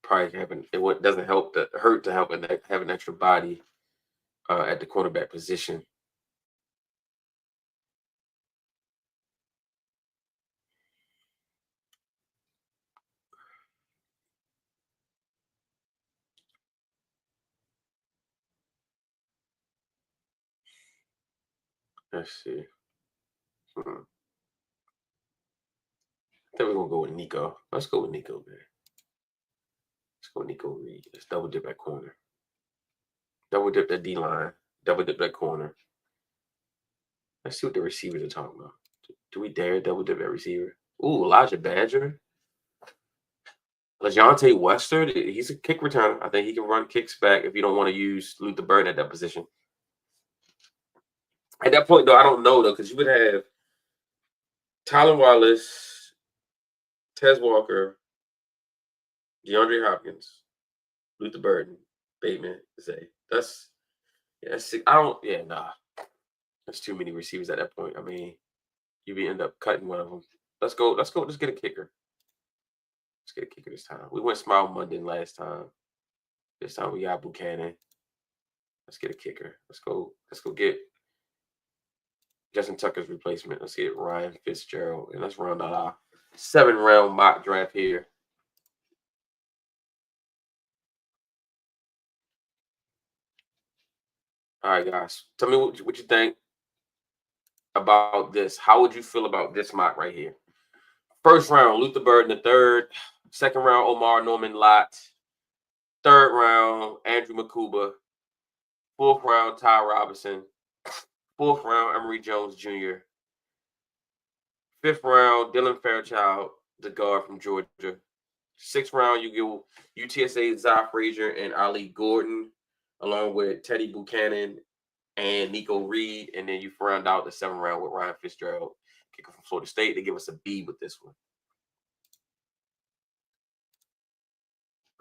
probably it doesn't hurt to have an extra body at the cornerback position. Let's see. I think we're going to go with Nico. Let's go with Nico, man. Let's go Nico Reed. Let's double dip that corner. Double dip that D line. Double dip that corner. Let's see what the receivers are talking about. Do we dare double dip that receiver? Ooh, Elijah Badger. LeJontay Wester, he's a kick returner. I think he can run kicks back if you don't want to use Luther Burden at that position. At that point, though, I don't know, though, because you would have Tylen Wallace, Tez Walker, DeAndre Hopkins, Luther Burden, Bateman, Zay. That's six. Nah. That's too many receivers at that point. I mean, you end up cutting one of them. Let's go. Let's get a kicker. Let's get a kicker this time. We went Smile Munden last time. This time we got Buchanan. Let's get a kicker. Let's go get Justin Tucker's replacement. Let's get Ryan Fitzgerald. And let's round out our 7-round mock draft here. All right, guys. Tell me what you think about this. How would you feel about this mock right here? First round, Luther Burden the third. Second round, Omar Norman Lott. Third round, Andrew Makuba. Fourth round, Ty Robinson. Fourth round, Emory Jones Jr. Fifth round, Dylan Fairchild, the guard from Georgia. Sixth round, you get UTSA, Zy Frazier, and Ali Gordon, along with Teddy Buchanan and Nico Reed. And then you round out the 7th round with Ryan Fitzgerald, kicker from Florida State. They give us a B with this one.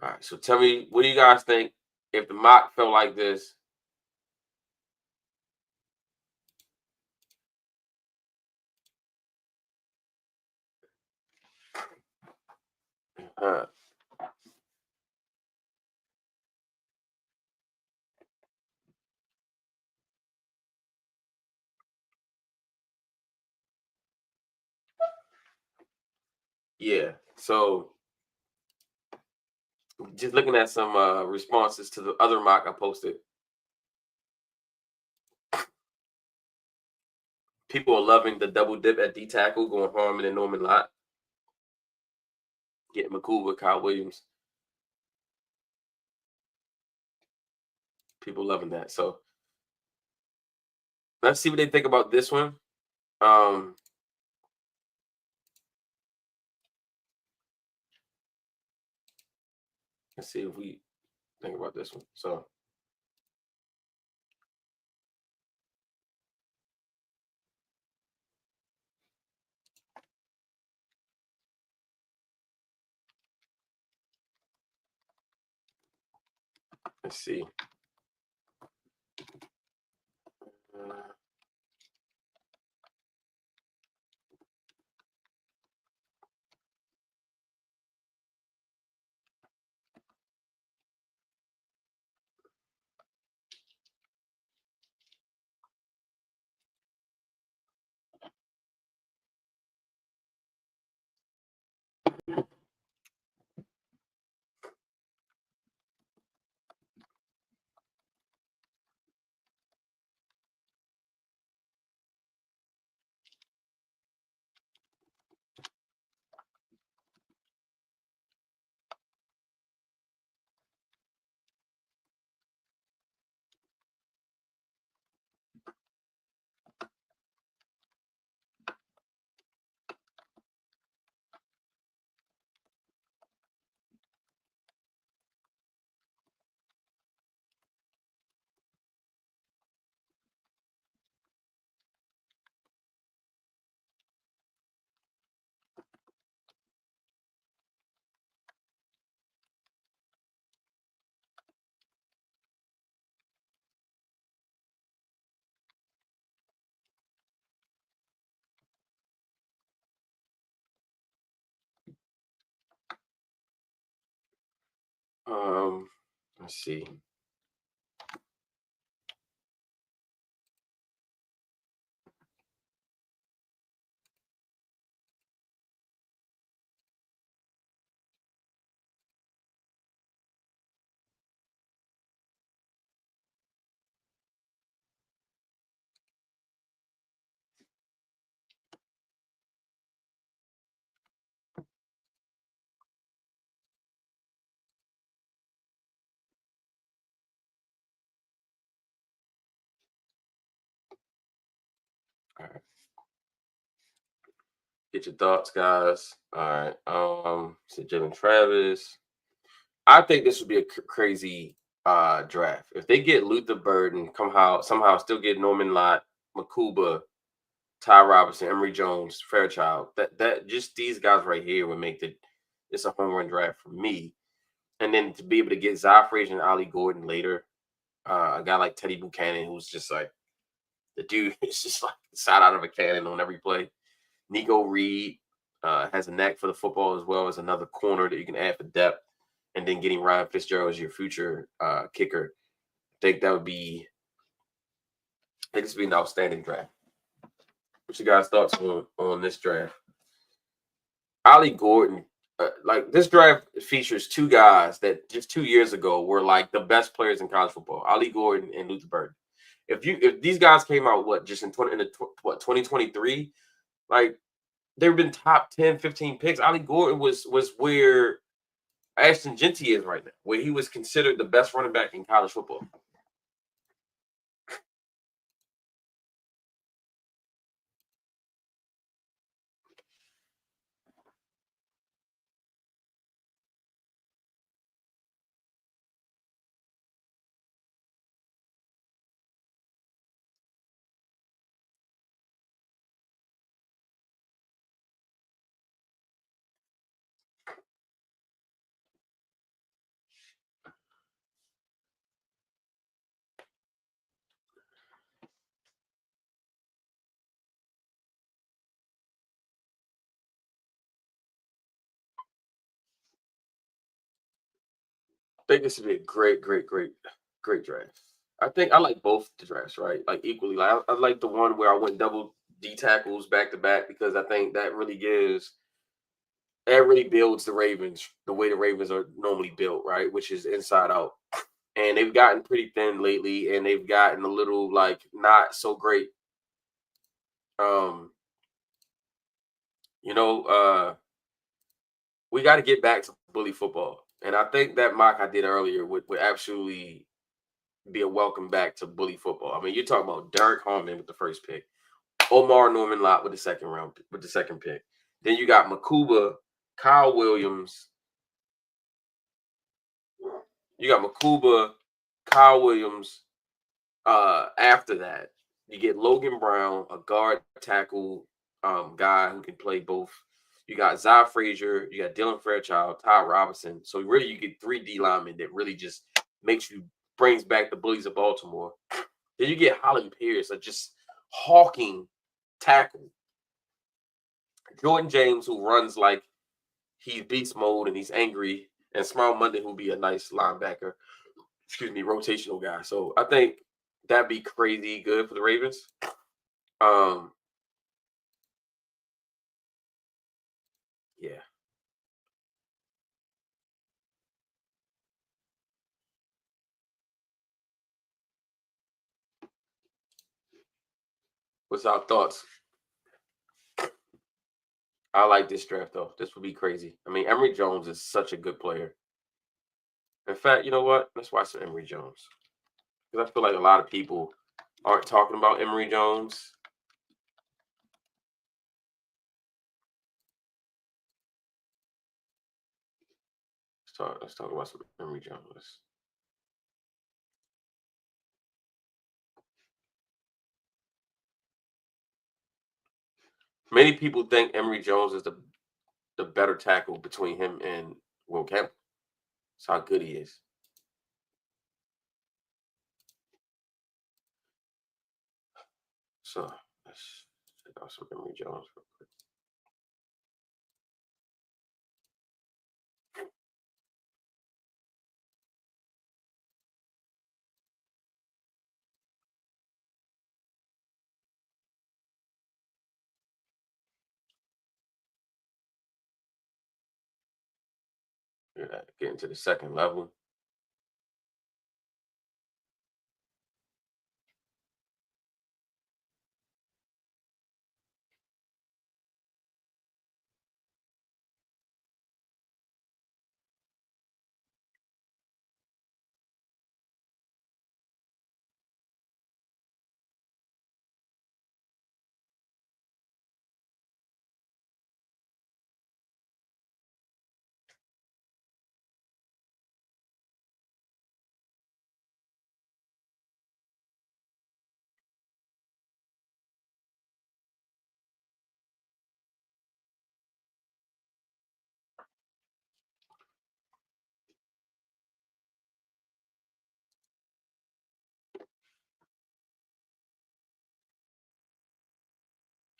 All right, so tell me, what do you guys think if the mock felt like this? Yeah, so just looking at some responses to the other mock I posted. People are loving the double dip at D tackle, going Harmon and Norman Lott. Getting Makuba, Kyle Williams. People loving that. So let's see what they think about this one. Let's see if we think about this one. So let's see. Let's see. All right. Get your thoughts, guys. All right. So Jalen Travis. I think this would be a crazy draft. If they get Luther Burden, somehow still get Norman Lott, Makuba, Ty Robinson, Emory Jones, Fairchild. That just these guys right here would make it's a home run draft for me. And then to be able to get Zy Frazier and Ollie Gordon later, a guy like Teddy Buchanan, who's just like the dude is just like shot out of a cannon on every play. Nico Reed has a knack for the football as well as another corner that you can add for depth. And then getting Ryan Fitzgerald as your future kicker. I think this would be an outstanding draft. What's your guys' thoughts on this draft? Ollie Gordon, like this draft features two guys that just 2 years ago were like the best players in college football. Ollie Gordon and Luther Burden. If these guys came out just in 2023, like they've been top 10, 15 picks. Ollie Gordon was where Ashton Genty is right now, where he was considered the best running back in college football. I think this would be a great draft. I think I like both the drafts, right? Like equally. Like I like the one where I went double D tackles back to back because I think that really builds the Ravens the way the Ravens are normally built, right? Which is inside out. And they've gotten pretty thin lately, and they've gotten a little like not so great. Um, you know, we got to get back to bully football. And I think that mock I did earlier would absolutely be a welcome back to bully football. I mean, you're talking about Derek Harmon with the first pick, Omar Norman Lott with the second pick. Then you got Makuba, Kyle Williams. You got Makuba, Kyle Williams. After that, you get Logan Brown, a guard tackle guy who can play both. You got Zy Frazier, you got Dylan Fairchild, Ty Robinson. So really, you get 3 D linemen that really just brings back the bullies of Baltimore. Then you get Holland Pierce, a just hawking tackle. Jordan James, who runs like he's beast mode and he's angry, and Smile Monday, who'll be a nice linebacker. Rotational guy. So I think that'd be crazy good for the Ravens. Yeah. What's our thoughts? I like this draft though. This would be crazy. I mean, Emory Jones is such a good player. In fact, you know what? Let's watch some Emory Jones. Because I feel like a lot of people aren't talking about Emory Jones. Let's talk about some Emory Jones. Many people think Emory Jones is the better tackle between him and Will Campbell. That's how good he is. So let's check out some Emory Jones real quick. Yeah, getting to the second level.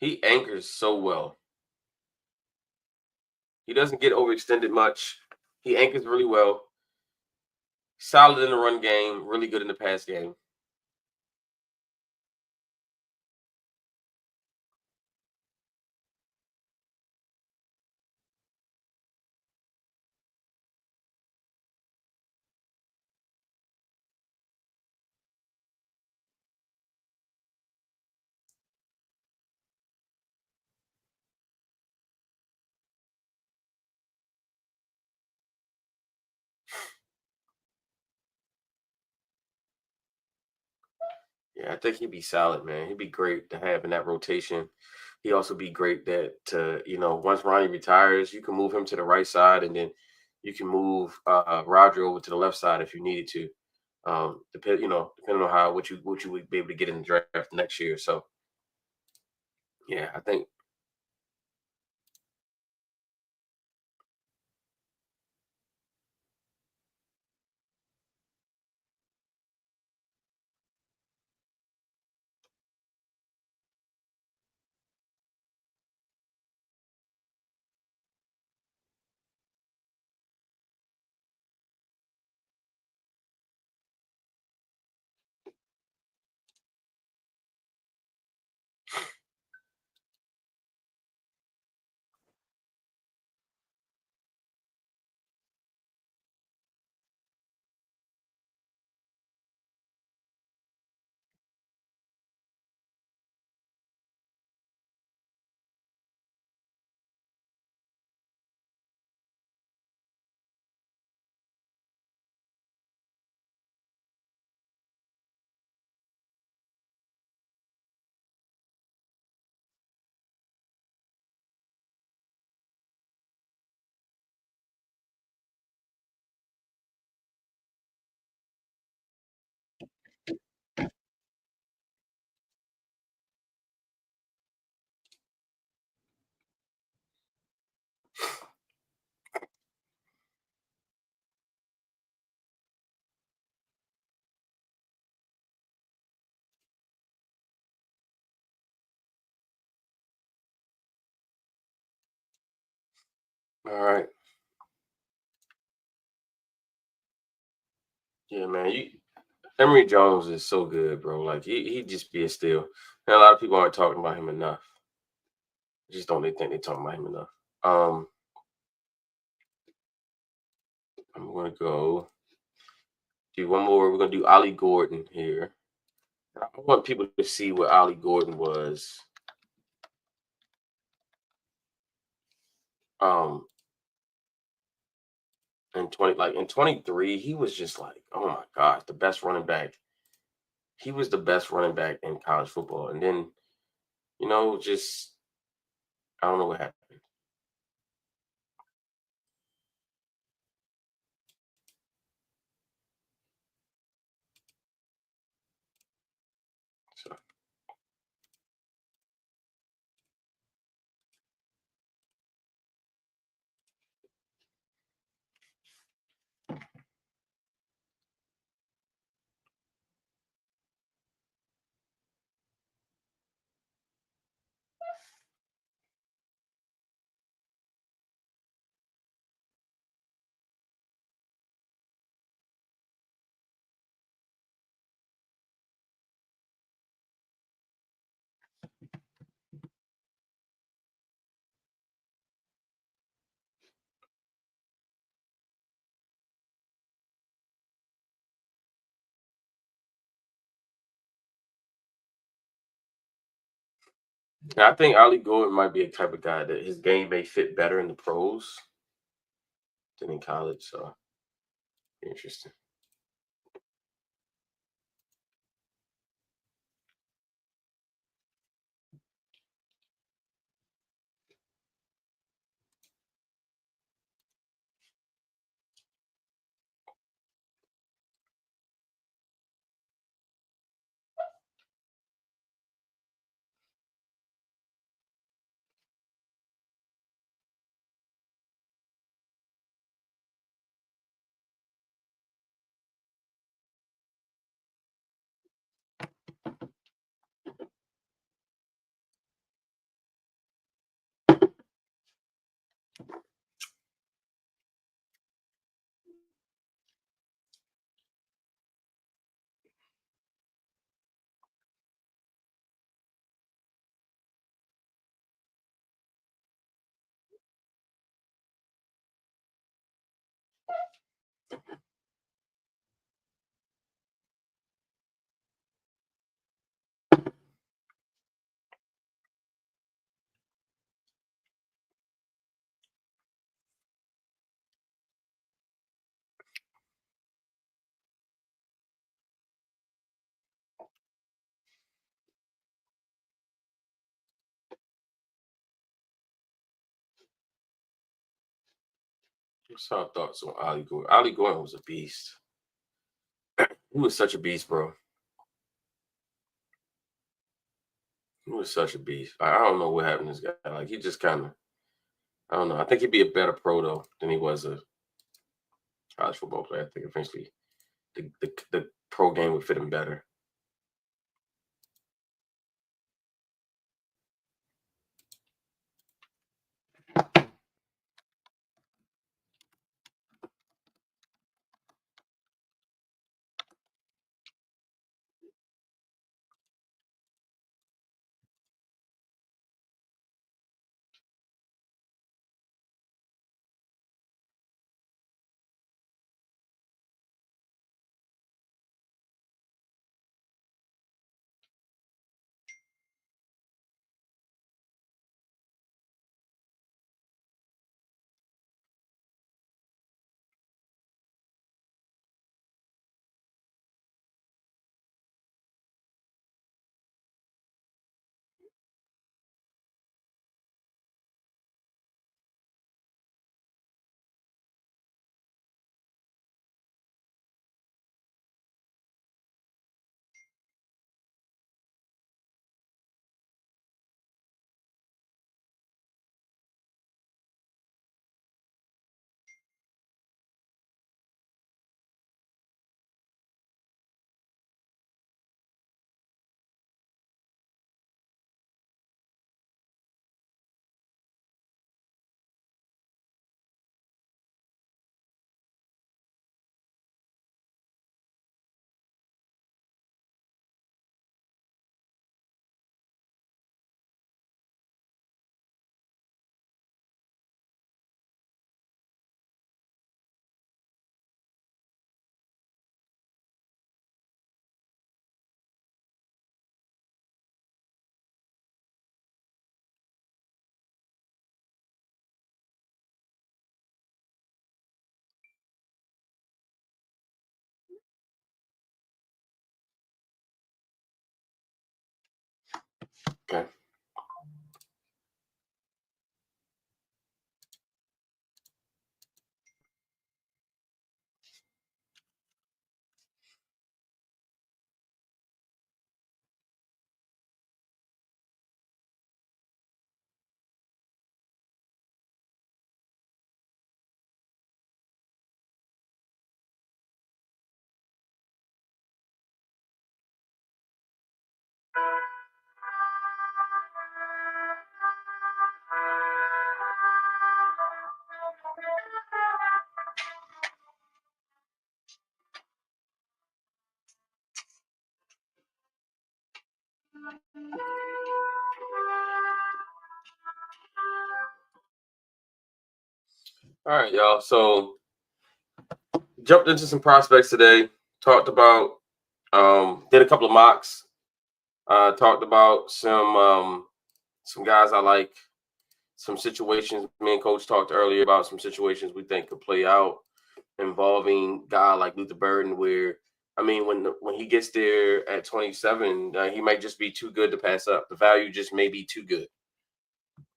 He anchors so well. He doesn't get overextended much. He anchors really well. Solid in the run game, really good in the pass game. Yeah, I think he'd be solid, man. He'd be great to have in that rotation. He'd also be great that once Ronnie retires, you can move him to the right side, and then you can move Roger over to the left side if you needed to. Depending on what you would be able to get in the draft next year. So yeah, I think all right. Yeah, man. Emory Jones is so good, bro. Like he just be a steal. And a lot of people aren't talking about him enough. Just don't they think they're talking about him enough. Um, I'm gonna go do one more. We're gonna do Ollie Gordon here. I want people to see what Ollie Gordon was. Um, in 23, he was just like, oh my gosh, the best running back. He was the best running back in college football. And then, just I don't know what happened. So yeah, I think Ollie Gordon might be a type of guy that his game may fit better in the pros than in college. So interesting. What's our thoughts on Ollie Gordon? Ollie Gordon was a beast. He was such a beast, bro. He was such a beast. I don't know what happened to this guy. Like, he just kind of, I don't know. I think he'd be a better pro, though, than he was a college football player. I think eventually the pro game would fit him better. Okay. All right, y'all. So jumped into some prospects today. Talked about, did a couple of mocks. Talked about some guys I like. Some situations. Me and Coach talked earlier about some situations we think could play out involving a guy like Luther Burden, where I mean, when he gets there at 27, he might just be too good to pass up. The value just may be too good,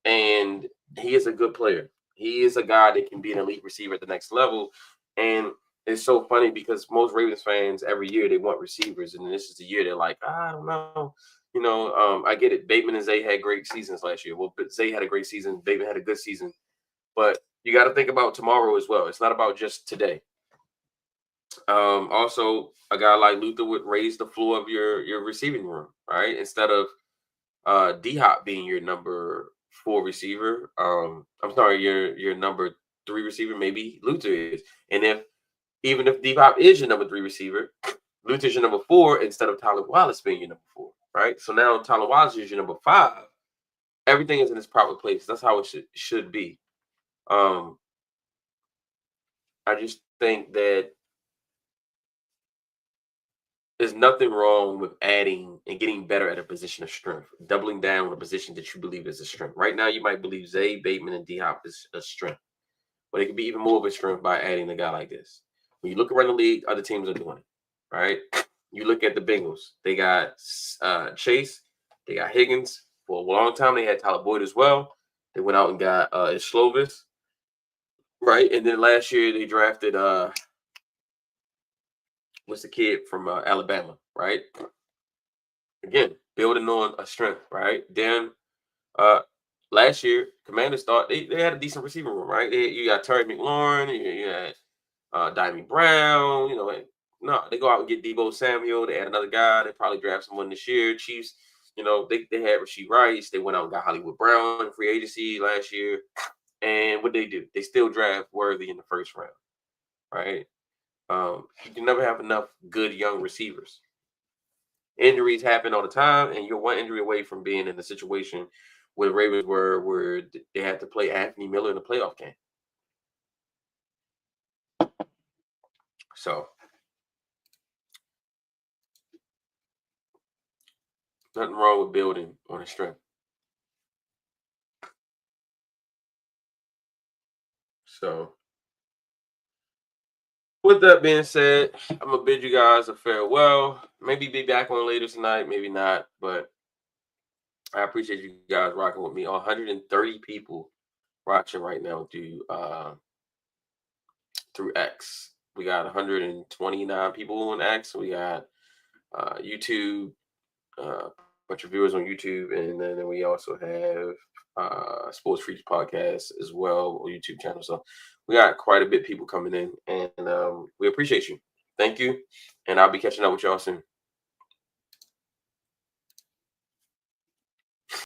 and he is a good player. He is a guy that can be an elite receiver at the next level, and it's so funny because most Ravens fans every year they want receivers, and this is the year they're like, I don't know. I get it. Bateman and Zay had great seasons last year. Well, but Zay had a great season. Bateman had a good season. But you got to think about tomorrow as well. It's not about just today. Also, a guy like Luther would raise the floor of your receiving room, right? Instead of D-Hop being your number 4 receiver. I'm sorry, your number 3 receiver, maybe Luther is. And even if D-Hop is your number 3 receiver, Luther's your number 4 instead of Tyler Wallace being your number 4, right? So now Tyler Wallace is your number 5. Everything is in its proper place. That's how it should be. I just think that there's nothing wrong with adding and getting better at a position of strength, doubling down on a position that you believe is a strength. Right now, you might believe Zay, Bateman, and D-Hop is a strength, but it could be even more of a strength by adding a guy like this. When you look around the league, other teams are doing it, right? You look at the Bengals. They got Chase. They got Higgins. For a long time, they had Tyler Boyd as well. They went out and got Slovis. Right. And then last year they drafted what's the kid from Alabama, right? Again, building on a strength, right? Then last year, Commanders thought they had a decent receiver room, right? You got Terry McLaurin, you had Dimey Brown, no, they go out and get Debo Samuel. They add another guy. They probably draft someone this year. Chiefs, they had Rasheed Rice. They went out and got Hollywood Brown in free agency last year. And what they do? They still draft Worthy in the first round, right? You can never have enough good young receivers. Injuries happen all the time, and you're one injury away from being in the situation where the Ravens were, where they had to play Anthony Miller in the playoff game. So nothing wrong with building on a strength. So with that being said, I'm gonna bid you guys a farewell. Maybe be back on later tonight, maybe not, but I appreciate you guys rocking with me. 130 people watching right now through X. We got 129 people on X. We got YouTube, a bunch of viewers on YouTube, and then we also have Sports Freaks Podcast as well on YouTube channel. So we got quite a bit of people coming in, and we appreciate you. Thank you, and I'll be catching up with y'all soon.